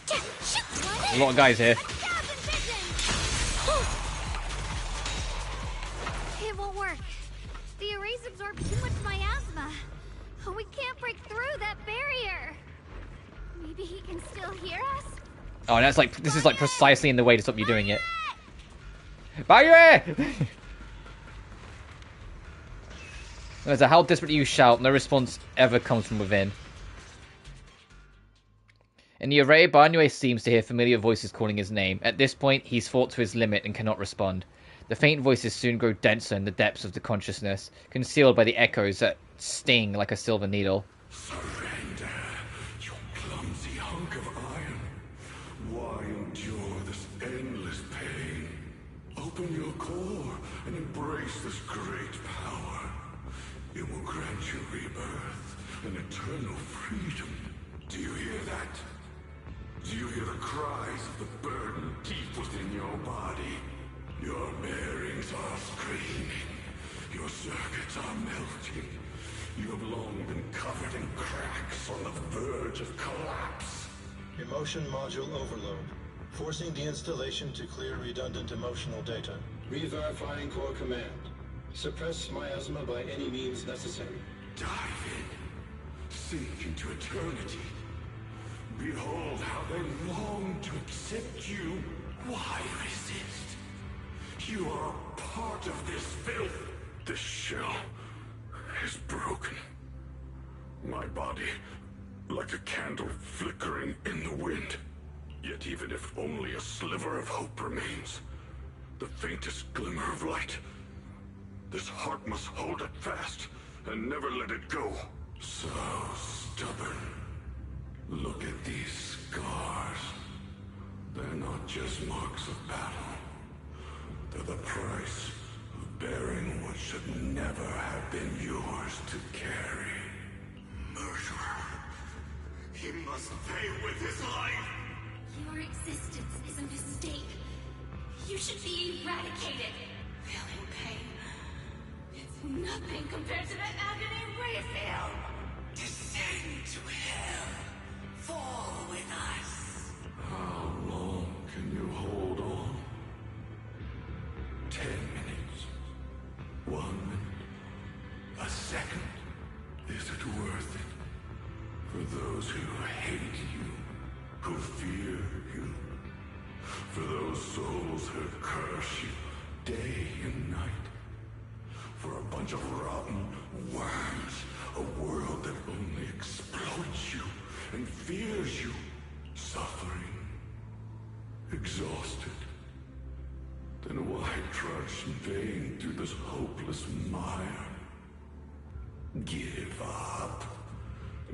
A lot of guys here.
It won't work. The arrays absorb too much miasma. We can't break through that barrier. Maybe he can still hear us?
Oh, and that's like, this is like precisely in the way to stop you doing it. Banyue! No matter how desperate you shout, no response ever comes from within. In the array, Barnue seems to hear familiar voices calling his name. At this point, he's fought to his limit and cannot respond. The faint voices soon grow denser in the depths of the consciousness, concealed by the echoes that sting like a silver needle.
Surrender, you clumsy hunk of iron. Why endure this endless pain? Open your core and embrace this great power. It will grant you rebirth and eternal freedom. Do you hear that? Do you hear the cries of the burden deep within your body? Your bearings are screaming. Your circuits are melting. You have long been covered in cracks on the verge of collapse.
Emotion module overload. Forcing deinstallation to clear redundant emotional data. Re-verifying core command. Suppress miasma by any means necessary.
Dive in. Sink into eternity. Behold how they long to accept you. Why resist? You are a part of this filth. This shell is broken. My body, like a candle flickering in the wind. Yet even if only a sliver of hope remains, the faintest glimmer of light, this heart must hold it fast and never let it go. So stubborn. Look at these scars. They're not just marks of battle. They're the price of bearing what should never have been yours to carry. Murderer. He must pay with his life.
Your existence is a mistake. You should be eradicated. Feeling pain. It's nothing compared to the agony we feel.
Descend to hell. Fall with us. How long can you hold on? 10 minutes. 1 minute. A second. Is it worth it? For those who hate you, who fear you, for those souls who curse you day and night, for a bunch of rotten worms, a world that only exploits you and fears you, suffering, exhausted. Then why trudge in vain through this hopeless mire? Give up.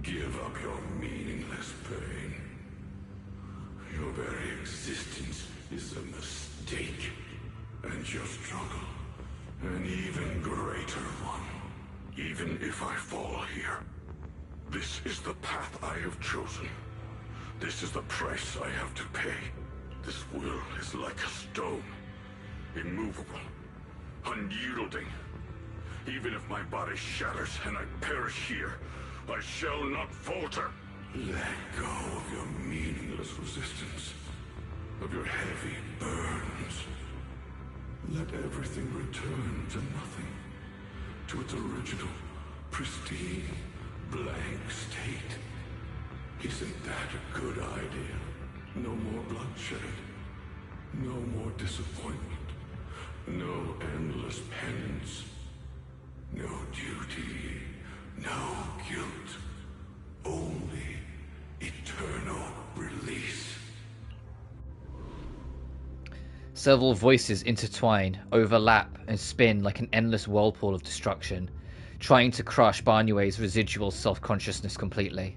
Give up your meaningless pain. Your very existence is a mistake, and your struggle, an even greater one. Even if I fall here, this is the path I have chosen. This is the price I have to pay. This will is like a stone, immovable, unyielding. Even if my body shatters and I perish here, I shall not falter. Let go of your meaningless resistance, of your heavy burdens. Let everything return to nothing, to its original, pristine, blank state. Isn't that a good idea? No more bloodshed, no more disappointment, no endless penance, no duty, no guilt, only eternal release.
Several voices intertwine, overlap, and spin like an endless whirlpool of destruction, trying to crush Barnue's residual self-consciousness completely.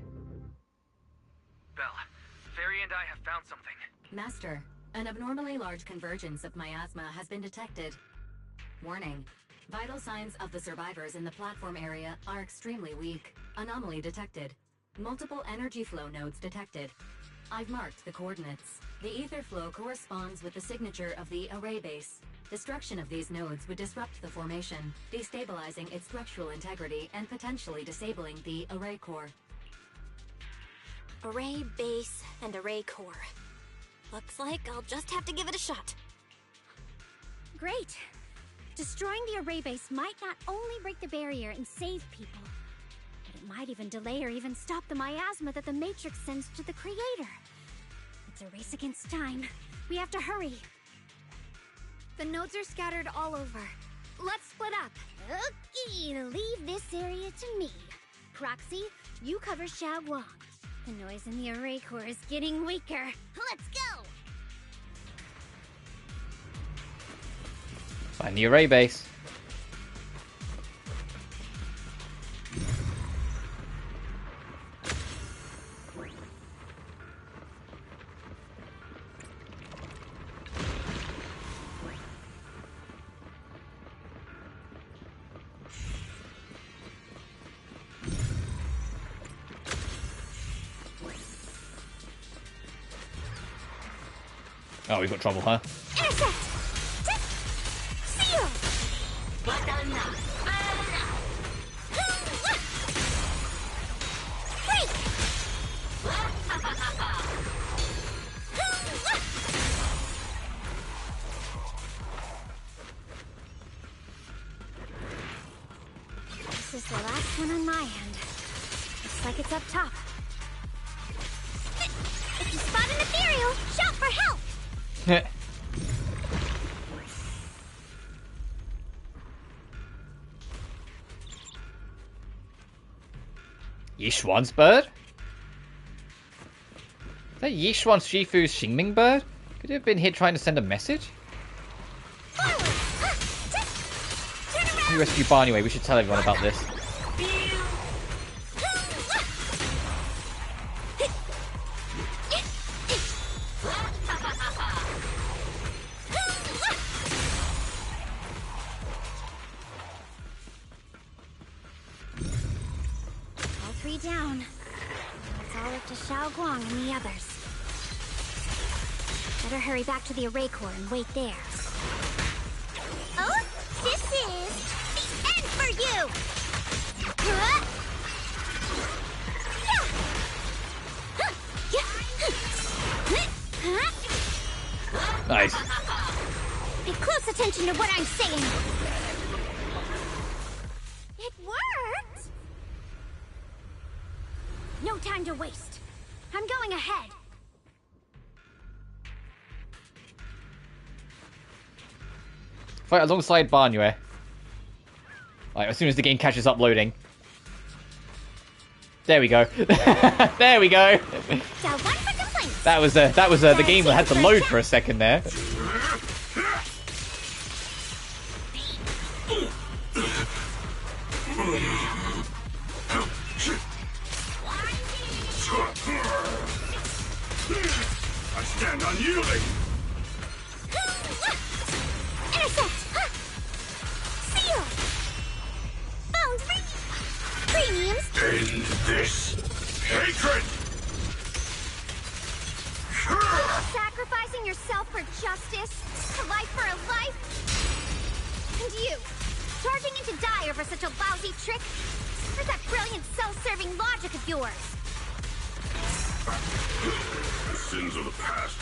Belle, Fairy and I have found something.
Master, an abnormally large convergence of miasma has been detected. Warning. Vital signs of the survivors in the platform area are extremely weak. Anomaly detected. Multiple energy flow nodes detected. I've marked the coordinates. The ether flow corresponds with the signature of the array base. Destruction of these nodes would disrupt the formation, destabilizing its structural integrity and potentially disabling the array core.
Array base and array core. Looks like I'll just have to give it a shot.
Great! Destroying the array base might not only break the barrier and save people, but it might even delay or even stop the miasma that the Matrix sends to the Creator. It's a race against time. We have to hurry.
The nodes are scattered all over. Let's split up.
Okay, leave this area to me. Proxy, you cover Xiaoguang. The noise in the array core is getting weaker.
Let's go!
Find the array base. Oh, we've got trouble, huh?
Intercept! Seal! Break!
This is the last one on my end. Looks like it's up top.
If you spot an ethereal, shout for help!
Yishuan's bird? Is that Yishuan Shifu's Xingming bird? Could he have been here trying to send a message? We rescue Barney Way. We should tell everyone about this.
All three down. Now it's all up to Xiaoguang and the others. Better hurry back to the array core and wait there.
Oh, this is the end for you!
Nice.
Pay close attention to what I'm saying. It worked!
No time to waste. I'm going ahead.
Fight alongside Barnue. Right, as soon as the game catches up loading. There we go. There we go. That was the game that had to load for a second there.
I stand unyielding.
Intercept! Seal! Found premiums!
End this hatred!
Sacrificing yourself for justice? A life for a life? And you, charging into die over such a lousy trick? Where's that brilliant self-serving logic of yours?
The sins of the past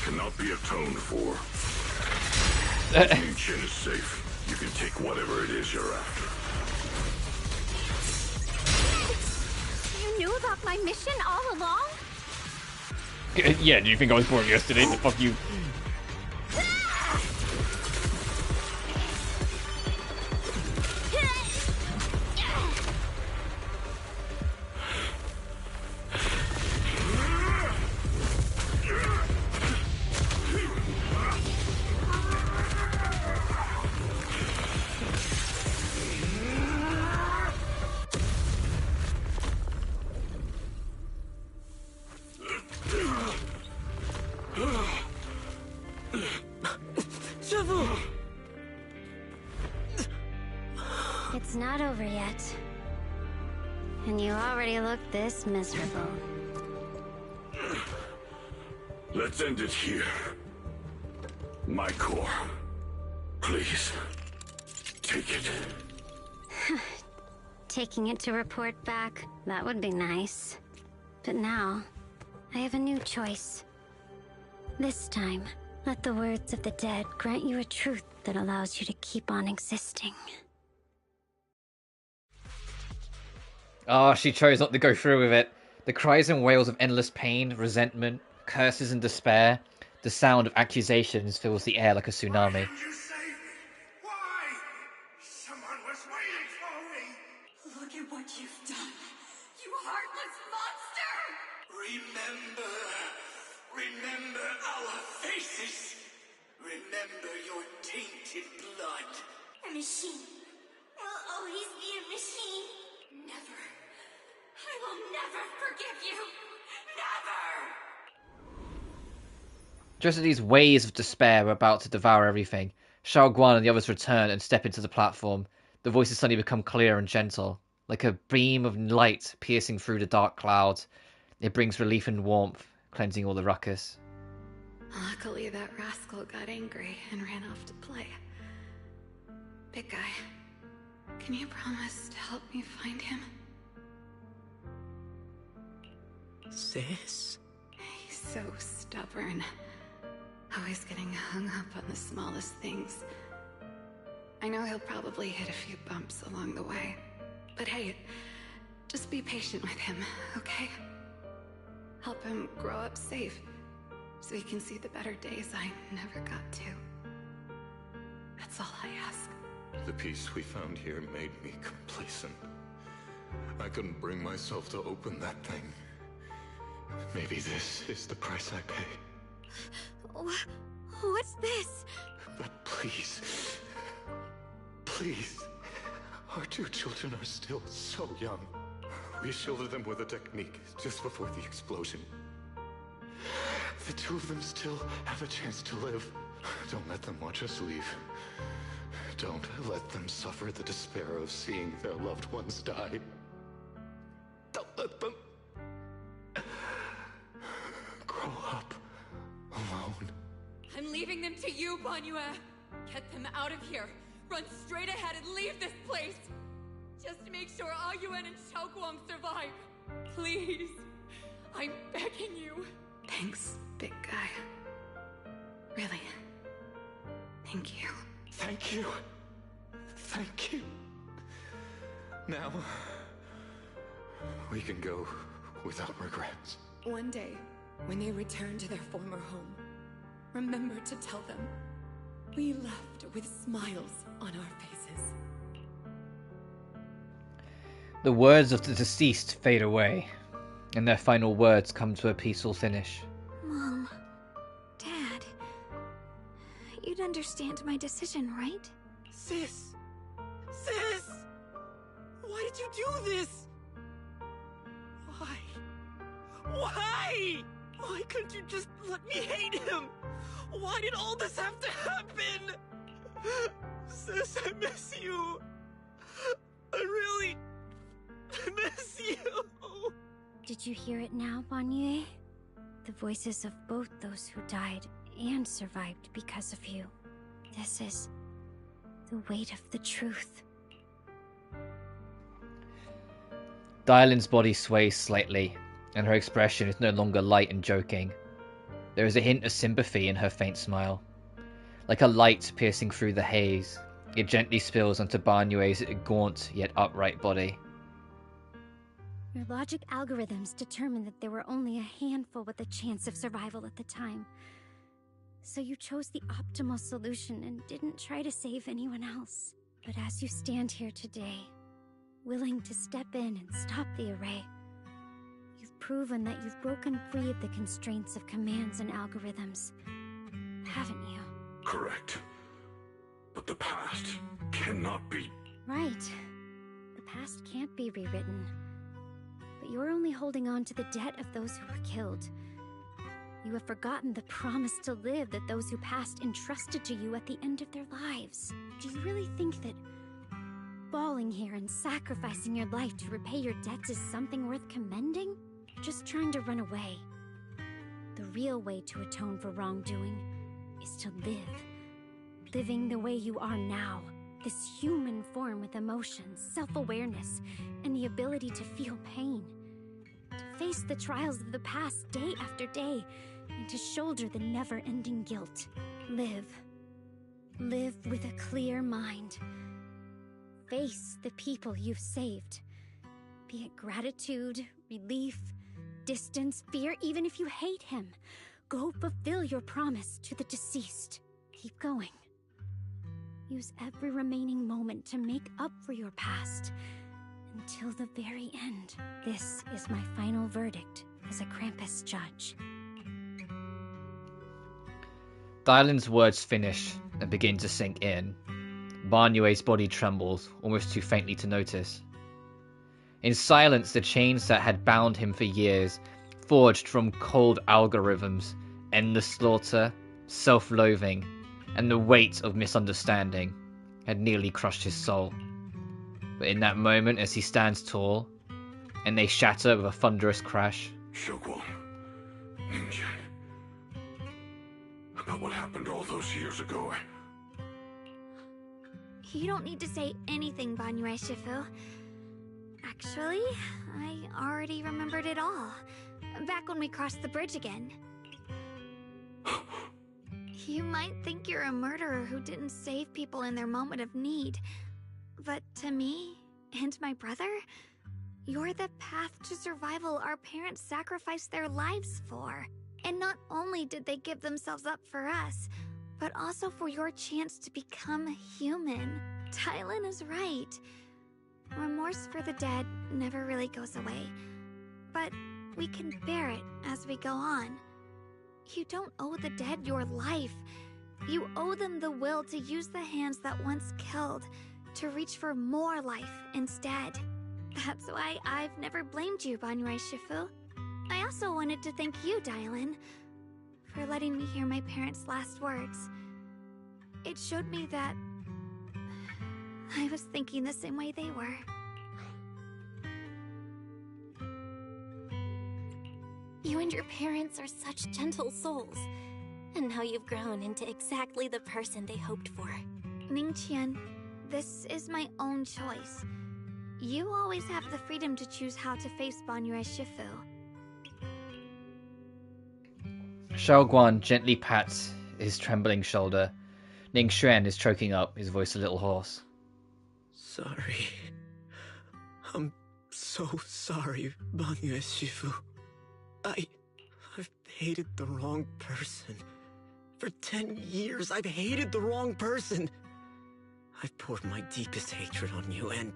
cannot be atoned for. Chin is safe. You can take whatever it is you're after.
You knew about my mission all along?
Yeah, do you think I was born yesterday? The fuck you.
It's not over yet. And you already look this miserable.
Let's end it here. My core. Please. Take it.
Taking it to report back, that would be nice. But now, I have a new choice. This time, let the words of the dead grant you a truth that allows you to keep on existing.
Oh, she chose not to go through with it. The cries and wails of endless pain, resentment, curses and despair. The sound of accusations fills the air like a tsunami.
Someone was waiting for me! Look at what you've done! You heartless monster! Remember our faces. Remember your tainted blood. A machine will always be a machine. Never. I will never forgive you. Never!
Just as these waves of despair were about to devour everything, Xiao Guan and the others return and step into the platform. The voices suddenly become clear and gentle, like a beam of light piercing through the dark clouds. It brings relief and warmth, cleansing all the ruckus.
Luckily, that rascal got angry and ran off to play. Big guy, can you promise to help me find him?
Sis?
He's so stubborn. Always getting hung up on the smallest things. I know he'll probably hit a few bumps along the way. But hey, just be patient with him, okay? Help him grow up safe, so he can see the better days I never got to. That's all I ask.
The peace we found here made me complacent. I couldn't bring myself to open that thing. Maybe this is the price I pay.
What's this?
But please, please, our two children are still so young. We shielded them with a technique just before the explosion. The two of them still have a chance to live. Don't let them watch us leave. Don't let them suffer the despair of seeing their loved ones die. Don't let them grow up alone.
I'm leaving them to you, Banyue. Get them out of here. Run straight ahead and leave this place. Just to make sure Ayuan and Xiaoguang survive. Please. I'm begging you.
Thanks, big guy. Really. Thank you.
Thank you. Thank you. Now, we can go without regrets.
One day, when they return to their former home, remember to tell them we left with smiles on our faces.
The words of the deceased fade away, and their final words come to a peaceful finish.
Mom, Dad, you'd understand my decision, right?
Sis! Sis! Why did you do this? Why? Why? Why couldn't you just let me hate him? Why did all this have to happen? Sis, I miss you. I really miss you.
Did you hear it now, Banyue? The voices of both those who died and survived because of you. This is the weight of the truth.
Dylan's body sways slightly, and her expression is no longer light and joking. There is a hint of sympathy in her faint smile. Like a light piercing through the haze, it gently spills onto Banyue's gaunt yet upright body.
Your logic algorithms determined that there were only a handful with a chance of survival at the time. So you chose the optimal solution and didn't try to save anyone else. But as you stand here today, willing to step in and stop the array, you've proven that you've broken free of the constraints of commands and algorithms, haven't you?
Correct. But the past cannot be...
Right. The past can't be rewritten. But you're only holding on to the debt of those who were killed. You have forgotten the promise to live that those who passed entrusted to you at the end of their lives. Do you really think that falling here and sacrificing your life to repay your debts is something worth commending? Just trying to run away. The real way to atone for wrongdoing is to live. Living the way you are now. This human form with emotions, self-awareness, and the ability to feel pain. To face the trials of the past day after day, and to shoulder the never-ending guilt. Live. Live with a clear mind. Face the people you've saved. Be it gratitude, relief, distance, fear, even if you hate him. Go fulfill your promise to the deceased. Keep going. Use every remaining moment to make up for your past Until the very end. This is my final verdict as a Krampus judge.
Dylan's words finish and begin to sink in. Barnue's body trembles, almost too faintly to notice. In silence, the chains that had bound him for years, forged from cold algorithms, endless slaughter, self-loathing, and the weight of misunderstanding, had nearly crushed his soul. But in that moment, as he stands tall, and they shatter with a thunderous crash,
Xiaoguang, Ningqian, about what happened all those years ago.
You don't need to say anything, Banue Shifu. Actually, I already remembered it all. Back when we crossed the bridge again. You might think you're a murderer who didn't save people in their moment of need. But to me, and my brother, you're the path to survival our parents sacrificed their lives for. And not only did they give themselves up for us, but also for your chance to become human. Tylen is right. Remorse for the dead never really goes away. But we can bear it as we go on. You don't owe the dead your life. You owe them the will to use the hands that once killed, to reach for more life instead. That's why I've never blamed you, Banue Shifu. I also wanted to thank you, Dylan, for letting me hear my parents' last words. It showed me that I was thinking the same way they were.
You and your parents are such gentle souls. And now you've grown into exactly the person they hoped for.
Ningqian, this is my own choice. You always have the freedom to choose how to face Banue Shifu.
Xiaoguan gently pats his trembling shoulder. Ningxuan is choking up, his voice a little hoarse.
Sorry. I'm so sorry, Banue Shifu. I've hated the wrong person. For 10 years, I've hated the wrong person. I've poured my deepest hatred on you and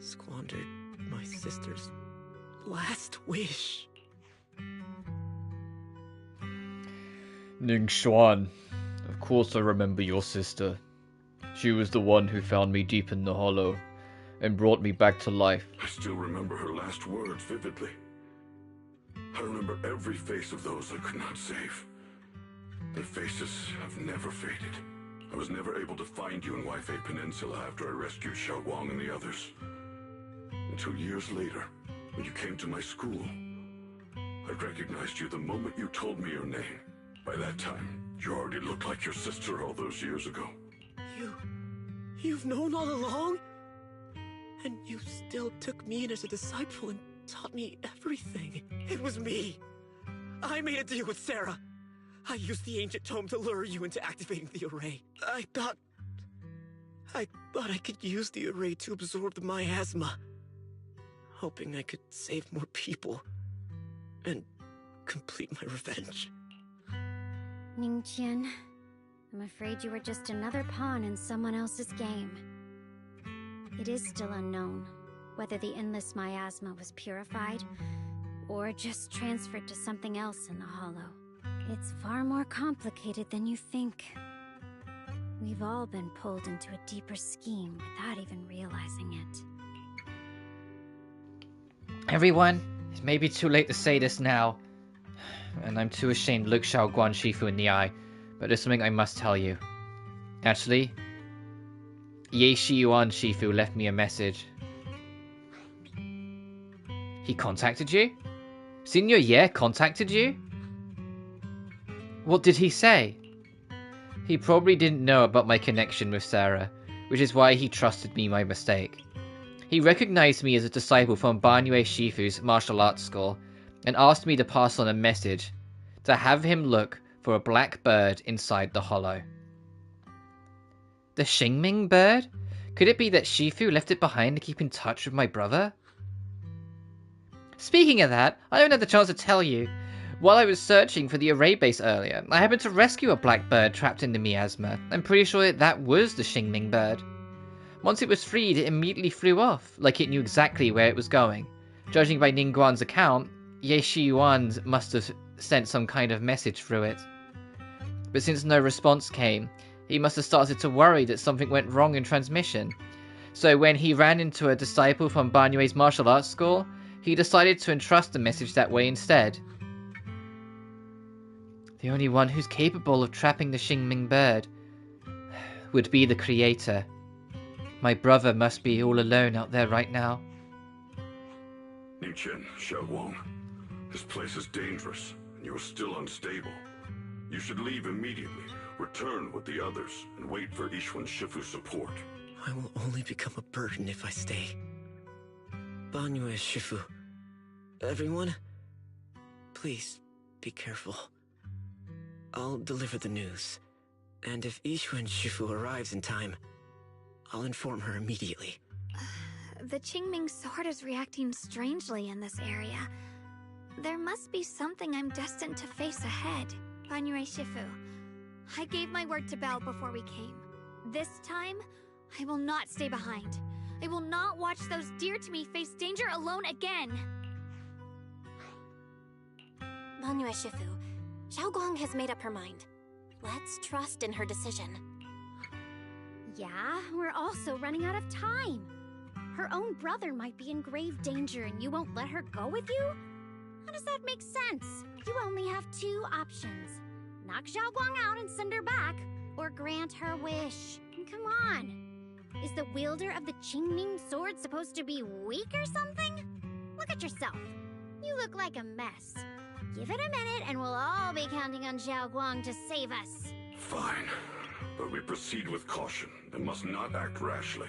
squandered my sister's last wish.
Ningxuan, of course I remember your sister. She was the one who found me deep in the hollow and brought me back to life.
I still remember her last words vividly. I remember every face of those I could not save. Their faces have never faded. I was never able to find you in Waifei Peninsula after I rescued Xiaoguang and the others. Until years later, when you came to my school, I recognized you the moment you told me your name. By that time, you already looked like your sister all those years ago.
You've known all along? And you still took me in as a disciple and taught me everything. It was me. I made a deal with Sarah. I used the ancient tome to lure you into activating the array. I thought I could use the array to absorb the miasma, hoping I could save more people and complete my revenge.
Ningqian, I'm afraid you were just another pawn in someone else's game. It is still unknown whether the endless miasma was purified or just transferred to something else in the hollow. It's far more complicated than you think. We've all been pulled into a deeper scheme without even realizing it.
Everyone, it may be too late to say this now, and I'm too ashamed to look Xiaoguan Shifu in the eye, but there's something I must tell you. Actually, Ye Shiyuan Shifu left me a message. He contacted you? Senior Ye contacted you? What did he say? He probably didn't know about my connection with Sarah, which is why he trusted me my mistake. He recognized me as a disciple from Banue Shifu's martial arts school, and asked me to pass on a message, to have him look for a black bird inside the hollow. The Xingming bird? Could it be that Shifu left it behind to keep in touch with my brother? Speaking of that, I haven't had the chance to tell you. While I was searching for the array base earlier, I happened to rescue a black bird trapped in the miasma. I'm pretty sure that was the Xingming bird. Once it was freed, it immediately flew off, like it knew exactly where it was going. Judging by Ningguan's account, Ye Shiyuan must have sent some kind of message through it. But since no response came, he must have started to worry that something went wrong in transmission. So when he ran into a disciple from Banyue's martial arts school, he decided to entrust the message that way instead. The only one who's capable of trapping the Xingming bird would be the creator. My brother must be all alone out there right now.
Ningchen, Xiaoguang, this place is dangerous, and you're still unstable. You should leave immediately, return with the others, and wait for Yixuan Shifu's support.
I will only become a burden if I stay. Banyue Shifu, everyone, please be careful. I'll deliver the news, and if Yixuan Shifu arrives in time, I'll inform her immediately.
The Qingming sword is reacting strangely in this area. There must be something I'm destined to face ahead. Banyue Shifu, I gave my word to Belle before we came. This time, I will not stay behind. I will not watch those dear to me face danger alone again.
Banyue Shifu, Xiaoguang has made up her mind. Let's trust in her decision.
Yeah, we're also running out of time. Her own brother might be in grave danger and you won't let her go with you? How does that make sense? You only have two options. Knock Xiaoguang out and send her back, or grant her wish. Come on. Is the wielder of the Qingming sword supposed to be weak or something? Look at yourself. You look like a mess. Give it a minute and we'll all be counting on Xiaoguang to save us.
Fine, but we proceed with caution and must not act rashly.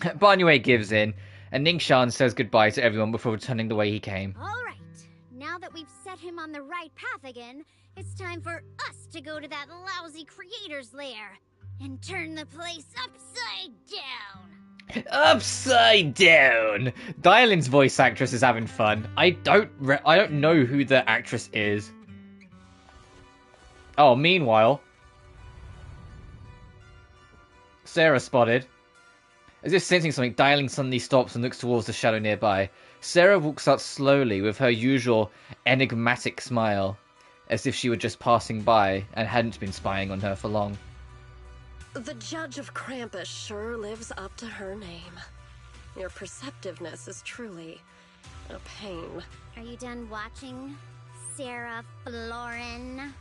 Banyue gives in, and Ningxian says goodbye to everyone before returning the way he came.
All right. Now that we've set him on the right path again, it's time for us to go to that lousy creator's lair and turn the place upside down.
Upside down! Dialin's voice actress is having fun. I don't know who the actress is. Oh, meanwhile, Sarah spotted. As if sensing something, Dialin suddenly stops and looks towards the shadow nearby. Sarah walks out slowly with her usual enigmatic smile, as if she were just passing by and hadn't been spying on her for long.
The Judge of Krampus sure lives up to her name. Your perceptiveness is truly a pain.
Are you done watching, Sarah Florin?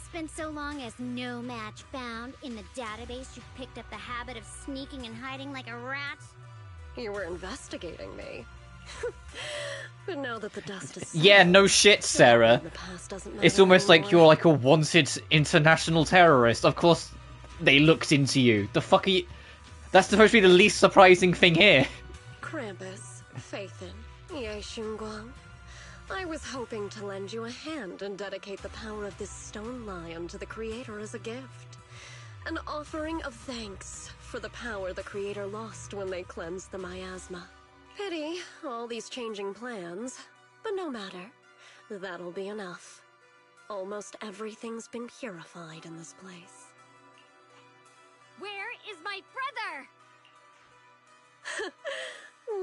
Spent so long as no match found in the database, you picked up the habit of sneaking and hiding like a rat?
You were investigating me. But now that the dust is
Yeah, no shit, Sarah. It's almost like you're like a wanted international terrorist. Of course they looked into you. The fuck are you... That's supposed to be the least surprising thing here.
Krampus, Faithin, Ye Xingguang. I was hoping to lend you a hand and dedicate the power of this stone lion to the Creator as a gift. An offering of thanks for the power the Creator lost when they cleansed the miasma. Pity, all these changing plans, but no matter. That'll be enough. Almost everything's been purified in this place.
Where is my brother?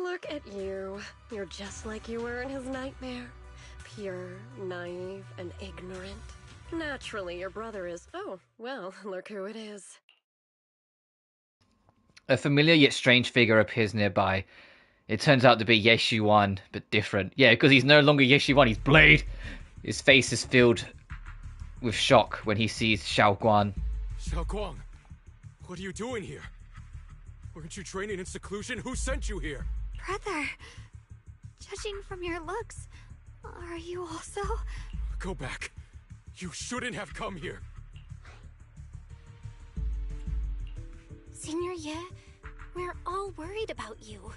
Look at you. You're just like you were in his nightmare. Pure, naive, and ignorant. Naturally, your brother is... Oh, well, look who it is.
A familiar yet strange figure appears nearby. It turns out to be Ye Shiyuan, but different. Yeah, because he's no longer Ye Shiyuan, he's Blade! His face is filled with shock when he sees Xiaoguang.
Xiaoguang, what are you doing here? Weren't you training in seclusion? Who sent you here?
Brother, judging from your looks, are you also?
Go back. You shouldn't have come here.
Senior Ye, we're all worried about you.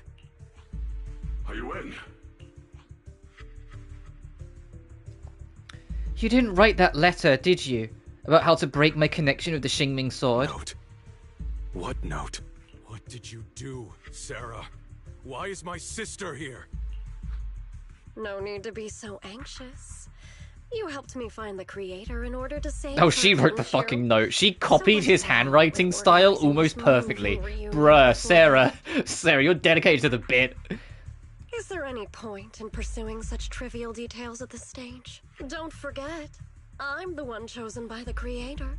Are you in?
You didn't write that letter, did you? About how to break my connection with the Xingming sword?
Note? What note? What did you do, Sarah? Why is my sister here?
No need to be so anxious. You helped me find the creator in order to save
Oh, she wrote the fucking note. She copied his handwriting style almost perfectly. Bruh, Sarah. Sarah, you're dedicated to the bit.
Is there any point in pursuing such trivial details at this stage? Don't forget, I'm the one chosen by the creator.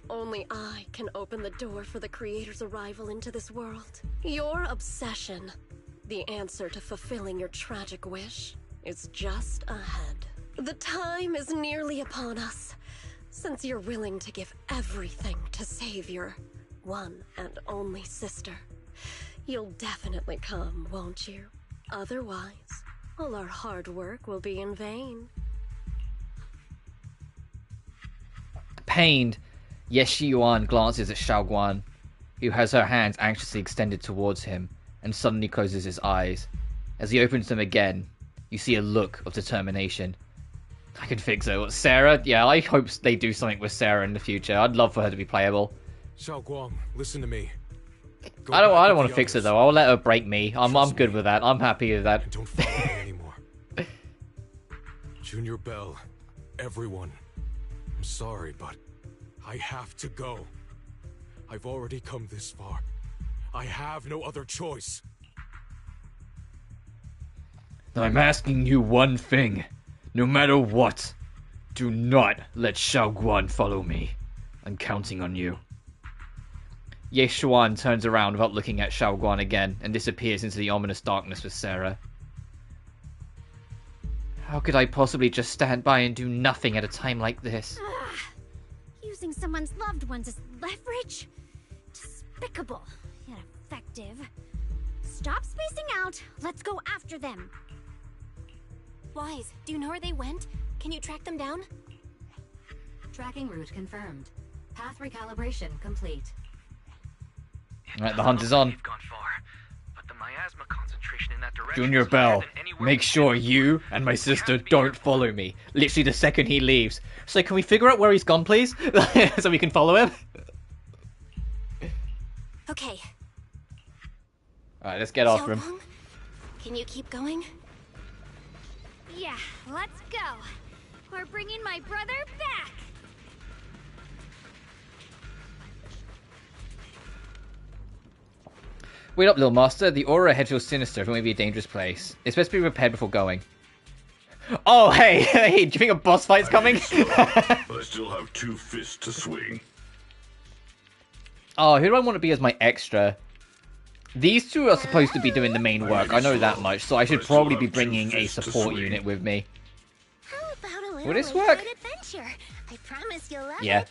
Only I can open the door for the creator's arrival into this world. Your obsession, the answer to fulfilling your tragic wish, is just ahead. The time is nearly upon us, since you're willing to give everything to save your one and only sister. You'll definitely come, won't you? Otherwise, all our hard work will be in vain.
Pained, Ye Shiyuan glances at Xiaoguan, who has her hands anxiously extended towards him, and suddenly closes his eyes. As he opens them again, you see a look of determination. I can fix it. Sarah? Yeah, I hope they do something with Sarah in the future. I'd love for her to be playable.
Xiaoguang, listen to me.
I don't want to fix it though. I'll let her break me. I'm good with that. I'm happy with that.
Don't follow me anymore. Junior Bell, everyone. I'm sorry, but I have to go. I've already come this far. I have no other choice.
I'm asking you one thing. No matter what, do not let Xiaoguan follow me. I'm counting on you.
Ye Xuan turns around without looking at Xiaoguan again and disappears into the ominous darkness with Sarah. How could I possibly just stand by and do nothing at a time like this?
Using someone's loved ones as leverage? Despicable, yet effective. Stop spacing out. Let's go after them.
Wise, do you know where they went? Can you track them down?
Tracking route confirmed. Path recalibration complete.
Alright, the hunt is on.
Gone far, but the miasma concentration in that direction
Junior
is higher
Bell,
than anywhere
make sure you and my sister don't follow me.
Literally the second he leaves. So can we figure out where he's gone, please? So we can follow him?
Okay.
Alright, let's get after him.
Can you keep going?
Yeah, let's go. We're bringing my brother back.
Wait up, little master. The aura ahead feels sinister. It may be a dangerous place. It's best to be prepared before going. Oh, hey! Hey, do you think a boss fight's coming?
I still have 2 fists to swing.
Oh, who do I want to be as my extra? These two are supposed to be doing the main work. I know that much, so I should probably be bringing a support unit with me.
How about a little
Will this work?
adventure? I promise you'll love
Yeah.
it.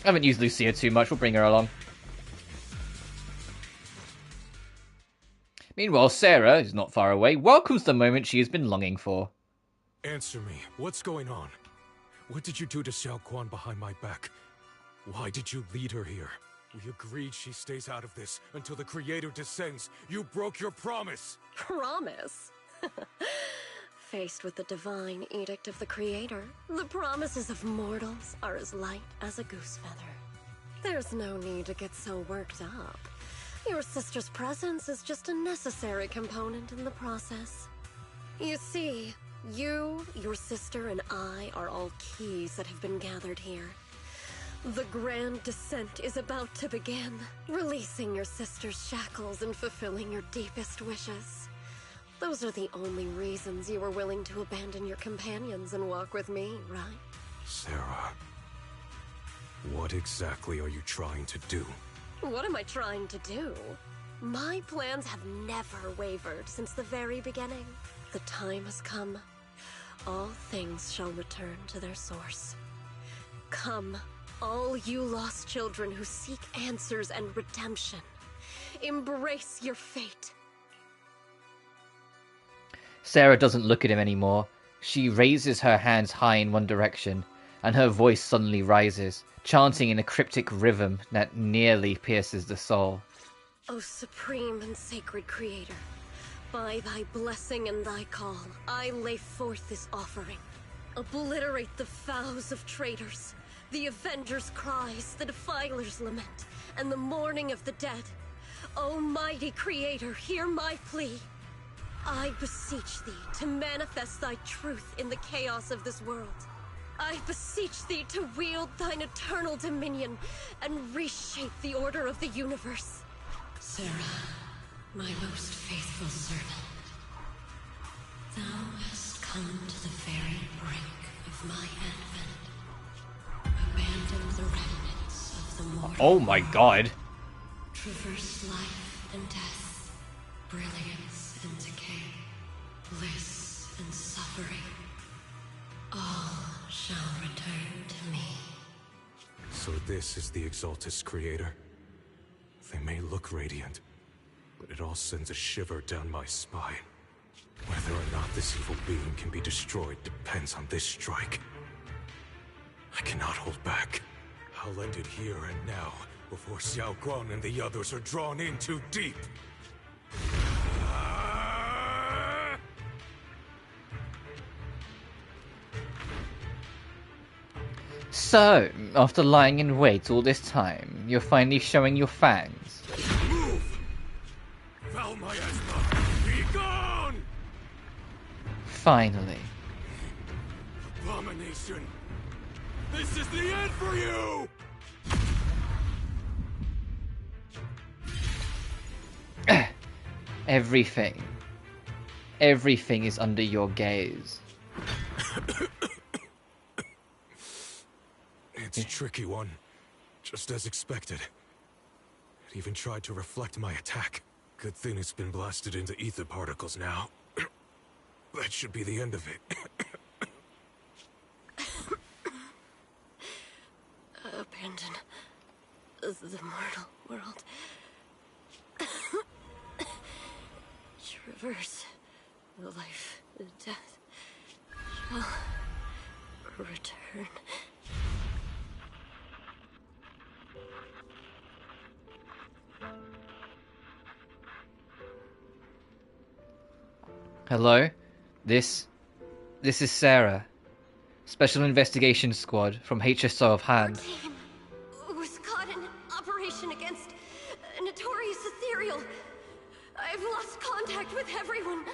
I haven't used Lucia too much. We'll bring her along. Meanwhile, Sarah is not far away, welcomes the moment she has been longing for.
Answer me. What's going on? What did you do to Xiaoguan behind my back? Why did you lead her here? We agreed she stays out of this until the Creator descends. You broke your promise!
Promise? Faced with the divine edict of the Creator, the promises of mortals are as light as a goose feather. There's no need to get so worked up. Your sister's presence is just a necessary component in the process. You see, you, your sister, and I are all keys that have been gathered here. The grand descent is about to begin, releasing your sister's shackles and fulfilling your deepest wishes. Those are the only reasons you were willing to abandon your companions and walk with me, right?
Sarah, what exactly are you trying to do?
What am I trying to do? My plans have never wavered since the very beginning. The time has come. All things shall return to their source. Come, all you lost children who seek answers and redemption. Embrace your fate.
Sarah doesn't look at him anymore. She raises her hands high in one direction, and her voice suddenly rises, chanting in a cryptic rhythm that nearly pierces the soul.
O supreme and sacred Creator, by thy blessing and thy call, I lay forth this offering. Obliterate the vows of traitors, the avengers' cries, the defilers' lament, and the mourning of the dead. O mighty Creator, hear my plea. I beseech thee to manifest thy truth in the chaos of this world. I beseech thee to wield thine eternal dominion and reshape the order of the universe.
Sarah, my most faithful servant, thou hast come to the very brink of my advent. Abandon the remnants of the mortal.
Oh my god.
Traverse life and death, brilliance and decay, bliss and suffering. All shall return to me.
So this is the Exaltus creator. They may look radiant, but it all sends a shiver down my spine. Whether or not this evil being can be destroyed depends on this strike. I cannot hold back. I'll end it here and now, before Xiao Guang and the others are drawn in too deep.
So, after lying in wait all this time, you're finally showing your fangs.
Move! Foul miasma! Be gone!
Finally.
Abomination! This is the end for you!
Everything is under your gaze.
It's a tricky one, just as expected. It even tried to reflect my attack. Good thing it's been blasted into ether particles now. That should be the end of it.
Abandon the mortal world. Traverse life and death shall return.
Hello? This is Sarah. Special Investigation Squad from HSO of Hand.
Team was caught in operation against a notorious ethereal. I've lost contact with everyone.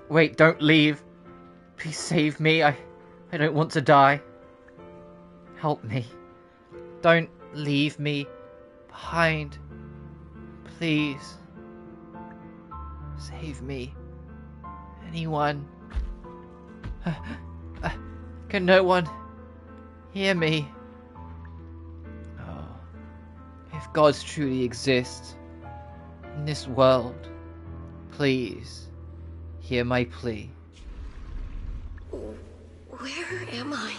Wait, don't leave. Please save me. I don't want to die. Help me. Don't leave me behind. Please. Save me. Anyone. Can no one hear me? Oh. If gods truly exist in this world, please hear my plea.
Where am I?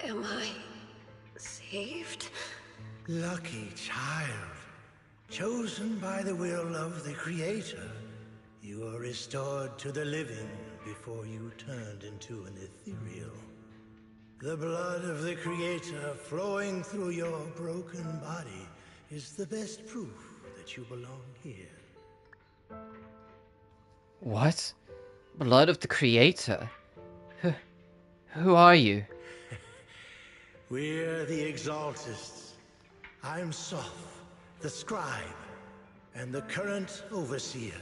Am I saved?
Lucky child. Chosen by the will of the Creator, you are restored to the living before you turned into an ethereal. The blood of the Creator flowing through your broken body is the best proof that you belong here.
What? Blood of the Creator? Who are you?
We're the Exaltists. I'm Soph, the scribe, and the current overseer.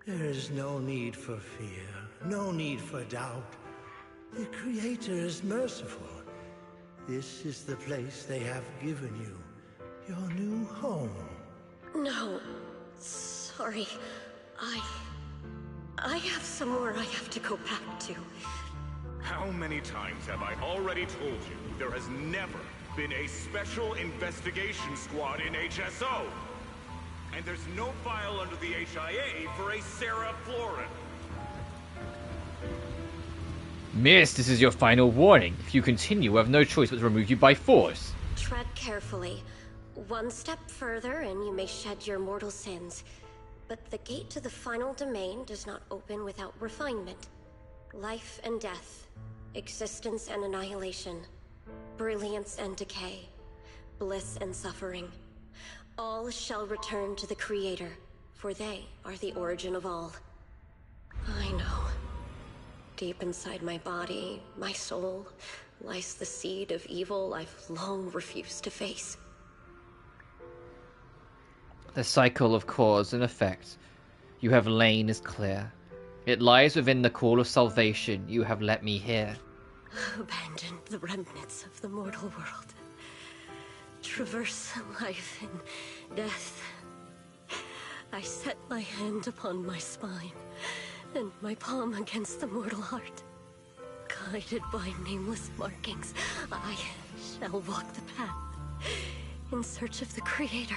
There is no need for fear, no need for doubt. The Creator is merciful. This is the place they have given you, your new home.
No, sorry. I have somewhere I have to go back to.
How many times have I already told you there has never been a special investigation squad in HSO? And there's no file under the HIA for a Sarah Florin.
Miss, this is your final warning. If you continue, we have no choice but to remove you by force.
Tread carefully. One step further and you may shed your mortal sins. But the gate to the final domain does not open without refinement. Life and death, existence and annihilation, brilliance and decay, bliss and suffering. All shall return to the Creator, for they are the origin of all. I know. Deep inside my body, my soul, lies the seed of evil I've long refused to face.
The cycle of cause and effect you have lain is clear. It lies within the call of salvation you have let me hear.
Abandon the remnants of the mortal world. Traverse life and death. I set my hand upon my spine, and my palm against the mortal heart. Guided by nameless markings, I shall walk the path in search of the Creator.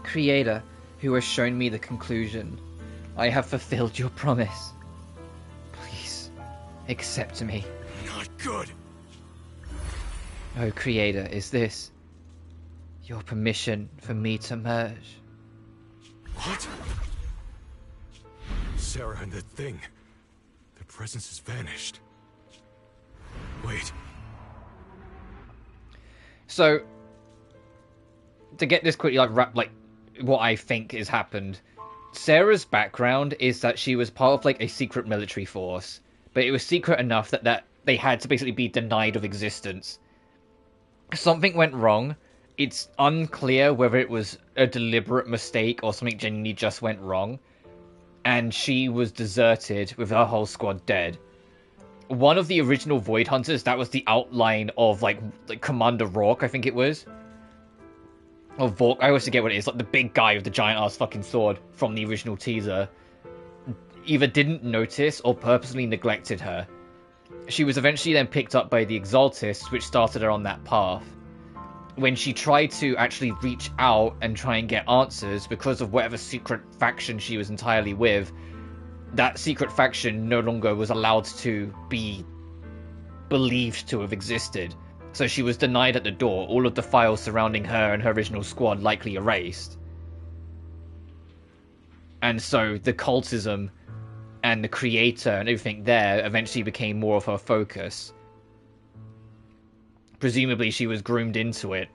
Creator, who has shown me the conclusion, I have fulfilled your promise. Please, accept me.
Not good.
Oh, Creator, is this your permission for me to merge?
What? Sarah and the thing. Their presence has vanished. Wait.
So, to get this quickly, what I think has happened. Sarah's background is that she was part of a secret military force, but it was secret enough that they had to basically be denied of existence. Something went wrong. It's unclear whether it was a deliberate mistake or something genuinely just went wrong. And she was deserted with her whole squad dead. One of the original Void Hunters, that was the outline of Commander Rourke, I think it was. Or Vork, I always forget what it is, the big guy with the giant ass fucking sword from the original teaser. Either didn't notice or purposely neglected her. She was eventually then picked up by the Exaltists, which started her on that path. When she tried to actually reach out and try and get answers because of whatever secret faction she was entirely with, that secret faction no longer was allowed to be believed to have existed. So she was denied at the door, all of the files surrounding her and her original squad likely erased. And so the cultism and the Creator and everything there eventually became more of her focus. Presumably she was groomed into it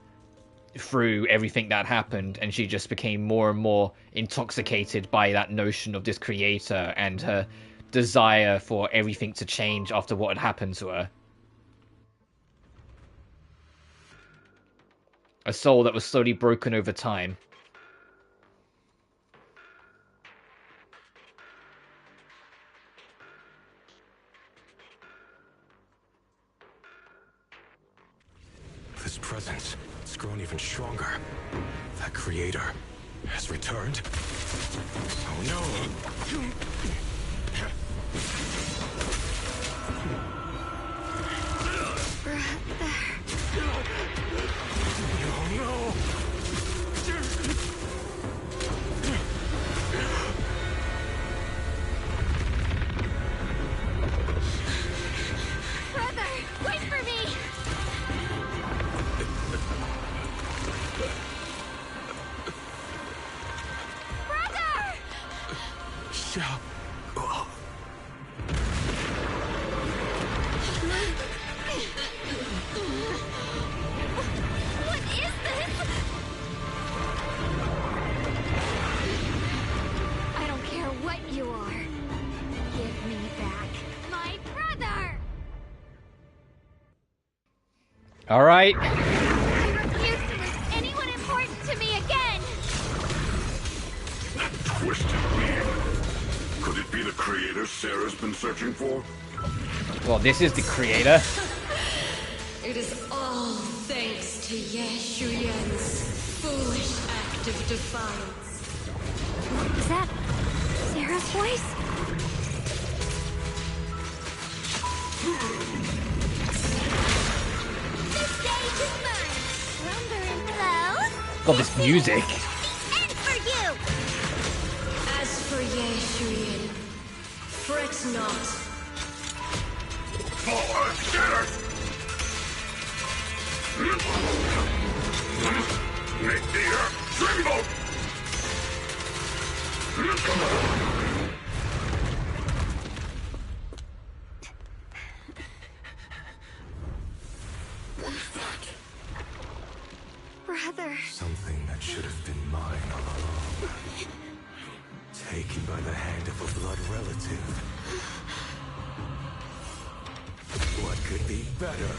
through everything that happened, and she just became more and more intoxicated by that notion of this Creator and her desire for everything to change after what had happened to her. A soul that was slowly broken over time.
This presence, it's grown even stronger. That Creator has returned. Oh no! Oh no!
Brother, wait for me! Brother!
Xiao.
What is this? I don't care what you are. Give me back my brother!
Alright.
I refuse to lose anyone important to me again!
That twisted beam. Could it be the Creator Sarah's been searching for?
Well, this is the Creator.
It is all thanks to Yeshuyen's foolish act of defiance.
Is that Sarah's voice? The stage is mine! Lumbering clothes?
God, this music.
And for you!
As for Yeshuyen, fret not.
Forward, sinners! Make the earth tremble!
Brother.
Something that should have been mine all along. Taken by the hand of a blood relative. What could be better?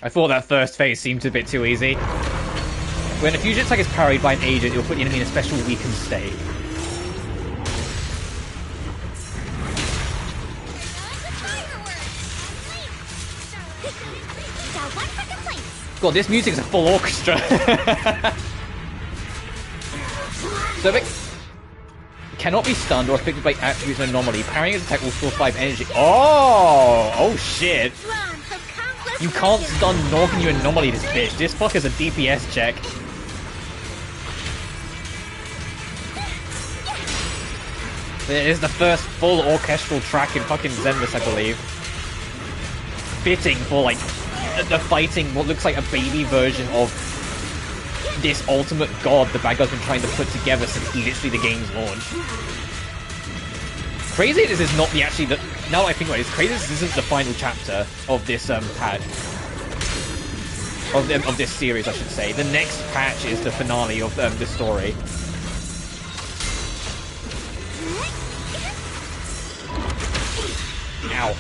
I thought that first phase seemed a bit too easy. When a fusion attack is parried by an agent, it will put the enemy in a special weakened state. God, this music's a full orchestra. So it cannot be stunned or affected by attributes and anomaly. Parrying his attack will store 5 energy. Oh shit. You can't stun nor can you anomaly this bitch. This fucker's a DPS check. It is the first full orchestral track in fucking Zenless, I believe. Fitting for, like, the fighting what looks like a baby version of this ultimate god the bad guy's been trying to put together since literally the game's launch. Crazy this is not the now that I think about it, it's crazy this isn't the final chapter of this patch. Of this series, I should say. The next patch is the finale of the story. Ow.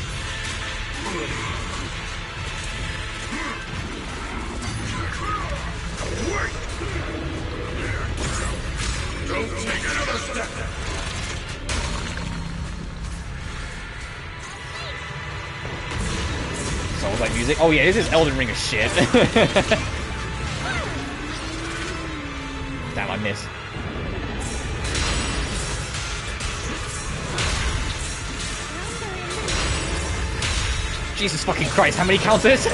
Don't take another step.
Souls-like music. Oh yeah, this is Elden Ring as shit. Damn, I missed. Jesus fucking Christ, how many counters?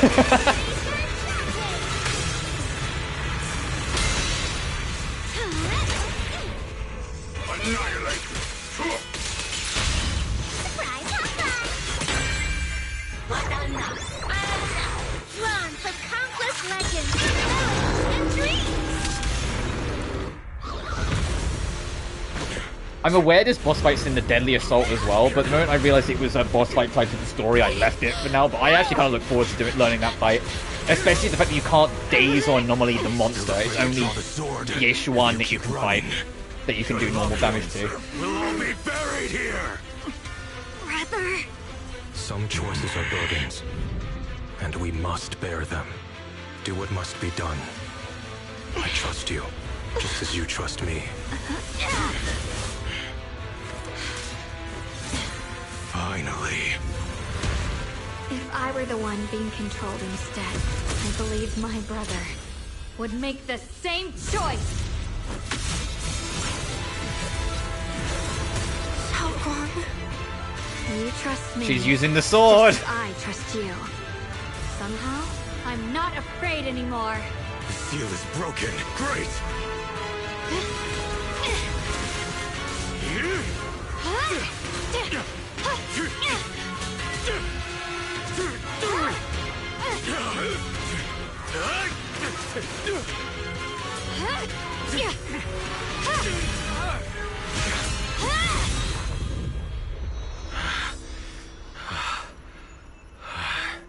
I'm aware this boss fight's in the Deadly Assault as well, but the moment I realized it was a boss fight tied to the story, I left it for now. But I actually kind of look forward to learning that fight. Especially the fact that you can't daze or anomaly the monster. It's only Yeshuan that you can fight, that you can do normal damage to.
We'll all be buried here!
Brother!
Some choices are burdens, and we must bear them. Do what must be done. I trust you, just as you trust me. Finally.
If I were the one being controlled instead, I believe my brother would make the same choice! Xiaoguang, you trust me.
She's using the sword!
Just as I trust you. Somehow, I'm not afraid anymore.
The seal is broken. Great!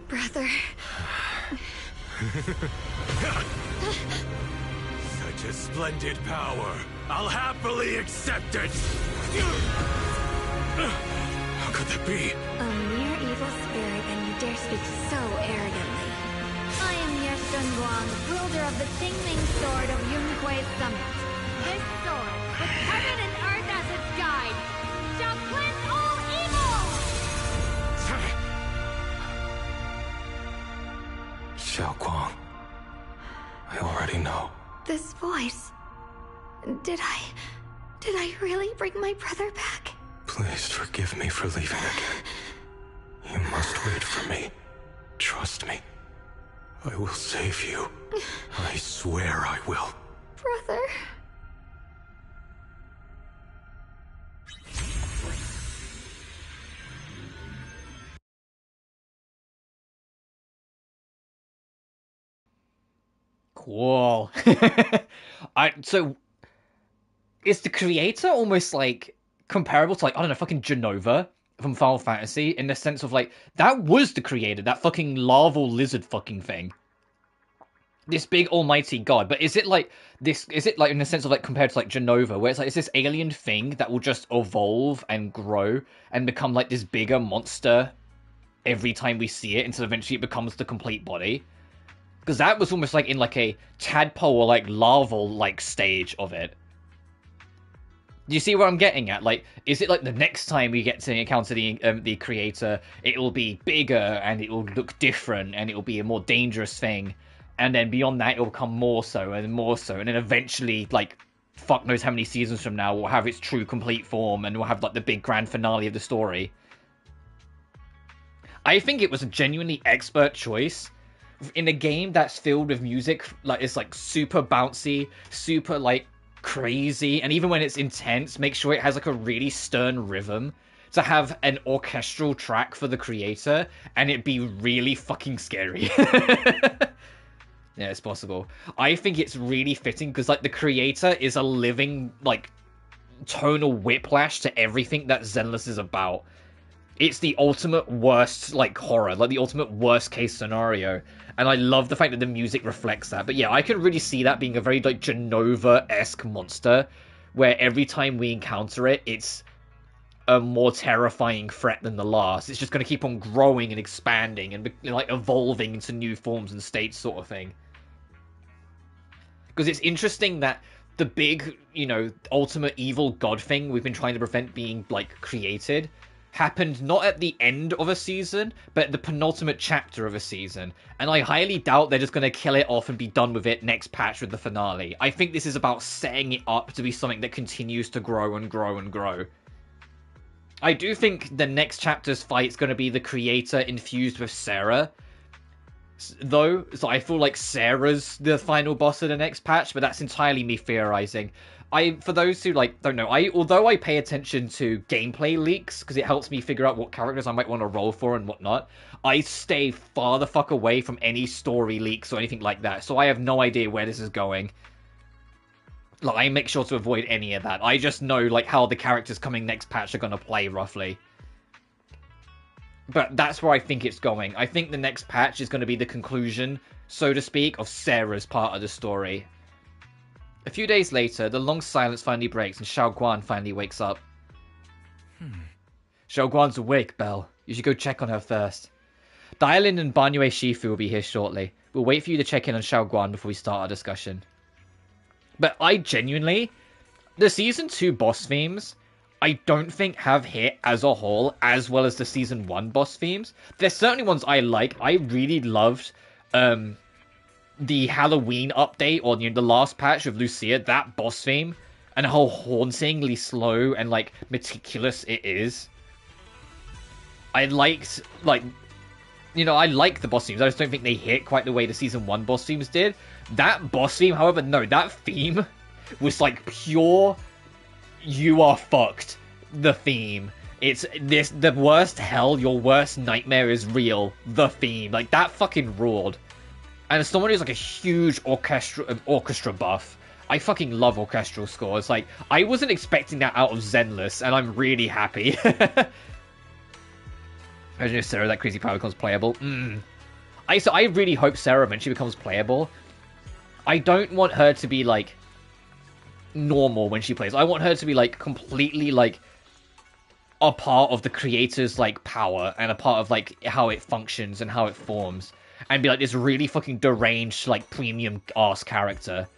Brother.
Such a splendid power. I'll happily accept it. How could that be?
A mere evil spirit, and you dare speak so arrogantly. I am Yeshun Guang, wielder of the Qingming Sword of Yunhui Summit. This sword, with heaven and earth as its guide, shall cleanse all evil!
Xiaoguang, I already know.
This voice... Did I really bring my brother back?
Please forgive me for leaving again. You must wait for me. Trust me. I will save you. I swear I will.
Brother...
Cool. So is the creator almost like comparable to, like, I don't know, fucking Genova from Final Fantasy, in the sense of, like, that was the creator, that fucking larval lizard fucking thing, this big almighty god. But is it like this, is it like in the sense of, like, compared to like Genova, where it's like it's this alien thing that will just evolve and grow and become like this bigger monster every time we see it until eventually it becomes the complete body? Because that was almost like in like a tadpole or like larval like stage of it. Do you see what I'm getting at? Like, is it like the next time we get to encounter the creator, it'll be bigger and it'll look different and it'll be a more dangerous thing, and then beyond that it'll become more so and more so, and then eventually, like, fuck knows how many seasons from now, we'll have its true complete form and we'll have like the big grand finale of the story. I think it was a genuinely expert choice in a game that's filled with music, like it's like super bouncy, super like crazy, and even when it's intense, make sure it has like a really stern rhythm, to have an orchestral track for the creator and it be really fucking scary. Yeah, it's possible. I think it's really fitting because like the creator is a living like tonal whiplash to everything that Zenless is about. It's the ultimate worst like horror, like the ultimate worst case scenario, and I love the fact that the music reflects that. But yeah, I can really see that being a very like Genova-esque monster, where every time we encounter it, it's a more terrifying threat than the last. It's just going to keep on growing and expanding and like evolving into new forms and states, sort of thing. Because it's interesting that the big, you know, ultimate evil god thing we've been trying to prevent being like created happened not at the end of a season, but at the penultimate chapter of a season. And I highly doubt they're just going to kill it off and be done with it next patch with the finale. I think this is about setting it up to be something that continues to grow and grow and grow. I do think the next chapter's fight is going to be the creator infused with Sarah, though, so I feel like Sarah's the final boss of the next patch, but that's entirely me theorizing. For those who like don't know, although I pay attention to gameplay leaks because it helps me figure out what characters I might want to roll for and whatnot, I stay far the fuck away from any story leaks or anything like that, so I have no idea where this is going. Like, I make sure to avoid any of that. I just know like how the characters coming next patch are going to play roughly. But that's where I think it's going. I think the next patch is going to be the conclusion, so to speak, of Sarah's part of the story. A few days later, the long silence finally breaks and Xiao Guan finally wakes up. Xiao Guan's awake, Belle. You should go check on her first. Dialin and Banyue Shifu will be here shortly. We'll wait for you to check in on Xiao Guan before we start our discussion. But I genuinely... the Season 2 boss themes, I don't think have hit as a whole as well as the Season 1 boss themes. There's certainly ones I like. I really loved the Halloween update, or the last patch of Lucia, that boss theme, and how hauntingly slow and like meticulous it is. I liked, like, I like the boss themes. I just don't think they hit quite the way the Season 1 boss themes did. That boss theme, however, no, that theme was like pure you are fucked, the theme. It's this, the worst hell, your worst nightmare is real, the theme. Like, that fucking roared. And as someone who's like a huge orchestra buff, I fucking love orchestral scores. Like, I wasn't expecting that out of Zenless, and I'm really happy. Imagine if Sarah, that crazy power, becomes playable. I really hope Sarah eventually becomes playable. I don't want her to be, like, normal when she plays. I want her to be, like, completely, like, a part of the creator's, like, power, and a part of, like, how it functions and how it forms. And be, like, this really fucking deranged, like, premium-ass character.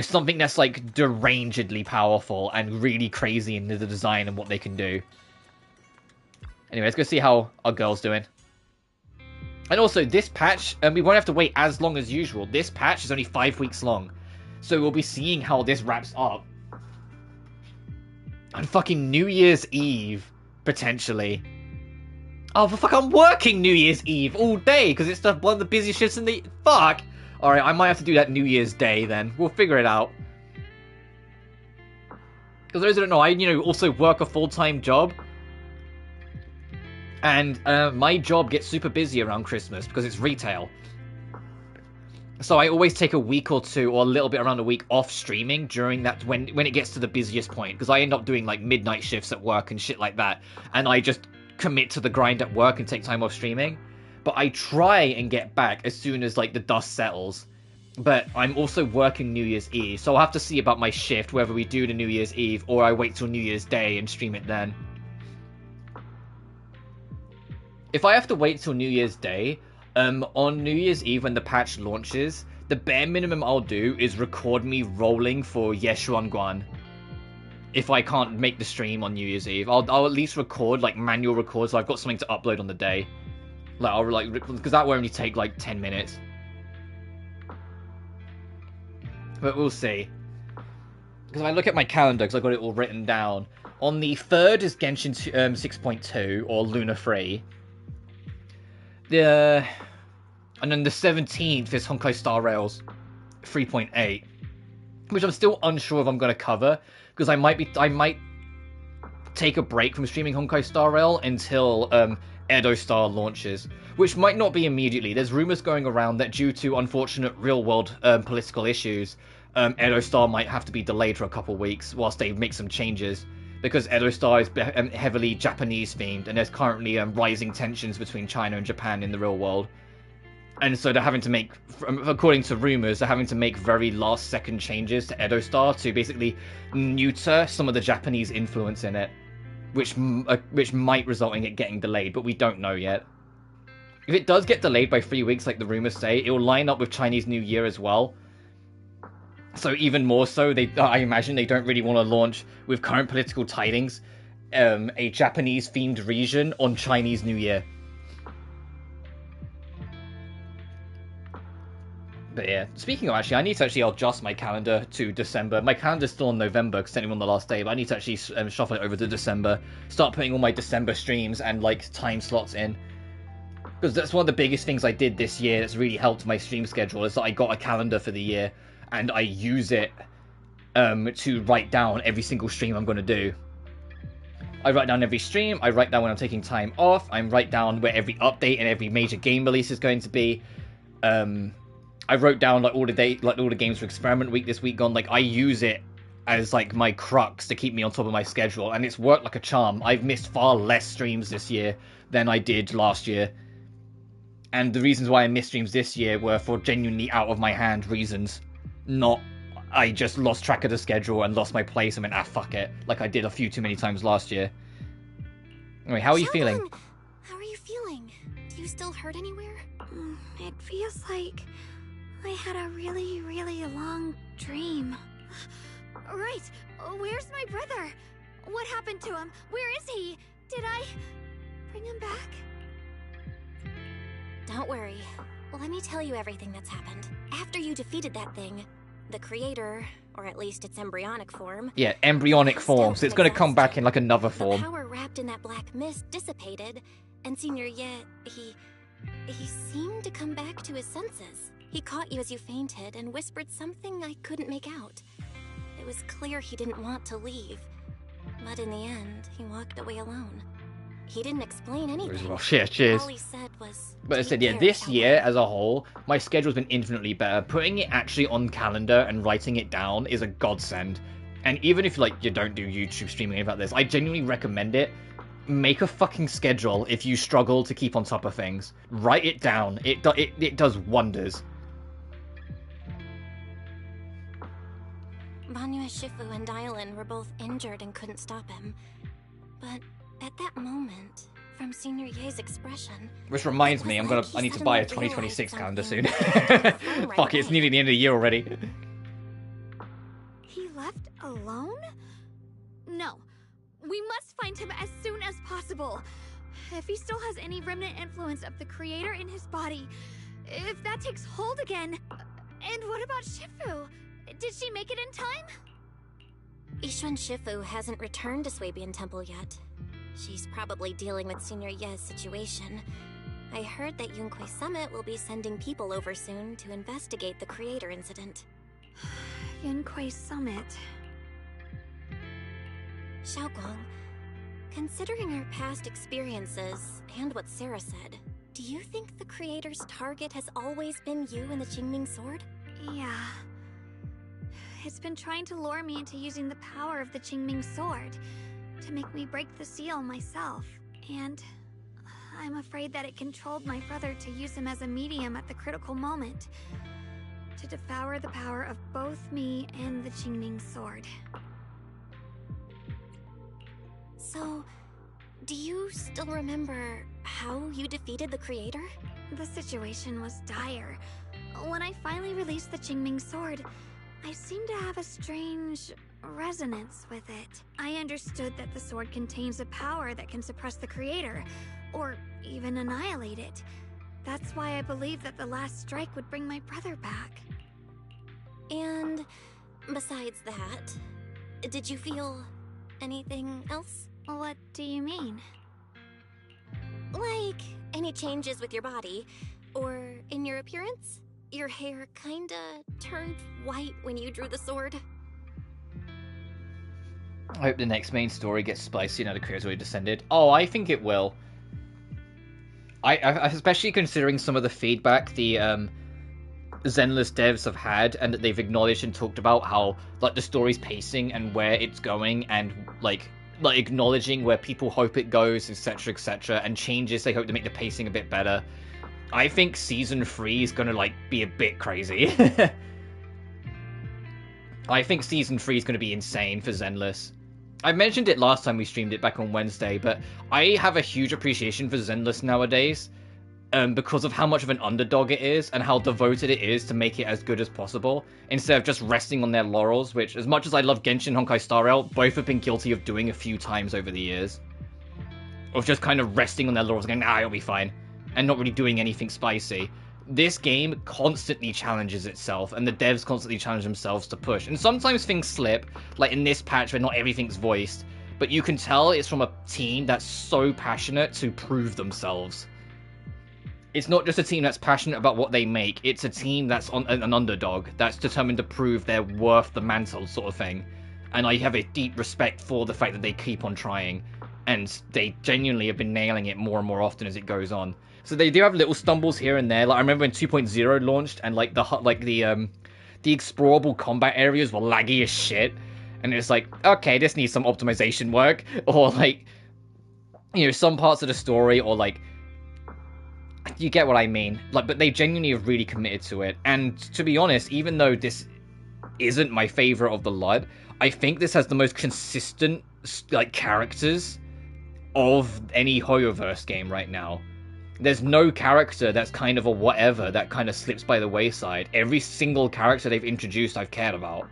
Something that's, like, derangedly powerful and really crazy in the design and what they can do. Anyway, let's go see how our girl's doing. And also, this patch, we won't have to wait as long as usual. This patch is only 5 weeks long. So we'll be seeing how this wraps up on fucking New Year's Eve, potentially. Oh, for fuck, I'm working New Year's Eve all day, because it's one of the busiest shifts in the... Fuck! Alright, I might have to do that New Year's Day, then. We'll figure it out. Because those who don't know, I, also work a full-time job. And my job gets super busy around Christmas, because it's retail. So I always take a week or two, or a little bit around a week, off streaming during that, when it gets to the busiest point. Because I end up doing, like, midnight shifts at work and shit like that. And I just commit to the grind at work and take time off streaming. But I try and get back as soon as, like, the dust settles. But I'm also working New Year's Eve, so I'll have to see about my shift, whether we do the New Year's Eve, or I wait till New Year's Day and stream it then. If I have to wait till New Year's Day, On New Year's Eve when the patch launches, the bare minimum I'll do is record me rolling for Yeshuan. If I can't make the stream on New Year's Eve, I'll at least record, like, manual record, so I've got something to upload on the day. Like, I'll, like, because that will only take, like, 10 minutes. But we'll see. Because if I look at my calendar, because I've got it all written down, on the 3rd is Genshin 6.2, or Luna 3. And then the 17th is Honkai Star Rails 3.8. Which I'm still unsure if I'm going to cover, because I might take a break from streaming Honkai Star Rail until Edo Star launches, which might not be immediately. There's rumors going around that due to unfortunate real-world political issues, Edo Star might have to be delayed for a couple weeks whilst they make some changes, because Edo Star is heavily Japanese-themed, and there's currently rising tensions between China and Japan in the real world. And so they're having to make, according to rumors, they're having to make very last-second changes to Edo Star to basically neuter some of the Japanese influence in it, which might result in it getting delayed, but we don't know yet. If it does get delayed by 3 weeks, like the rumors say, it will line up with Chinese New Year as well. So even more so, I imagine they don't really want to launch, with current political tidings, a Japanese-themed region on Chinese New Year. But yeah, speaking of I need to actually adjust my calendar to December. My calendar's still on November because technically on the last day, but I need to actually shuffle it over to December. Start putting all my December streams and like time slots in. Because that's one of the biggest things I did this year that's really helped my stream schedule, is that I got a calendar for the year and I use it to write down every single stream I'm going to do. I write down every stream, I write down when I'm taking time off, I write down where every update and every major game release is going to be. I wrote down like all the games for Experiment Week this week gone. Like I use it as like my crux to keep me on top of my schedule, and it's worked like a charm. I've missed far less streams this year than I did last year, and the reasons why I missed streams this year were for genuinely out of my hand reasons, not I just lost track of the schedule and lost my place and went fuck it, like I did a few too many times last year. Anyway, how are you feeling?
How are you feeling? Do you still hurt anywhere?
It feels like I had a really, really long dream. Right, where's my brother? What happened to him? Where is he? Did I bring him back?
Don't worry. Let me tell you everything that's happened. After you defeated that thing, the creator, or at least its embryonic form...
Yeah, embryonic form, so it's going to come back in like another form.
The power wrapped in that black mist dissipated, and Senior Ye, he seemed to come back to his senses. He caught you as you fainted and whispered something I couldn't make out. It was clear he didn't want to leave, but in the end, he walked away alone. He didn't explain anything.
Well, cheers.
All he said was...
But I said, yeah, this year as a whole, my schedule's been infinitely better. Putting it actually on calendar and writing it down is a godsend. And even if like you don't do YouTube streaming about this, I genuinely recommend it. Make a fucking schedule if you struggle to keep on top of things. Write it down. It does wonders.
Banyue Shifu and Dylan were both injured and couldn't stop him. But at that moment, from Senior Ye's expression...
Which reminds me, I need to buy a 2026 calendar soon. Fuck it, it's nearly the end of the year already.
He left alone? No. We must find him as soon as possible. If he still has any remnant influence of the creator in his body, if that takes hold again... And what about Shifu? Did she make it in time?
Ishuan Shifu hasn't returned to Swabian Temple yet. She's probably dealing with Senior Ye's situation. I heard that Yunquei Summit will be sending people over soon to investigate the creator incident.
Yunquei Summit.
Xiaoguang, considering our past experiences and what Sarah said, do you think the creator's target has always been you and the Qingming Sword?
Yeah. It's been trying to lure me into using the power of the Qingming Sword to make me break the seal myself. And I'm afraid that it controlled my brother to use him as a medium at the critical moment, to devour the power of both me and the Qingming Sword.
So, do you still remember how you defeated the creator?
The situation was dire. When I finally released the Qingming sword, I seemed to have a strange resonance with it. I understood that the sword contains a power that can suppress the creator, or even annihilate it. That's why I believed that the last strike would bring my brother back.
And besides that, did you feel anything else?
What do you mean?
Like, any changes with your body, or in your appearance? Your hair kinda turned white when you drew the sword.
I hope the next main story gets spicy now the creator's already descended. Oh, I think it will. I especially considering some of the feedback the Zenless devs have had, and that they've acknowledged and talked about how like the story's pacing and where it's going, and like acknowledging where people hope it goes, etc., etc., and changes they hope to make the pacing a bit better. I think season 3 is gonna like be a bit crazy. I think season 3 is gonna be insane for Zenless. I mentioned it last time we streamed it back on Wednesday, but I have a huge appreciation for Zenless nowadays, because of how much of an underdog it is and how devoted it is to make it as good as possible, instead of just resting on their laurels, which, as much as I love Genshin and Honkai Star Rail, both have been guilty of doing a few times over the years. Of just kind of resting on their laurels and going, nah, it'll be fine, and not really doing anything spicy. This game constantly challenges itself, and the devs constantly challenge themselves to push. And sometimes things slip, like in this patch where not everything's voiced, but you can tell it's from a team that's so passionate to prove themselves. It's not just a team that's passionate about what they make, it's a team that's an underdog, that's determined to prove they're worth the mantle, sort of thing. And I have a deep respect for the fact that they keep on trying, and they genuinely have been nailing it more and more often as it goes on. So they do have little stumbles here and there. Like I remember when 2.0 launched, and like the explorable combat areas were laggy as shit, and it's like, okay, this needs some optimization work, or like, you know, some parts of the story, or like, you get what I mean. Like, but they genuinely have really committed to it. And to be honest, even though this isn't my favorite of the lot, I think this has the most consistent like characters of any Hoyoverse game right now. There's no character that's kind of a whatever that kind of slips by the wayside. Every single character they've introduced I've cared about.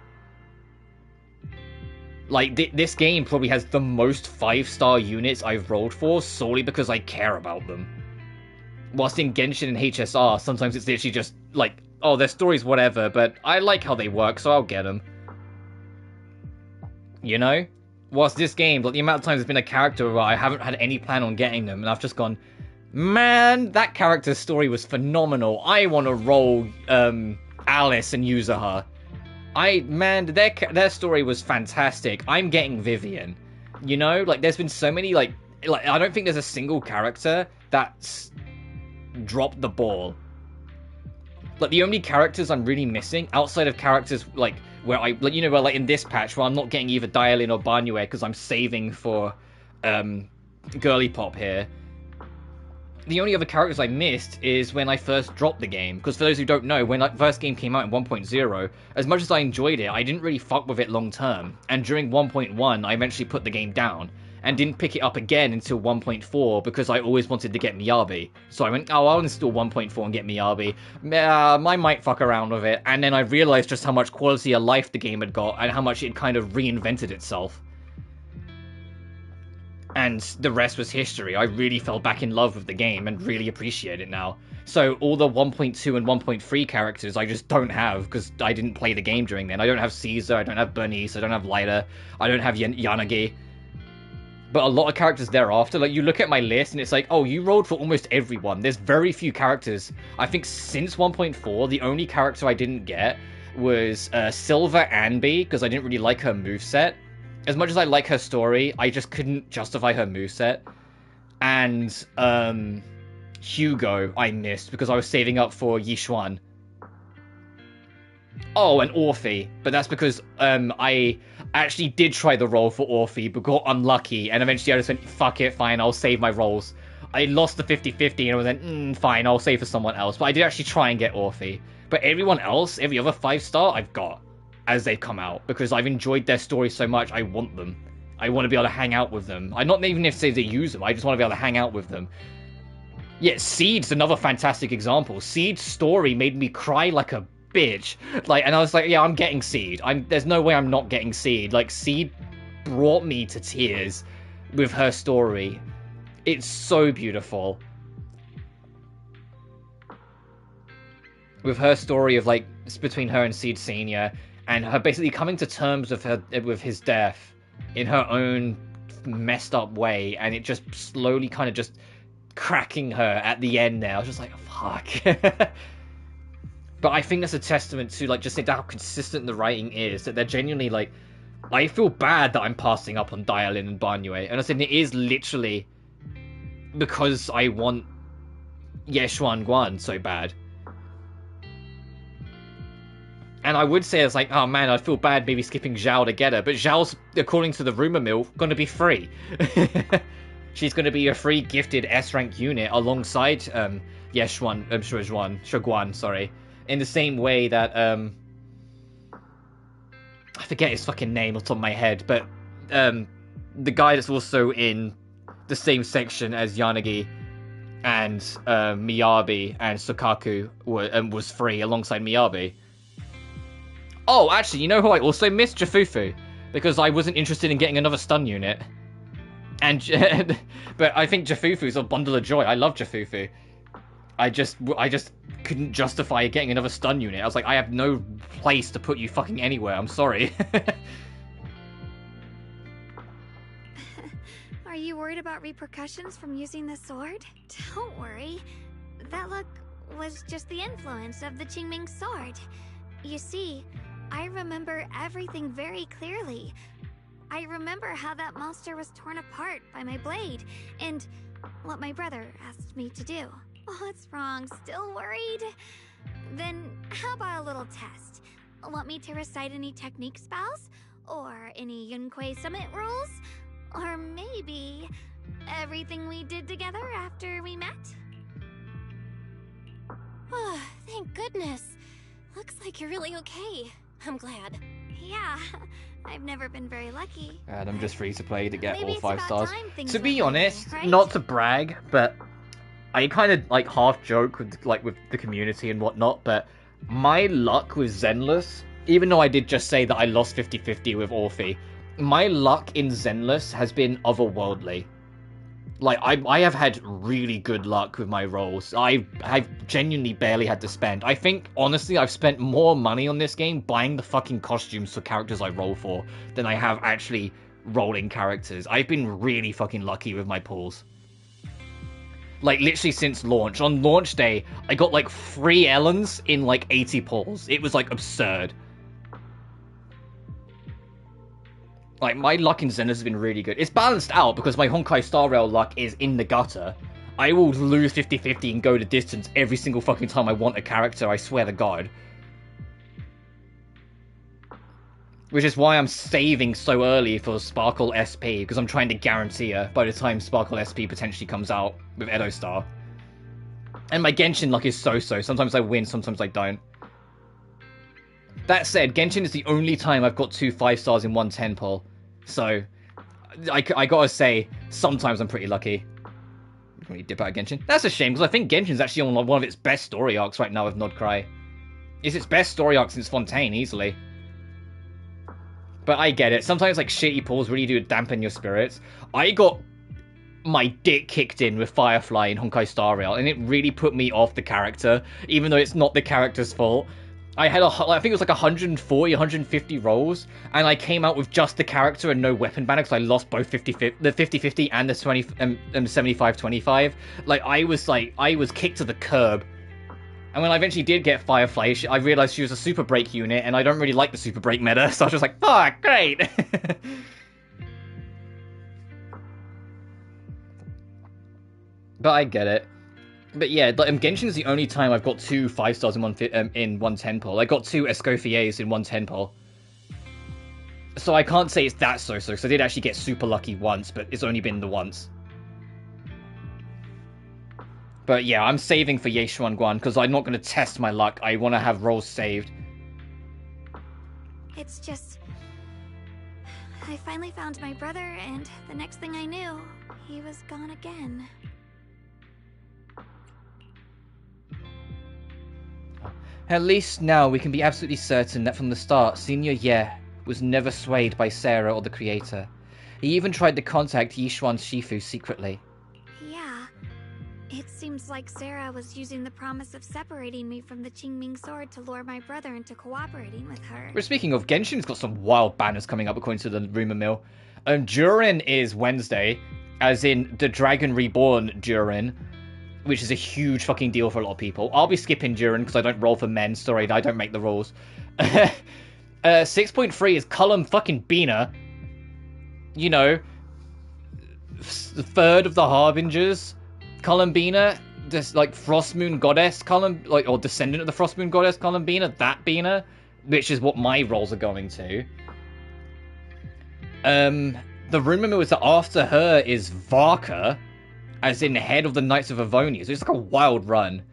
Like, this game probably has the most 5-star units I've rolled for solely because I care about them. Whilst in Genshin and HSR, sometimes it's literally just like, oh, their story's whatever, but I like how they work, so I'll get them. You know? Whilst this game, like, the amount of times there's been a character where I haven't had any plan on getting them, and I've just gone, man, that character's story was phenomenal. I want to roll Alice and Yuzuha. Man, their story was fantastic. I'm getting Vivian. You know, like there's been so many like I don't think there's a single character that's dropped the ball. Like the only characters I'm really missing outside of characters like where I like, you know, where like in this patch where I'm not getting either Dialin or Banyue because I'm saving for Girly Pop here. The only other characters I missed is when I first dropped the game. Because for those who don't know, when the first game came out in 1.0, as much as I enjoyed it, I didn't really fuck with it long term. And during 1.1, I eventually put the game down. And didn't pick it up again until 1.4 because I always wanted to get Miyabi. So I went, oh, I'll install 1.4 and get Miyabi. I might fuck around with it. And then I realized just how much quality of life the game had got and how much it kind of reinvented itself. And the rest was history. I really fell back in love with the game and really appreciate it now. So all the 1.2 and 1.3 characters I just don't have because I didn't play the game during then. I don't have Caesar, I don't have Bernice, I don't have Lyda, I don't have Yanagi. But a lot of characters thereafter, like you look at my list and it's like, oh, you rolled for almost everyone. There's very few characters. I think since 1.4, the only character I didn't get was Silver Anby because I didn't really like her moveset. As much as I like her story, I just couldn't justify her moveset. And Hugo I missed because I was saving up for Yishuan. Oh, and Orphe, but that's because I actually did try the role for Orphe, but got unlucky, and eventually I just went, fuck it, fine, I'll save my rolls. I lost the 50-50, and I was like, fine, I'll save for someone else, but I did actually try and get Orphe. But everyone else, every other 5-star, I've got as they've come out, because I've enjoyed their story so much, I want them. I want to be able to hang out with them. I not even if say they use them, I just want to be able to hang out with them. Yeah, Seed's another fantastic example. Seed's story made me cry like a bitch. Like, and I was like, yeah, I'm getting Seed. There's no way I'm not getting Seed. Like, Seed brought me to tears with her story. It's so beautiful. With her story of, like, it's between her and Seed Senior, and her basically coming to terms with his death in her own messed up way, and it just slowly kind of just cracking her at the end there. I was just like, fuck. But I think that's a testament to, like, just how consistent the writing is, that they're genuinely, like, I feel bad that I'm passing up on Dialin and Banyue, and I said it is literally because I want Yeshuan Guan so bad. And I would say it's like, oh man, I feel bad maybe skipping Zhao to get her, but Zhao's, according to the rumor mill, going to be free. She's going to be a free gifted S-rank unit alongside Shoguan, sorry. In the same way that, I forget his fucking name off the top of my head, but the guy that's also in the same section as Yanagi and Miyabi and Sukaku was free alongside Miyabi. Oh, actually, you know who I also missed? Jafufu. Because I wasn't interested in getting another stun unit. But I think Jafufu's a bundle of joy. I love Jafufu. I just couldn't justify getting another stun unit. I was like, I have no place to put you fucking anywhere. I'm sorry.
Are you worried about repercussions from using the sword? Don't worry. That look was just the influence of the Qingming sword. You see, I remember everything very clearly. I remember how that monster was torn apart by my blade, and what my brother asked me to do. What's wrong? Still worried? Then how about a little test? Want me to recite any technique spells? Or any Yunquei Summit rules? Or maybe everything we did together after we met?
Oh, thank goodness. Looks like you're really okay. I'm glad.
Yeah, I've never been very lucky.
And I'm just free to play to get
Maybe
all 5 stars. To be
went my way,
honest,
right?
not to brag, but I kind of like half joke with the community and whatnot, but my luck with Zenless, even though I did just say that I lost 50-50 with Orphe, my luck in Zenless has been otherworldly. Like, I have had really good luck with my rolls. I've genuinely barely had to spend. I think, honestly, I've spent more money on this game buying the fucking costumes for characters I roll for than I have actually rolling characters. I've been really fucking lucky with my pulls. Like, literally since launch. On launch day, I got, like, 3 Ellens in, like, 80 pulls. It was, like, absurd. Like, my luck in Zenless has been really good. It's balanced out because my Honkai Star Rail luck is in the gutter. I will lose 50-50 and go the distance every single fucking time I want a character, I swear to God. Which is why I'm saving so early for Sparkle SP, because I'm trying to guarantee her by the time Sparkle SP potentially comes out with Edo Star. And my Genshin luck is so-so. Sometimes I win, sometimes I don't. That said, Genshin is the only time I've got 2 5 stars in one 10 pull. So, I gotta say, sometimes I'm pretty lucky. Can we dip out of Genshin? That's a shame, because I think Genshin's actually on one of its best story arcs right now with Nodcry. It's its best story arc since Fontaine, easily. But I get it. Sometimes, like, shitty pulls really do dampen your spirits. I got my dick kicked in with Firefly in Honkai Star Rail, and it really put me off the character, even though it's not the character's fault. I had I think it was like 140, 150 rolls, and I came out with just the character and no weapon banner because I lost both the 50-50 and the 75-25. Like, I was kicked to the curb. And when I eventually did get Firefly, I realized she was a super break unit, and I don't really like the super break meta, so I was just like, fuck, great! But I get it. But yeah, Genshin is the only time I've got 2 5 stars in one 10 pull. I got 2 Escoffiers in one 10 pull. So I can't say it's that so-so, because I did actually get super lucky once, but it's only been the once. But yeah, I'm saving for Yeshuan Guan, because I'm not going to test my luck. I want to have rolls saved.
It's just... I finally found my brother, and the next thing I knew, he was gone again.
At least now we can be absolutely certain that from the start, Senior Ye was never swayed by Sarah or the Creator. He even tried to contact Yishuan Shifu secretly.
Yeah. It seems like Sarah was using the promise of separating me from the Qingming sword to lure my brother into cooperating with her.
But speaking of, Genshin's got some wild banners coming up according to the rumor mill. Durin is Wednesday, as in the Dragon Reborn Durin, which is a huge fucking deal for a lot of people. I'll be skipping Durin because I don't roll for men. Sorry, I don't make the rules. 6.3 is Cullum fucking Bina. You know, the third of the Harbingers. Columbina, this like Frost Moon Goddess or descendant of the Frost Moon Goddess Columbina, that Bina, which is what my rolls are going to. The rumor mill is that after her is Varka, as in head of the Knights of Avonia, so it's like a wild run.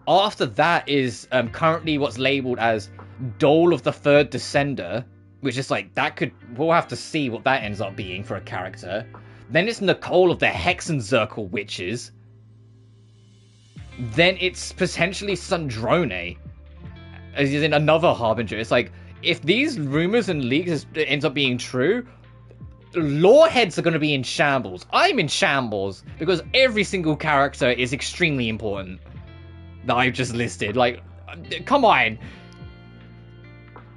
After that is currently what's labeled as Dole of the Third Descender, which is like, we'll have to see what that ends up being for a character. Then it's Nicole of the Hexenzirkel Witches. Then it's potentially Sandrone, as in another Harbinger. It's like, if these rumors and leaks ends up being true, lore heads are going to be in shambles. I'm in shambles, because every single character is extremely important that I've just listed. Like, come on.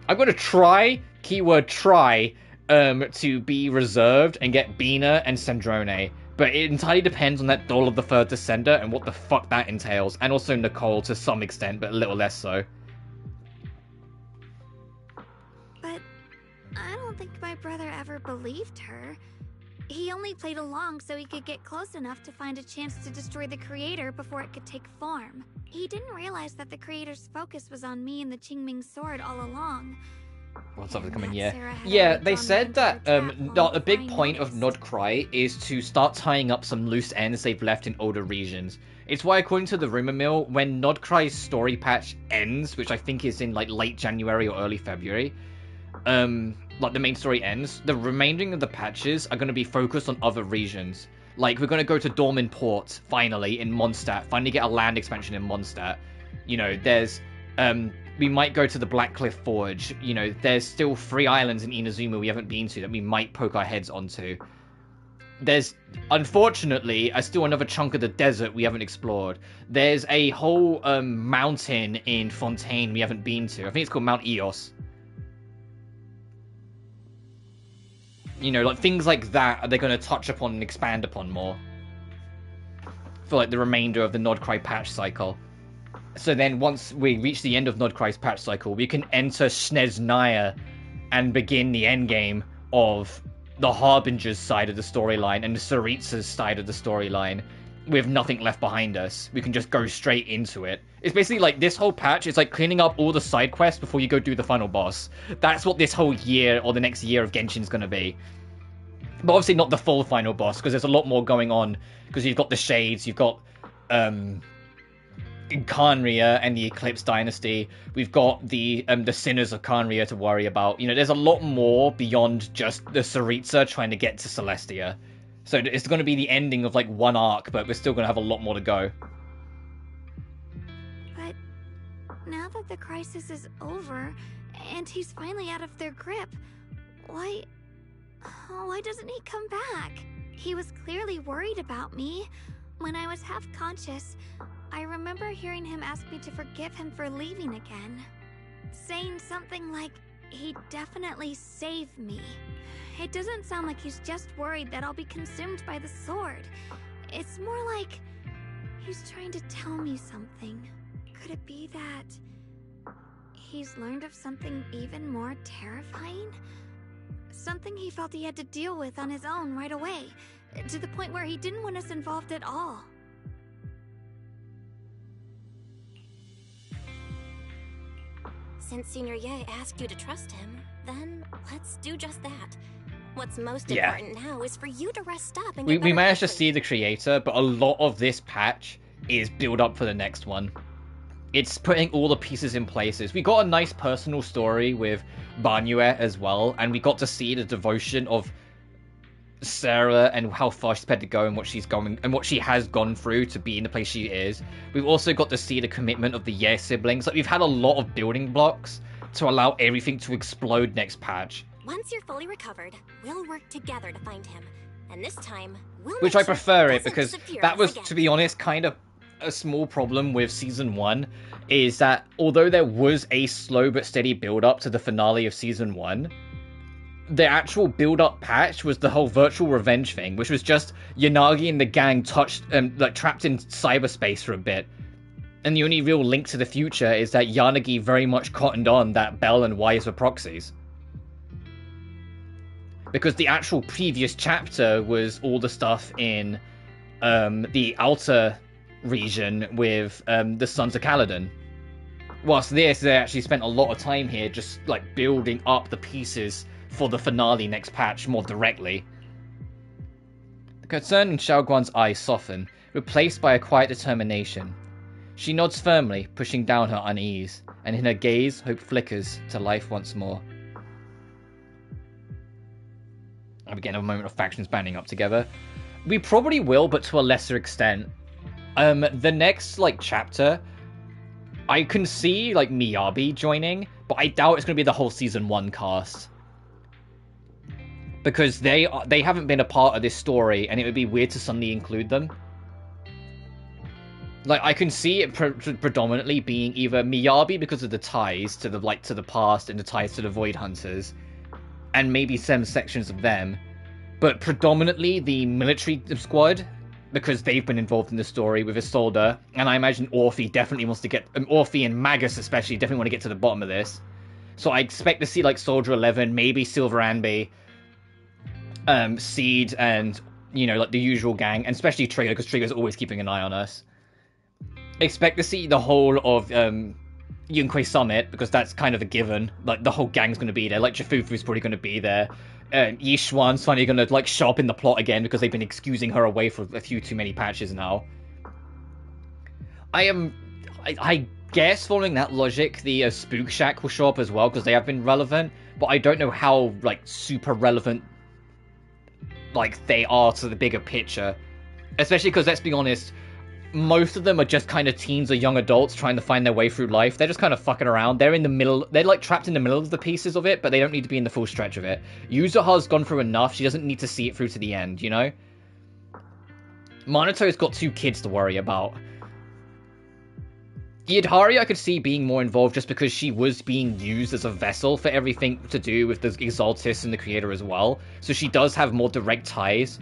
I'm going to try, keyword try, to be reserved and get Bina and Sandrone. But it entirely depends on that Dole of the Third Descender and what the fuck that entails. And also Nicole to some extent, but a little less so.
But I don't think my brother ever believed her. He only played along so he could get close enough to find a chance to destroy the Creator before it could take form. He didn't realize that the Creator's focus was on me and the Qingming sword all along.
What's up with coming? Yeah, they said that a big point of Nodcry is to start tying up some loose ends they've left in older regions. It's why, according to the rumor mill, when Nodcry's story patch ends, which I think is in like late January or early February, like the main story ends, the remaining of the patches are going to be focused on other regions. Like, we're going to go to Dorman Port, finally, in Mondstadt. Finally get a land expansion in Mondstadt. You know, there's, we might go to the Blackcliff Forge. You know, there's still 3 islands in Inazuma we haven't been to that we might poke our heads onto. There's, unfortunately, still another chunk of the desert we haven't explored. There's a whole mountain in Fontaine we haven't been to. I think it's called Mount Eos. You know, like, things like that they're going to touch upon and expand upon more for, like, the remainder of the Nodcry patch cycle. So then, once we reach the end of Nodcry's patch cycle, we can enter Sneznaya and begin the endgame of the Harbinger's side of the storyline and the Saritsa's side of the storyline with nothing left behind us. We can just go straight into it. It's basically like this whole patch is like cleaning up all the side quests before you go do the final boss. That's what this whole year or the next year of Genshin's going to be. But obviously not the full final boss, because there's a lot more going on. Because you've got the Shades, you've got Khaenri'ah and the Eclipse Dynasty. We've got the Sinners of Khaenri'ah to worry about. You know, there's a lot more beyond just the Saritsa trying to get to Celestia. So it's going to be the ending of like one arc, but we're still going to have a lot more to go.
But now that the crisis is over, and he's finally out of their grip, why doesn't he come back? He was clearly worried about me. When I was half conscious, I remember hearing him ask me to forgive him for leaving again. Saying something like, he'd definitely save me. It doesn't sound like he's just worried that I'll be consumed by the sword. It's more like he's trying to tell me something. Could it be that he's learned of something even more terrifying? Something he felt he had to deal with on his own right away, to the point where he didn't want us involved at all.
Since Senior Ye asked you to trust him, then let's do just that. What's most
Yeah.
important now is for you to rest up and
We
get better
managed to
quickly.
see the Creator, but a lot of this patch is build up for the next one. It's putting all the pieces in places. We got a nice personal story with Banyue as well, and we got to see the devotion of Sarah and how far she's prepared to go and what she's going and what she has gone through to be in the place she is. We've also got to see the commitment of the Ye siblings. Like, we've had a lot of building blocks to allow everything to explode next patch.
Once you're fully recovered, we'll work together to find him. And this time, we'll
Which
make
I
sure
prefer
he
it,
doesn't
because
disappear
that
off
was,
again.
to be honest, kind of a small problem with Season 1, is that although there was a slow but steady build-up to the finale of Season 1, the actual build-up patch was the whole virtual revenge thing, which was just Yanagi and the gang trapped in cyberspace for a bit. And the only real link to the future is that Yanagi very much cottoned on that Bell and Wise were proxies. Because the actual previous chapter was all the stuff in the outer region with the Sons of Kaladin. Whilst this, they actually spent a lot of time here just like building up the pieces for the finale next patch more directly. The concern in Xiaoguan's eyes soften, replaced by a quiet determination. She nods firmly, pushing down her unease, and in her gaze, hope flickers to life once more. And we get a moment of factions banding up together. We probably will, but to a lesser extent. The next, chapter, I can see, Miyabi joining, but I doubt it's going to be the whole Season 1 cast. Because they haven't been a part of this story, and it would be weird to suddenly include them. I can see it predominantly being either Miyabi because of the ties to the past and the ties to the Void Hunters, and maybe some sections of them, but predominantly the military squad, because they've been involved in the story with Isolde, and I imagine Orphe definitely wants to get... Orphe and Magus especially definitely want to get to the bottom of this. So I expect to see, Soldier 11, maybe Silver Anby, Seed, and, the usual gang, and especially Trigger, because Trigger's always keeping an eye on us. Expect to see the whole of Yunquei Summit, because that's kind of a given. The whole gang's going to be there. Jafufu's probably going to be there. Yishuan's finally going to show up in the plot again because they've been excusing her away for a few too many patches now. I guess following that logic, the Spook Shack will show up as well because they have been relevant, but I don't know how super relevant they are to the bigger picture. Especially because, let's be honest, most of them are just kind of teens or young adults trying to find their way through life. They're just kind of fucking around. They're in the middle. They're trapped in the middle of the pieces of it, but they don't need to be in the full stretch of it. Yuzuha's gone through enough. She doesn't need to see it through to the end, Monato's got 2 kids to worry about. Yidhari I could see being more involved just because she was being used as a vessel for everything to do with the Exaltis and the Creator as well. So she does have more direct ties.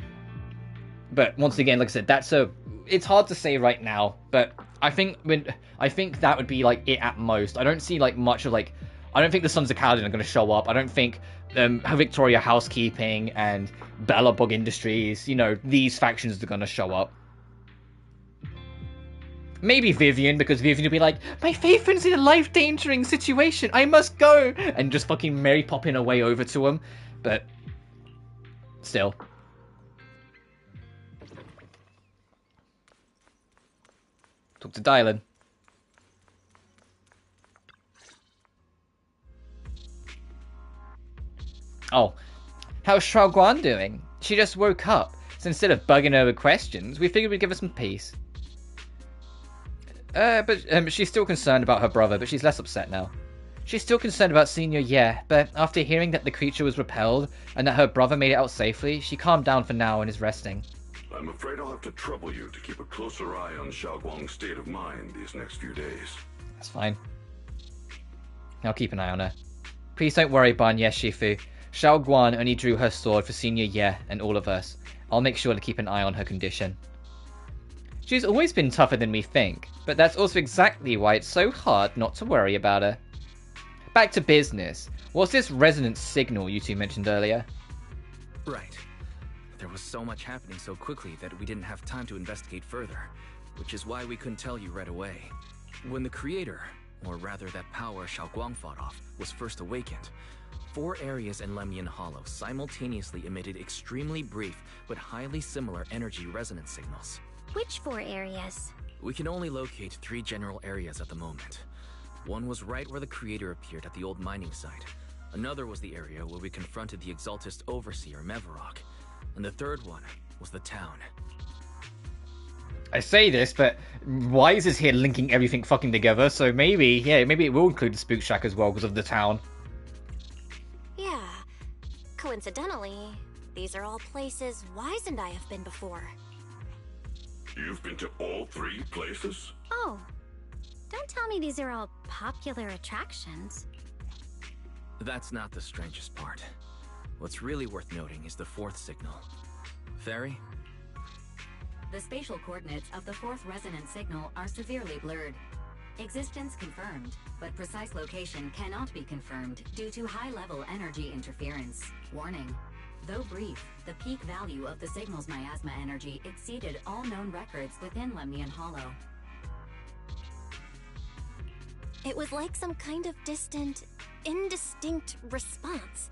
But once again, like I said, it's hard to say right now, but I think that would be it at most. I don't see much of I don't think the Sons of Kaladin are going to show up. I don't think Victoria Housekeeping and Bella Bug Industries, these factions are going to show up. Maybe Vivian, because Vivian will be like, my faithful's in a life-endangering situation, I must go, and just fucking Mary Poppin her way over to him. But still. Talk to Dylan. Oh, how's Xiaoguan doing? She just woke up, so instead of bugging her with questions, we figured we'd give her some peace. But she's still concerned about her brother, but she's less upset now. She's still concerned about Senior Ye, but after hearing that the creature was repelled and that her brother made it out safely, she calmed down for now and is resting.
I'm afraid I'll have to trouble you to keep a closer eye on Xiaoguang's state of mind these next few days.
That's fine. I'll keep an eye on her. Please don't worry, Ban Ye Shifu. Xiaoguan only drew her sword for Senior Ye and all of us. I'll make sure to keep an eye on her condition. She's always been tougher than we think, but that's also exactly why it's so hard not to worry about her. Back to business. What's this resonance signal you two mentioned earlier?
Right. There was so much happening so quickly that we didn't have time to investigate further, which is why we couldn't tell you right away. When the creator, or rather that power Xiaoguang fought off, was first awakened, 4 areas in Lemnian Hollow simultaneously emitted extremely brief but highly similar energy resonance signals.
Which 4 areas?
We can only locate 3 general areas at the moment. One was right where the creator appeared at the old mining site. Another was the area where we confronted the Exaltist Overseer, Mevarok. and the third one was the town.
I say this, but Wise is here linking everything fucking together, so maybe it will include the Spook Shack as well because of the town.
Yeah. Coincidentally, these are all places Wise and I have been before.
You've been to all 3 places?
Oh, don't tell me these are all popular attractions.
That's not the strangest part. What's really worth noting is the 4th signal. Fairy?
The spatial coordinates of the 4th resonant signal are severely blurred. Existence confirmed, but precise location cannot be confirmed due to high-level energy interference. Warning. Though brief, the peak value of the signal's miasma energy exceeded all known records within Lemnian Hollow.
It was like some kind of distant, indistinct response.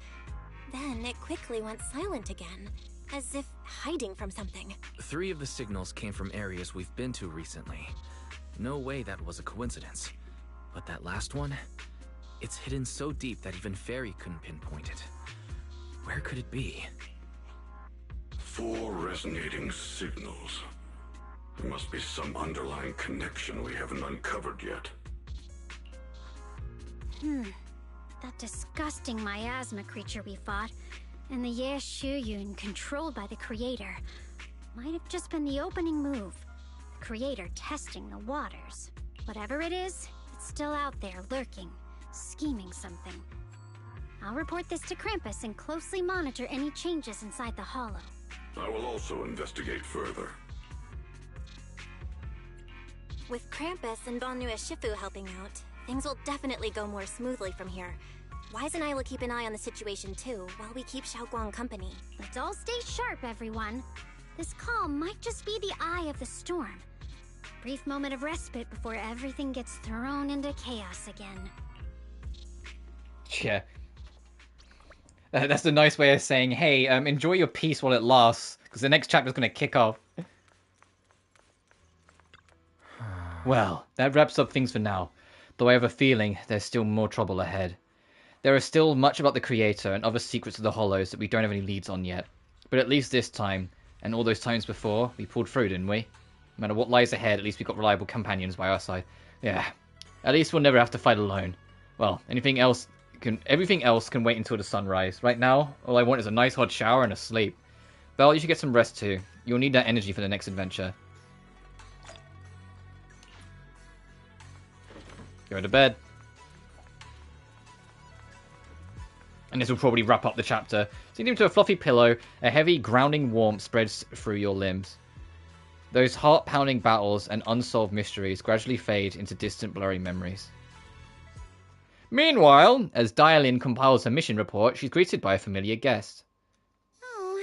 Then it quickly went silent again, as if hiding from something.
3 of the signals came from areas we've been to recently. No way that was a coincidence. But that last one? It's hidden so deep that even Fairy couldn't pinpoint it. Where could it be?
4 resonating signals. There must be some underlying connection we haven't uncovered yet.
That disgusting miasma creature we fought, and the Ye Shuyun controlled by the Creator, might have just been the opening move. The Creator testing the waters. Whatever it is, it's still out there lurking, scheming something. I'll report this to Krampus and closely monitor any changes inside the Hollow.
I will also investigate further.
With Krampus and Banyu Shifu helping out, things will definitely go more smoothly from here. Wise and I will keep an eye on the situation too, while we keep Xiaoguang company.
Let's all stay sharp, everyone. This calm might just be the eye of the storm. Brief moment of respite before everything gets thrown into chaos again.
Yeah. That's a nice way of saying, hey, enjoy your peace while it lasts, because the next chapter's going to kick off. Well, that wraps up things for now, though I have a feeling there's still more trouble ahead. There is still much about the Creator and other secrets of the Hollows that we don't have any leads on yet. But at least this time, and all those times before, we pulled through, didn't we? No matter what lies ahead, at least we've got reliable companions by our side. Yeah, at least we'll never have to fight alone. Well, everything else can wait until the sunrise. Right now, all I want is a nice hot shower and a sleep. Belle, you should get some rest too. You'll need that energy for the next adventure. Go to bed. And this will probably wrap up the chapter. Sink into a fluffy pillow, a heavy, grounding warmth spreads through your limbs. Those heart-pounding battles and unsolved mysteries gradually fade into distant, blurry memories. Meanwhile, as Dialin compiles her mission report, she's greeted by a familiar guest.
Oh,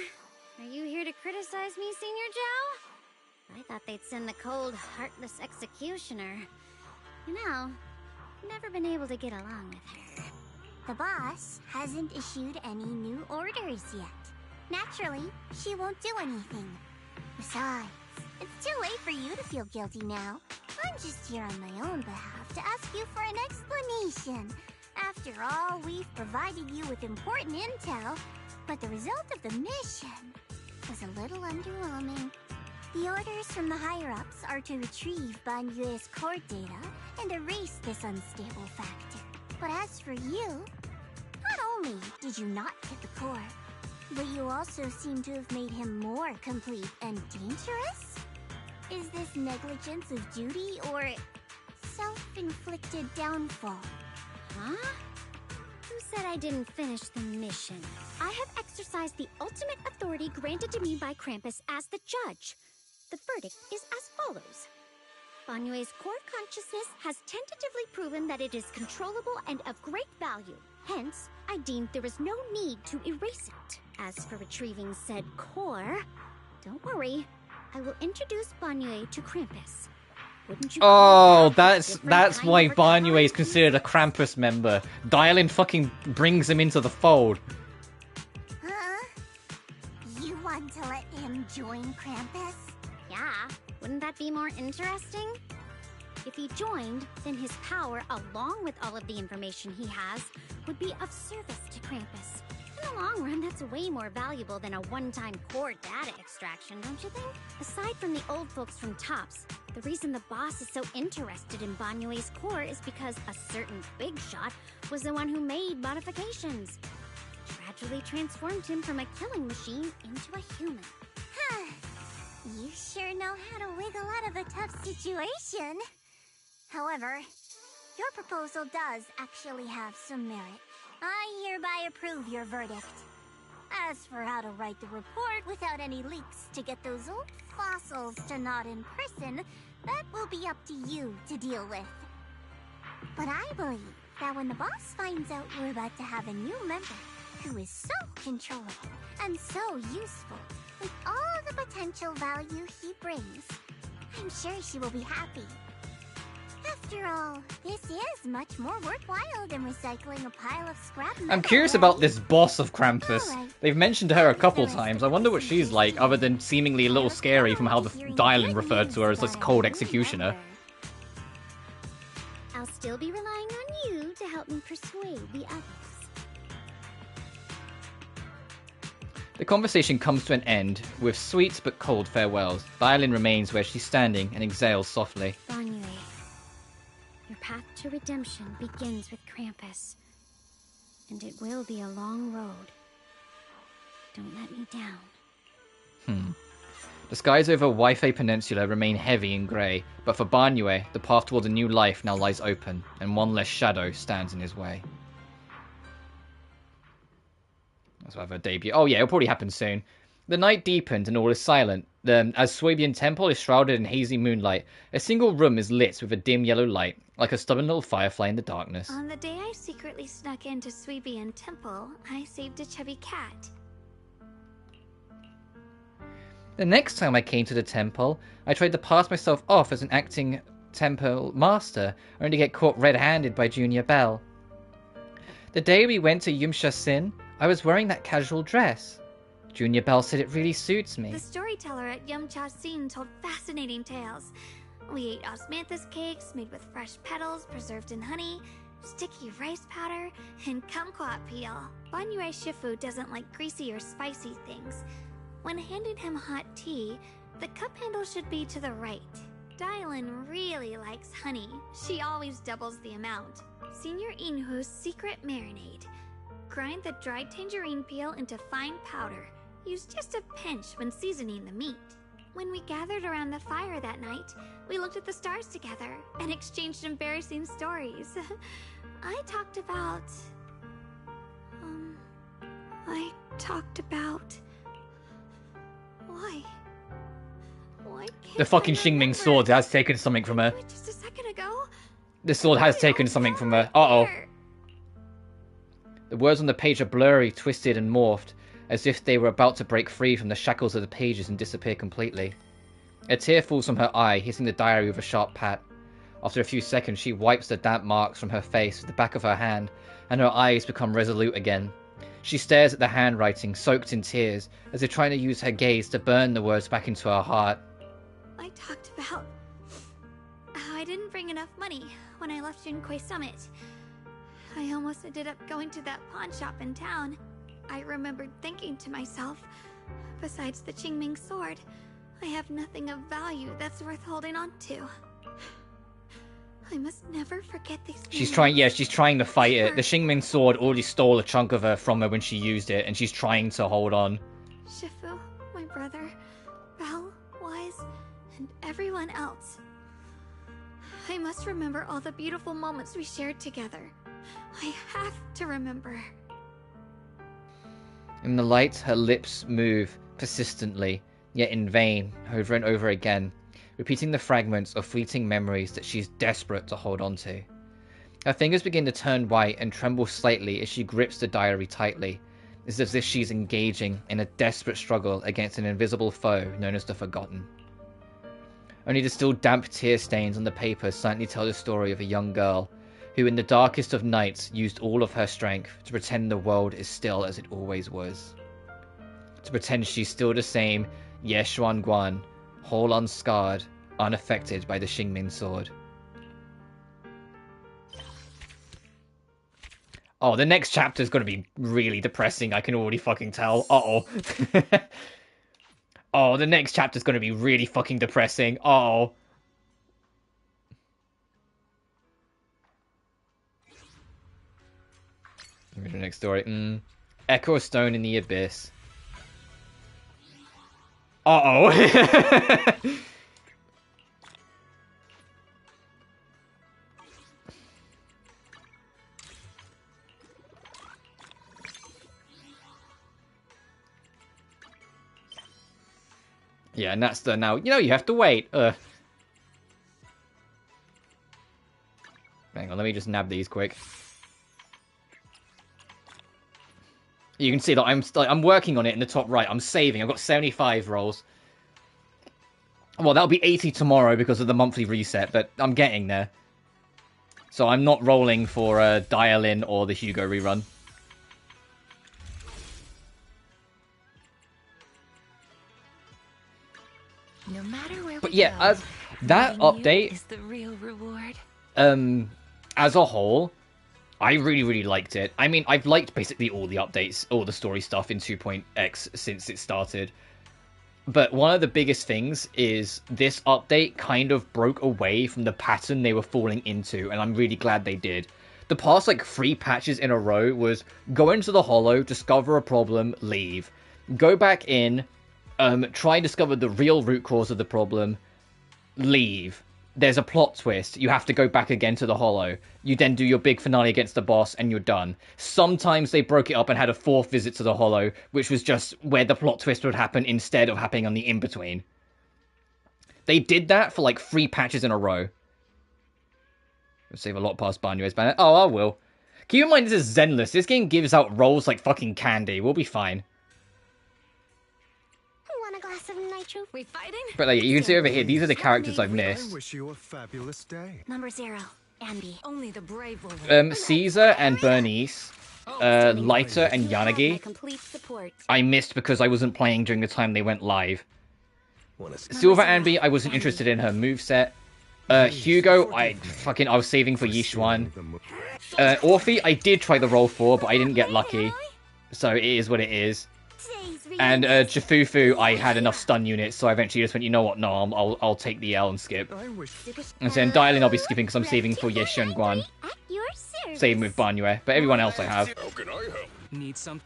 are you here to criticize me, Senior Zhao? I thought they'd send the cold, heartless executioner. You know, never been able to get along with her.
The boss hasn't issued any new orders yet. Naturally, she won't do anything. Besides, it's too late for you to feel guilty now. I'm just here on my own behalf to ask you for an explanation. After all, we've provided you with important intel, but the result of the mission was a little underwhelming. The orders from the higher-ups are to retrieve Banyue's core data and erase this unstable factor. But as for you, not only did you not get the core, but you also seem to have made him more complete and dangerous? Is this negligence of duty or self-inflicted downfall?
Huh? Who said I didn't finish the mission? I have exercised the ultimate authority granted to me by Krampus as the judge. The verdict is as follows. Banyue's core consciousness has tentatively proven that it is controllable and of great value. Hence, I deemed there is no need to erase it. As for retrieving said core, don't worry. I will introduce Banyue to Krampus. Wouldn't you?
Oh, that's why Banyue is considered a Krampus member. Dialin fucking brings him into the fold.
Huh? You want to let him join Krampus?
Yeah, wouldn't that be more interesting? If he joined, then his power, along with all of the information he has, would be of service to Krampus. And the long run, that's way more valuable than a one-time core data extraction, don't you think? Aside from the old folks from TOPS, the reason the boss is so interested in Banyue's core is because a certain big shot was the one who made modifications. Gradually transformed him from a killing machine into a human.
Huh. You sure know how to wiggle out of a tough situation. However, your proposal does actually have some merit. I hereby approve your verdict. As for how to write the report without any leaks to get those old fossils to not in prison, that will be up to you to deal with. But I believe that when the boss finds out you're about to have a new member who is so controllable and so useful, with all the potential value he brings, I'm sure she will be happy. After all, this is much more worthwhile than recycling a pile of scrap metal.
I'm curious about this boss of Krampus. They've mentioned her a couple times. I wonder what she's like, other than seemingly a little scary from how the dial-in referred to her as this cold executioner.
I'll still be relying on you to help me persuade the others.
The conversation comes to an end with sweet but cold farewells. Dial-in remains where she's standing and exhales softly.
Banyue, your path to redemption begins with Krampus, and it will be a long road. Don't let me down.
The skies over Waifei Peninsula remain heavy and grey, but for Banyue, the path towards a new life now lies open, and one less shadow stands in his way. That's why her debut. Oh yeah, it'll probably happen soon. The night deepened and all is silent. As Suibian Temple is shrouded in hazy moonlight, a single room is lit with a dim yellow light, like a stubborn little firefly in the darkness.
On the day I secretly snuck into Suibian Temple, I saved a chubby cat.
The next time I came to the temple, I tried to pass myself off as an acting temple master, only to get caught red-handed by Junior Bell. The day we went to Yumsha Sin, I was wearing that casual dress. Junior Bell said it really suits me.
The storyteller at Yumcha Sin told fascinating tales. We ate osmanthus cakes made with fresh petals preserved in honey, sticky rice powder, and kumquat peel. Banyue Shifu doesn't like greasy or spicy things. When handing him hot tea, the cup handle should be to the right. Dylan really likes honey. She always doubles the amount. Senior Inhu's secret marinade. Grind the dried tangerine peel into fine powder. Use just a pinch when seasoning the meat. When we gathered around the fire that night, we looked at the stars together and exchanged embarrassing stories. I talked about... Why? Why can't
The fucking
I
Xingming
remember?
sword has taken something from her.
Just a second ago?
The sword has taken something from her. Uh-oh. The words on the page are blurry, twisted, and morphed, as if they were about to break free from the shackles of the pages and disappear completely. A tear falls from her eye, hitting the diary with a sharp pat. After a few seconds, she wipes the damp marks from her face with the back of her hand, and her eyes become resolute again. She stares at the handwriting, soaked in tears, as if trying to use her gaze to burn the words back into her heart.
I talked about how I didn't bring enough money when I left Junkoi Summit. I almost ended up going to that pawn shop in town. I remembered thinking to myself, besides the Qingming sword, I have nothing of value that's worth holding on to. I must never forget these
She's
moments.
trying to fight it. The Xingming sword already stole a chunk of her from her when she used it, and she's trying to hold on.
Shifu, my brother, Belle, Wise, and everyone else. I must remember all the beautiful moments we shared together. I have to remember.
In the light, her lips move persistently, yet in vain, over and over again, repeating the fragments of fleeting memories that she's desperate to hold on to. Her fingers begin to turn white and tremble slightly as she grips the diary tightly. It's as if she's engaging in a desperate struggle against an invisible foe known as the Forgotten. Only the still damp tear stains on the paper silently tell the story of a young girl who in the darkest of nights used all of her strength to pretend the world is still as it always was. To pretend she's still the same Ye Xuan Guan, whole unscarred, unaffected by the Xingming sword. Oh, the next chapter is going to be really depressing. I can already fucking tell. Uh-oh. Oh, the next chapter is going to be really fucking depressing. Uh-oh. Here's the next story. Echo Stone in the Abyss. Uh-oh. Yeah, and that's the now. You know, you have to wait. Hang on, let me just nab these quick. You can see that I'm working on it in the top right. I'm saving. I've got 75 rolls. Well, that'll be 80 tomorrow because of the monthly reset, but I'm getting there. So I'm not rolling for Dial-In or the Hugo rerun.
No matter where
But
we
yeah,
go,
as that
meeting you
update,
is the real reward.
as a whole, I really liked it. I mean, I've liked basically all the updates, all the story stuff in 2.x since it started. But one of the biggest things is this update kind of broke away from the pattern they were falling into, and I'm really glad they did. The past, like, 3 patches in a row was go into the Hollow, discover a problem, leave. Go back in, try and discover the real root cause of the problem, leave. There's a plot twist. You have to go back again to the Hollow. You then do your big finale against the boss, and you're done. Sometimes they broke it up and had a 4th visit to the Hollow, which was just where the plot twist would happen instead of happening on the in-between. They did that for like 3 patches in a row. We'll save a lot past Banyue's banner. Oh, I will. Keep in mind this is Zenless. This game gives out rolls like fucking candy. We'll be fine.
Want a glass of nitro?
We fighting?
But like, you can see over here, these are the characters I've missed.
I wish you a fabulous day.
Number 0, Ambi.
Only the brave will
Caesar and Bernice, Lighter and Yanagi,
Complete support.
I missed because I wasn't playing during the time they went live. Silver Ambi, I wasn't interested in her moveset. Hugo, I was saving for Yishuan. Orphe, I did try the roll for, but I didn't get lucky. So it is what it is. And Jafufu, I had enough stun units, so I eventually just went, you know what, no, I'll take the L and skip. And then Dial-In I'll be skipping because I'm saving for Yeshi and Guan. Same with Banyue, but everyone else I have.
How can I help? Need some.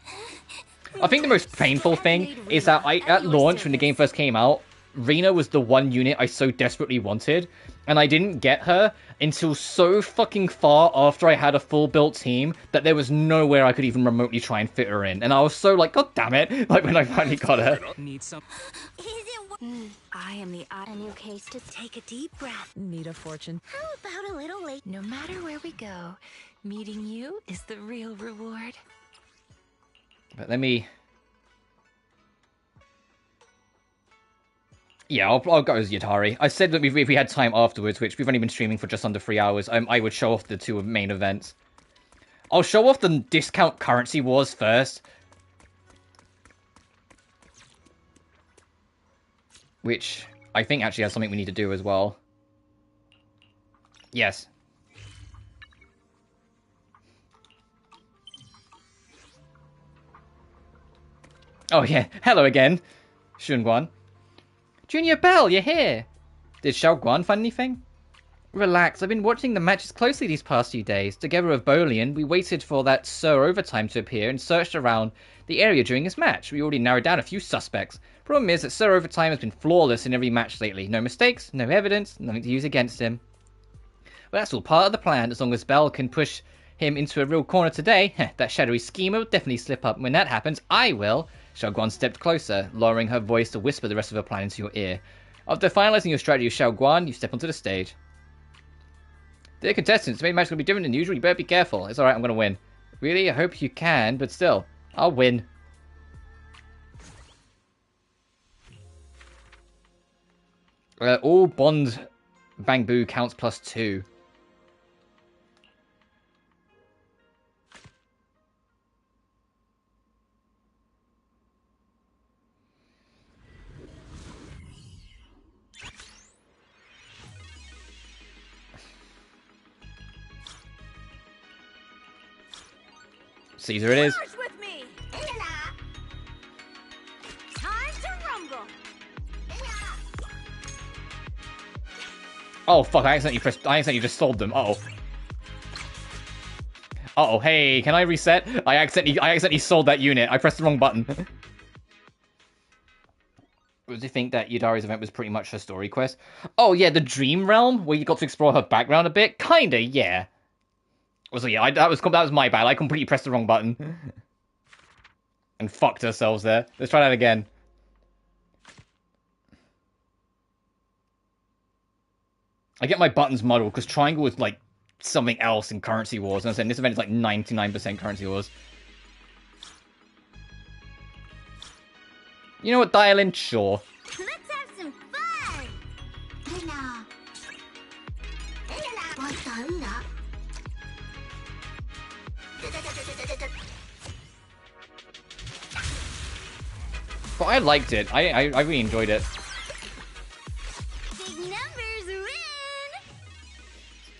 I think the most painful thing is that at launch, when the game first came out, Rena was the one unit I so desperately wanted, and I didn't get her until so fucking far after I had a full built team that there was nowhere I could even remotely try and fit her in. And I was so like, god damn it, like when I finally got her.
Need some. I am the
A new case to take a deep breath.
Need a fortune.
How about a little late?
No matter where we go, meeting you is the real reward.
But let me... Yeah, I'll go as Yatari. I said that if we had time afterwards, which we've only been streaming for just under 3 hours, I would show off the 2 main events. I'll show off the discount currency wars first. Which I think actually has something we need to do as well. Yes. Oh yeah, hello again, Shunguan. Junior Bell, you're here! Did Xiao Guan find anything? Relax, I've been watching the matches closely these past few days. Together with Bolian, we waited for that Sir Overtime to appear and searched around the area during his match. We already narrowed down a few suspects. Problem is that Sir Overtime has been flawless in every match lately. No mistakes, no evidence, nothing to use against him. Well, that's all part of the plan. As long as Bell can push him into a real corner today, that shadowy schemer will definitely slip up. When that happens, I will. Xiao Guan stepped closer, lowering her voice to whisper the rest of her plan into your ear. After finalizing your strategy with Xiao Guan, you step onto the stage. Dear contestants, the main match is going to be different than usual. You better be careful. It's alright, I'm going to win. Really? I hope you can, but still, I'll win. All Bond Bangbu counts +2. Caesar it is.
March with me. Time to rumble.
Oh fuck! I accidentally just sold them. Uh oh. Hey, can I reset? I accidentally sold that unit. I pressed the wrong button. Do you think that Yudari's event was pretty much her story quest? Oh yeah, the Dream Realm, where you got to explore her background a bit? Kinda, yeah. So yeah, that was my bad. I completely pressed the wrong button. And fucked ourselves there. Let's try that again. I get my buttons muddled, because Triangle is like something else in Currency Wars, and I'm saying this event is like 99% Currency Wars. You know what, dial in? Sure.
Let's have some fun!
But I liked it. I really enjoyed it.
Big numbers win!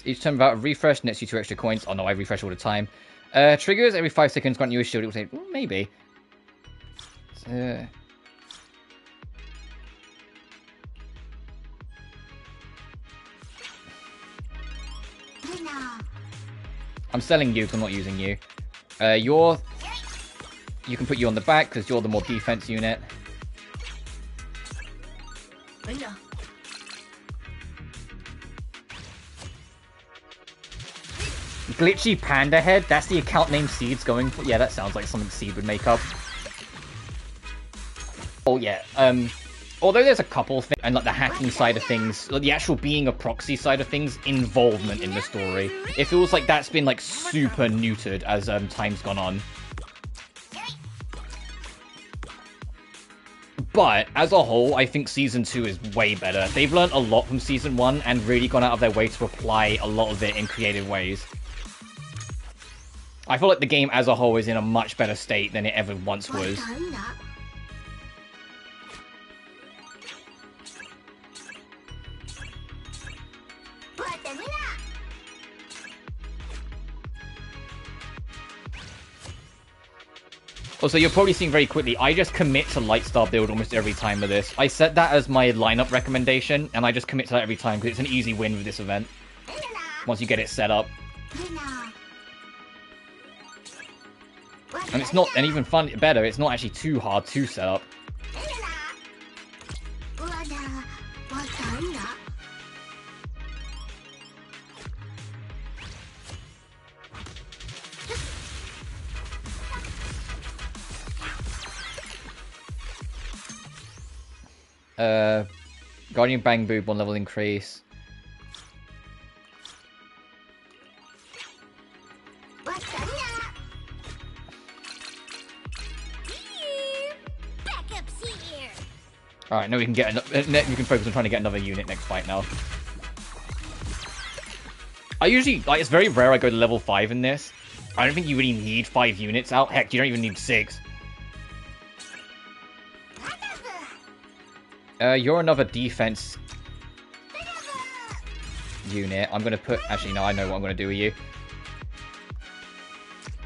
Each time about a refresh nets you 2 extra coins. Oh no, I refresh all the time. Triggers every 5 seconds, grant you a shield. It will say, maybe. I'm selling you because I'm not using you. You can put you on the back because you're the more defense unit. Glitchy Panda Head? That's the account name Seed's going for? Yeah, that sounds like something Seed would make up. Oh yeah, although there's a couple things, and like the hacking side of things, like the actual being a proxy side of things, involvement in the story, it feels like that's been like super neutered as time's gone on. But as a whole, I think Season 2 is way better. They've learned a lot from Season 1 and really gone out of their way to apply a lot of it in creative ways. I feel like the game as a whole is in a much better state than it ever once was. Also, you're probably seeing very quickly, I just commit to Lightstar build almost every time with this. I set that as my lineup recommendation, and I just commit to that every time because it's an easy win with this event. Once you get it set up. And it's not, and even better, it's not actually too hard to set up. Guardian Bang Boob, 1 level increase. Alright, now we can get we can focus on trying to get another unit next fight now. I usually, like, it's very rare I go to level 5 in this. I don't think you really need 5 units out. Heck, you don't even need 6. You're another defense unit. I'm gonna put... Actually, no, I know what I'm gonna do with you.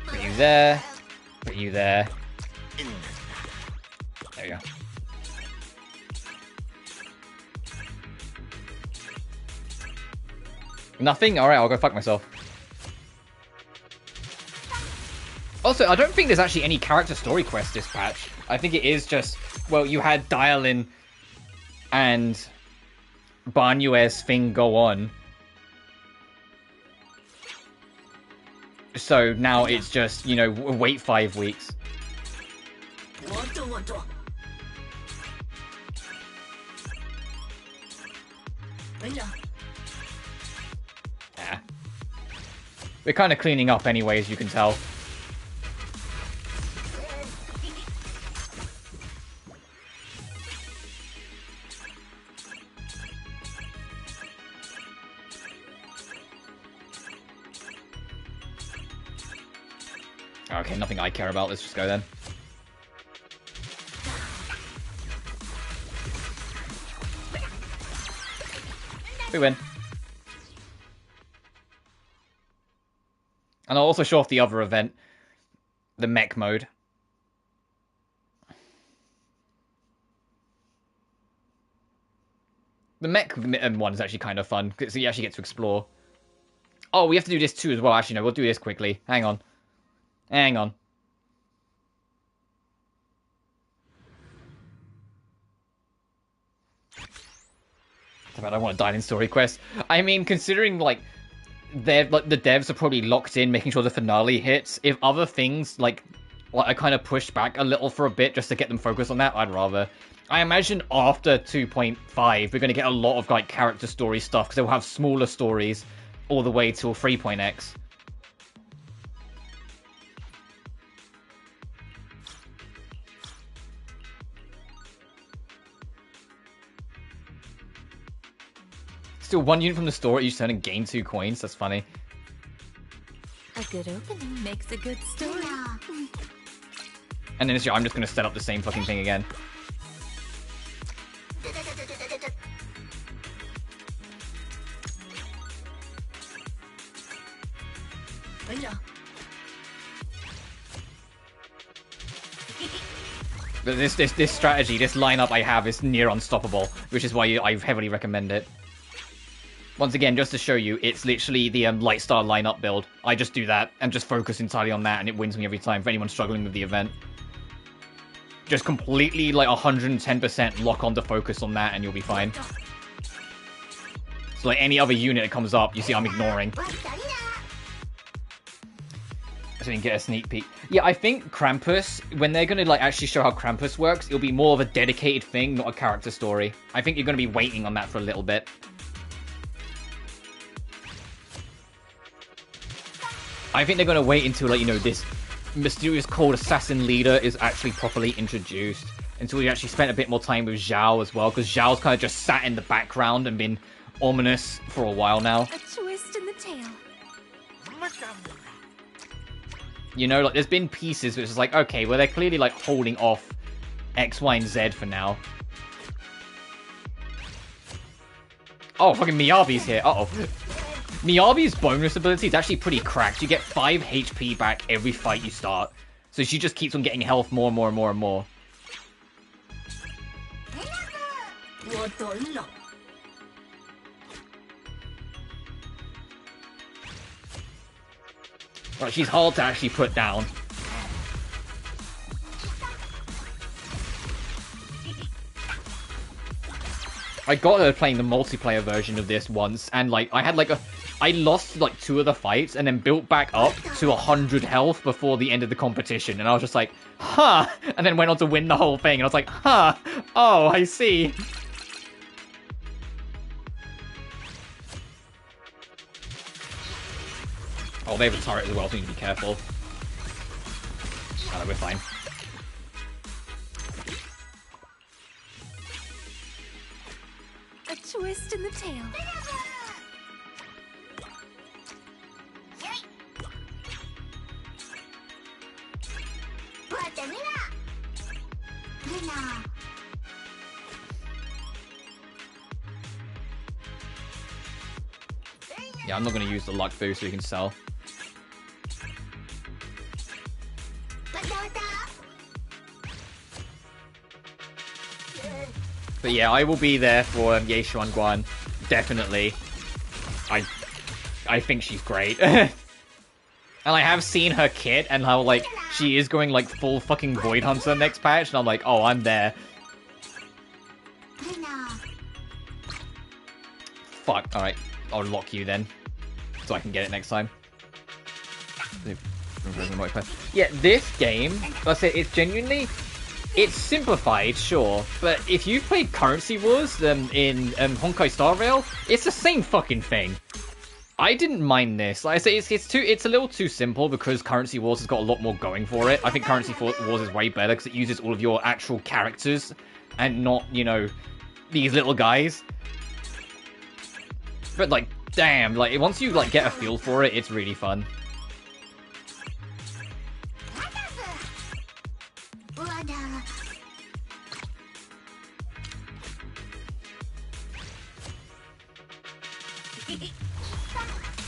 Put you there. Put you there. There you go. Nothing? Alright, I'll go fuck myself. Also, I don't think there's actually any character story quest this patch. I think it is just... Well, you had Dial-In and Banyue's thing go on. So now it's just, you know, wait 5 weeks. Yeah. We're kind of cleaning up anyway, as you can tell. Okay, nothing I care about. Let's just go then. We win. And I'll also show off the other event. The mech mode. The mech one is actually kind of fun, because you actually get to explore. Oh, we have to do this too as well. Actually, no, we'll do this quickly. Hang on. Hang on. I don't want to die in story quest. I mean, considering, like, the devs are probably locked in, making sure the finale hits. If other things, like I kind of pushed back a little for a bit just to get them focused on that, I'd rather. I imagine after 2.5, we're going to get a lot of, like, character story stuff, because they'll have smaller stories all the way till 3.x. Still 1 unit from the store each turn and gain 2 coins. That's funny.
A good opening makes a good story.
And then this year, I'm just going to set up the same fucking thing again. This strategy, this lineup I have is near unstoppable, which is why I heavily recommend it. Once again, just to show you, it's literally the Lightstar lineup build. I just do that and just focus entirely on that, and it wins me every time for anyone struggling with the event. Just completely, like, 110% lock on to focus on that, and you'll be fine. So, like, any other unit that comes up, you see I'm ignoring. So you can get a sneak peek. Yeah, I think Krampus, when they're going to, like, actually show how Krampus works, it'll be more of a dedicated thing, not a character story. I think you're going to be waiting on that for a little bit. I think they're going to wait until, like, you know, this mysterious cold assassin leader is actually properly introduced. Until we actually spent a bit more time with Zhao as well, because Zhao's kind of just sat in the background and been ominous for a while now.
A twist in the tail.
You know, like, there's been pieces which is like, okay, well, they're clearly, like, holding off X, Y, and Z for now. Oh, fucking Miyabi's here. Uh-oh. Miyabi's bonus ability is actually pretty cracked. You get 5 HP back every fight you start. So she just keeps on getting health more and more and more and more. Right, she's hard to actually put down. I got her playing the multiplayer version of this once, and, like, I lost, like, 2 of the fights, and then built back up to 100 health before the end of the competition, and I was just like, huh, and then went on to win the whole thing, and I was like, huh, oh, I see. Oh, they have a turret as well, so you need to be careful. Oh, no, we're fine.
A twist in the tail.
Yeah, I'm not going to use the luck boost so you can sell. But yeah, I will be there for Ye Xuanguan, definitely. I think she's great. And I have seen her kit and how, like, she is going, like, full fucking Void Hunter next patch, and I'm like, oh, I'm there. Fuck, alright. I'll lock you then, so I can get it next time. Yeah, this game, I say, it's genuinely... It's simplified, sure, but if you've played Currency Wars in Honkai Star Rail, it's the same fucking thing. I didn't mind this. Like I say, it's a little too simple because Currency Wars has got a lot more going for it. I think Currency Wars is way better because it uses all of your actual characters and not, you know, these little guys. But, like, damn, like, once you, like, get a feel for it, it's really fun.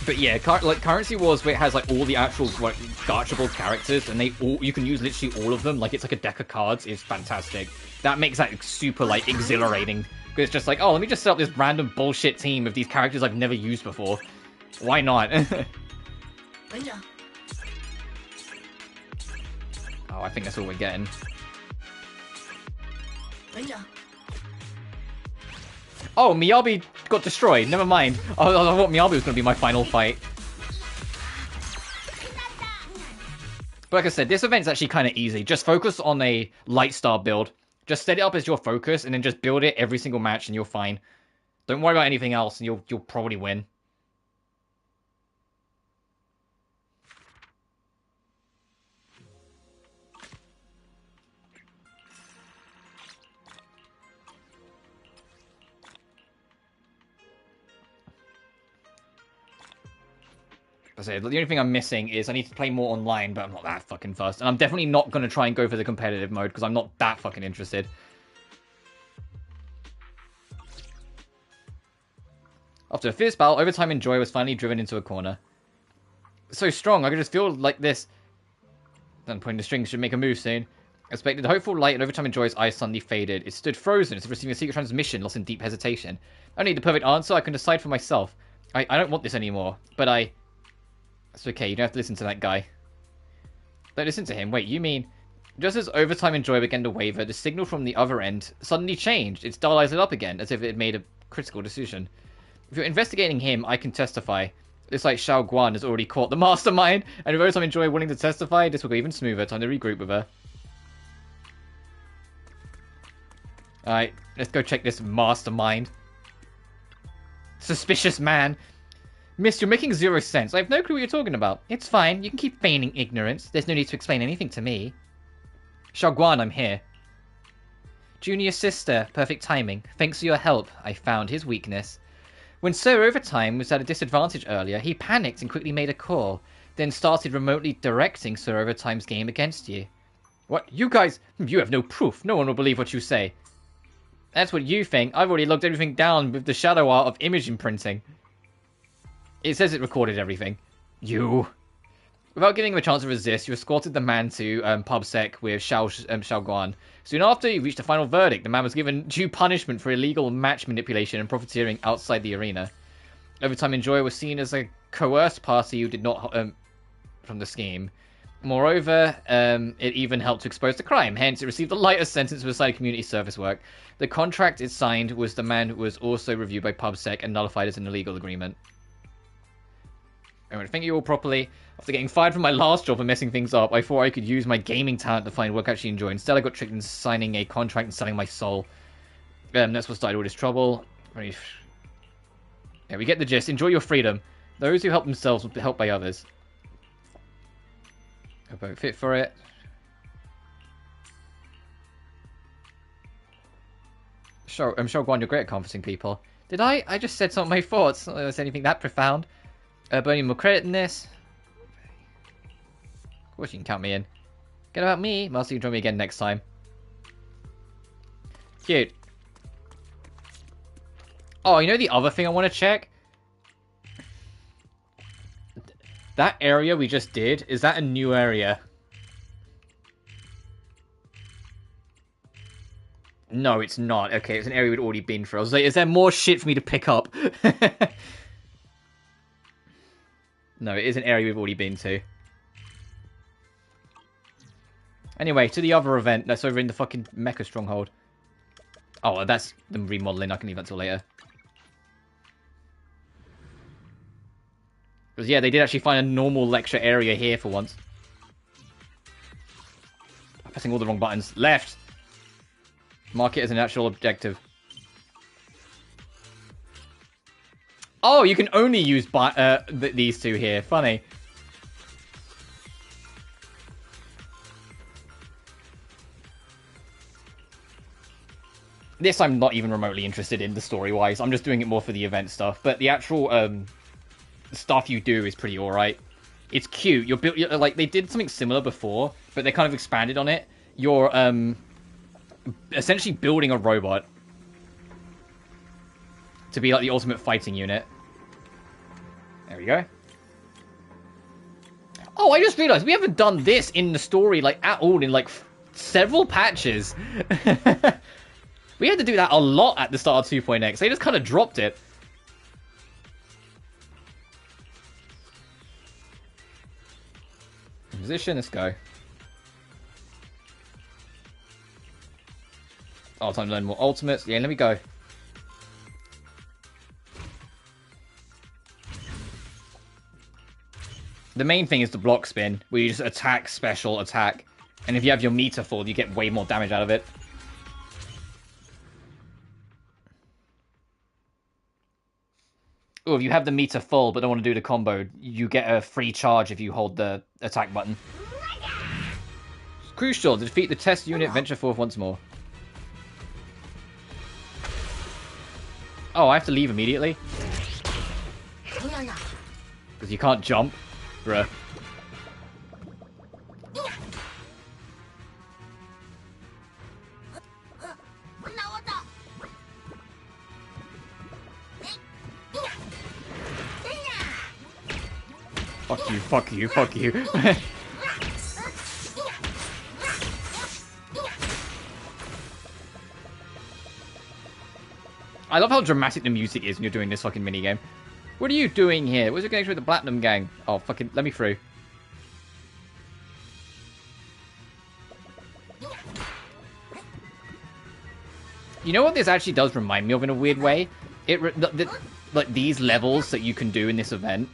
But yeah, like Currency Wars, where it has like all the actual like gotchable characters, and you can use literally all of them. Like it's like a deck of cards. Is fantastic. That makes that super like exhilarating. Because it's just like, oh, let me just set up this random bullshit team of these characters I've never used before. Why not? Oh, I think that's all we're getting. Oh, Miyabi got destroyed. Never mind. I thought Miyabi was going to be my final fight. But like I said, this event's actually kind of easy. Just focus on a light star build. Just set it up as your focus, and then just build it every single match, and you're fine. Don't worry about anything else, and you'll probably win. The only thing I'm missing is I need to play more online, but I'm not that fucking fussed. And I'm definitely not going to try and go for the competitive mode, because I'm not that fucking interested. After a fierce battle, Overtime and Joy was finally driven into a corner. So strong, I could just feel like this. Then pointing the strings should make a move soon. Expected the hopeful light and Overtime and Joy's eyes suddenly faded. It stood frozen as if receiving a secret transmission, lost in deep hesitation. I don't need the perfect answer, I can decide for myself. I don't want this anymore, but I... It's okay, you don't have to listen to that guy. Don't listen to him. Wait, you mean... Just as Overtime and Joy began to waver, the signal from the other end suddenly changed. Its dial lighted up again, as if it had made a critical decision. If you're investigating him, I can testify. Looks like Xiao Guan has already caught the mastermind, and if Overtime and Joy willing to testify, this will go even smoother. Time to regroup with her. Alright, let's go check this mastermind. Suspicious man. Miss, you're making zero sense. I have no clue what you're talking about. It's fine. You can keep feigning ignorance. There's no need to explain anything to me. Xiaoguan, I'm here. Junior sister, perfect timing. Thanks for your help. I found his weakness. When Sir Overtime was at a disadvantage earlier, he panicked and quickly made a call, then started remotely directing Sir Overtime's game against you. What? You guys? You have no proof. No one will believe what you say. That's what you think. I've already logged everything down with the shadow art of image imprinting. It says it recorded everything. You. Without giving him a chance to resist, you escorted the man to PubSec with Xiao Guan. Soon after, you reached a final verdict. The man was given due punishment for illegal match manipulation and profiteering outside the arena. Overtime and Joy was seen as a coerced party who did not from the scheme. Moreover, it even helped to expose the crime. Hence, it received the lightest sentence for side community service work. The contract it signed was the man who was also reviewed by PubSec and nullified as an illegal agreement. I want to thank you all properly. After getting fired from my last job and messing things up, I thought I could use my gaming talent to find work I actually enjoy. Instead, I got tricked into signing a contract and selling my soul. That's what started all this trouble. Yeah, we get the gist. Enjoy your freedom. Those who help themselves will be helped by others. I don't fit for it. Guan, you're great at comforting people. Did I? I just said some of my thoughts. Not that there's anything that profound. Bernie more credit in this. Of course you can count me in. Get about me. Master, you can join me again next time. Cute. Oh, you know the other thing I want to check? That area we just did, is that a new area? No, it's not. Okay, it's an area we'd already been through. I was like, is there more shit for me to pick up? No, it is an area we've already been to. Anyway, to the other event. That's over in the fucking Mecha Stronghold. Oh, that's them remodeling. I can leave that till later. Because, yeah, they did actually find a normal lecture area here for once. I'm pressing all the wrong buttons. Left! Mark it as an actual objective. Oh, you can only use these two here. Funny. This I'm not even remotely interested in, the story-wise. I'm just doing it more for the event stuff. But the actual stuff you do is pretty alright. It's cute. You're like, they did something similar before, but they kind of expanded on it. You're essentially building a robot to be like the ultimate fighting unit. There we go. Oh, I just realized we haven't done this in the story, like, at all in, like, several patches. We had to do that a lot at the start of 2.x. They just kind of dropped it. Position, let's go. Oh, time to learn more ultimates. Yeah, let me go. The main thing is the block spin, where you just attack, special, attack. And if you have your meter full, you get way more damage out of it. Oh, if you have the meter full but don't want to do the combo, you get a free charge if you hold the attack button. It's crucial to defeat the test unit, venture forth once more. Oh, I have to leave immediately? Because you can't jump? Bruh. Fuck you, fuck you, fuck you. I love how dramatic the music is when you're doing this fucking minigame. What are you doing here? What's your connection with the Platinum Gang? Oh, fucking, let me through. You know what this actually does remind me of in a weird way? Like, these levels that you can do in this event,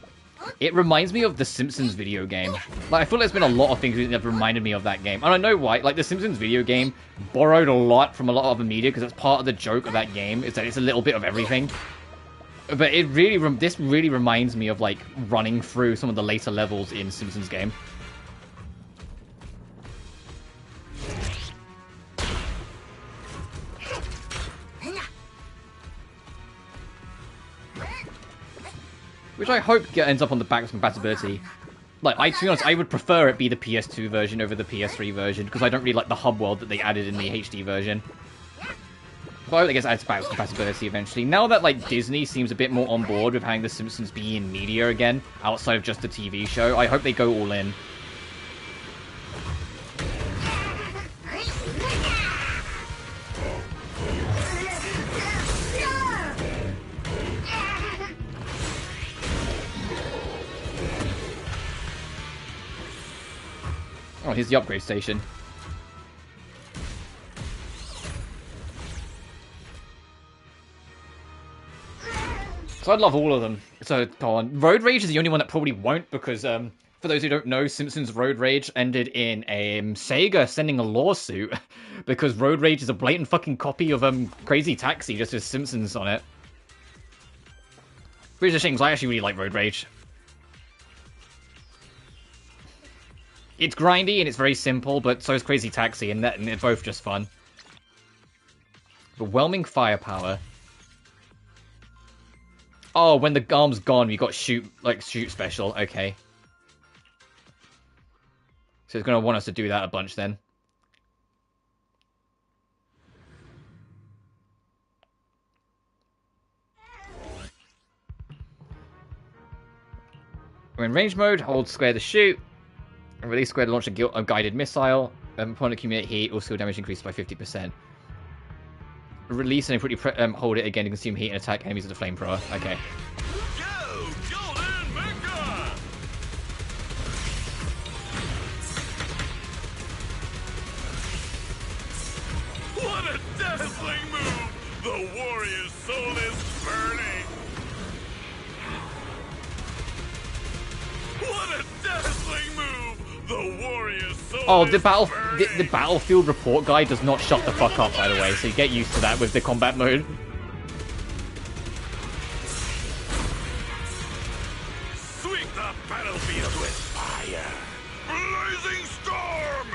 it reminds me of the Simpsons video game. Like, I feel like there's been a lot of things that have reminded me of that game. And I know why. Like, the Simpsons video game borrowed a lot from a lot of the media, because that's part of the joke of that game, is that it's a little bit of everything. But it really, this really reminds me of, like, running through some of the later levels in Simpsons game. Which I hope ends up on the backwards compatibility. Like, to be honest, I would prefer it be the PS2 version over the PS3 version, because I don't really like the hub world that they added in the HD version. But I hope it gets added to backwards compatibility eventually. Now that, like, Disney seems a bit more on board with having The Simpsons be in media again, outside of just the TV show, I hope they go all in. Oh, here's the upgrade station. So I'd love all of them. So, go on. Road Rage is the only one that probably won't, because, for those who don't know, Simpsons Road Rage ended in Sega sending a lawsuit, because Road Rage is a blatant fucking copy of Crazy Taxi, just with Simpsons on it. Which is a shame, because I actually really like Road Rage. It's grindy and it's very simple, but so is Crazy Taxi, and they're both just fun. Overwhelming firepower. Oh, when the arm's gone, we got shoot special. Okay. So it's going to want us to do that a bunch then. We're in range mode. Hold square to shoot. And release square to launch a guided missile. Upon accumulate heat, all skill damage increased by 50%. Release and quickly hold it again to consume heat and attack enemies with the flamethrower. Okay.
What a dazzling move! The warrior's soul is burning! What a dazzling move! The warrior's soul
the battlefield report guide does not shut the fuck up, by the way, so you get used to that with the combat mode.
Sweep the battlefield with fire! Blazing storm!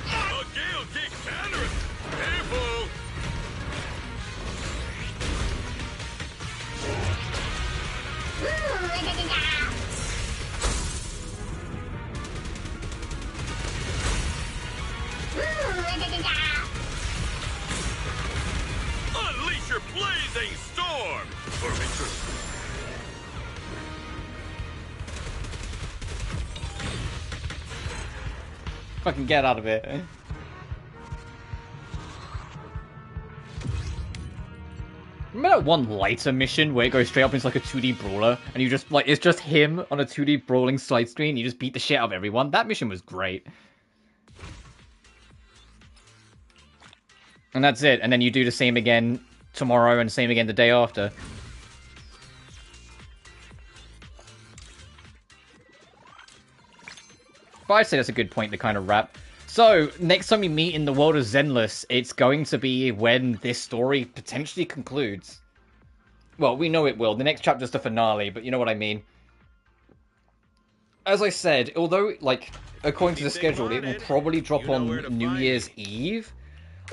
A gale kick counter! Careful! Rolling storm for victory.
Fucking get out of here. Remember that one lighter mission where it goes straight up into like a 2D brawler and you just like it's just him on a 2D brawling side screen, you just beat the shit out of everyone? That mission was great. And that's it, and then you do the same again tomorrow and same again the day after. But I'd say that's a good point to kind of wrap. So, next time we meet in the world of Zenless, it's going to be when this story potentially concludes. Well, we know it will. The next chapter's the finale, but you know what I mean. As I said, although, like, according to the schedule, it will probably drop on New Year's Eve,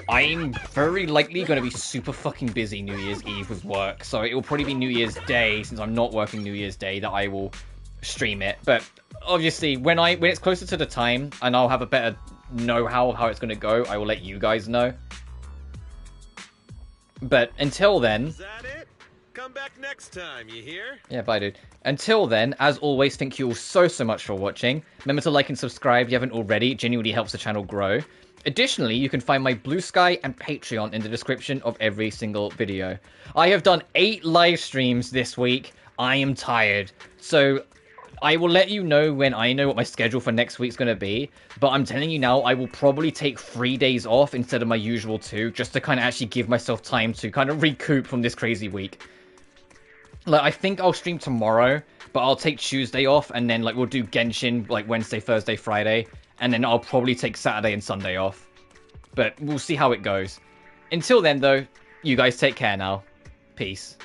I'm very likely going to be super fucking busy New Year's Eve with work. So it will probably be New Year's Day, since I'm not working New Year's Day, that I will stream it. But obviously, when it's closer to the time, and I'll have a better know-how of how it's going to go, I will let you guys know. But until then...
Is that it? Come back next time, you hear?
Yeah, bye, dude. Until then, as always, thank you all so much for watching. Remember to like and subscribe if you haven't already. It genuinely helps the channel grow. Additionally, you can find my BlueSky and Patreon in the description of every single video. I have done 8 live streams this week. I am tired. So I will let you know when I know what my schedule for next week's going to be. But I'm telling you now, I will probably take 3 days off instead of my usual 2, just to kind of actually give myself time to kind of recoup from this crazy week. Like, I think I'll stream tomorrow, but I'll take Tuesday off, and then, like, we'll do Genshin, like, Wednesday, Thursday, Friday, and then I'll probably take Saturday and Sunday off. But we'll see how it goes. Until then, though, you guys take care now. Peace.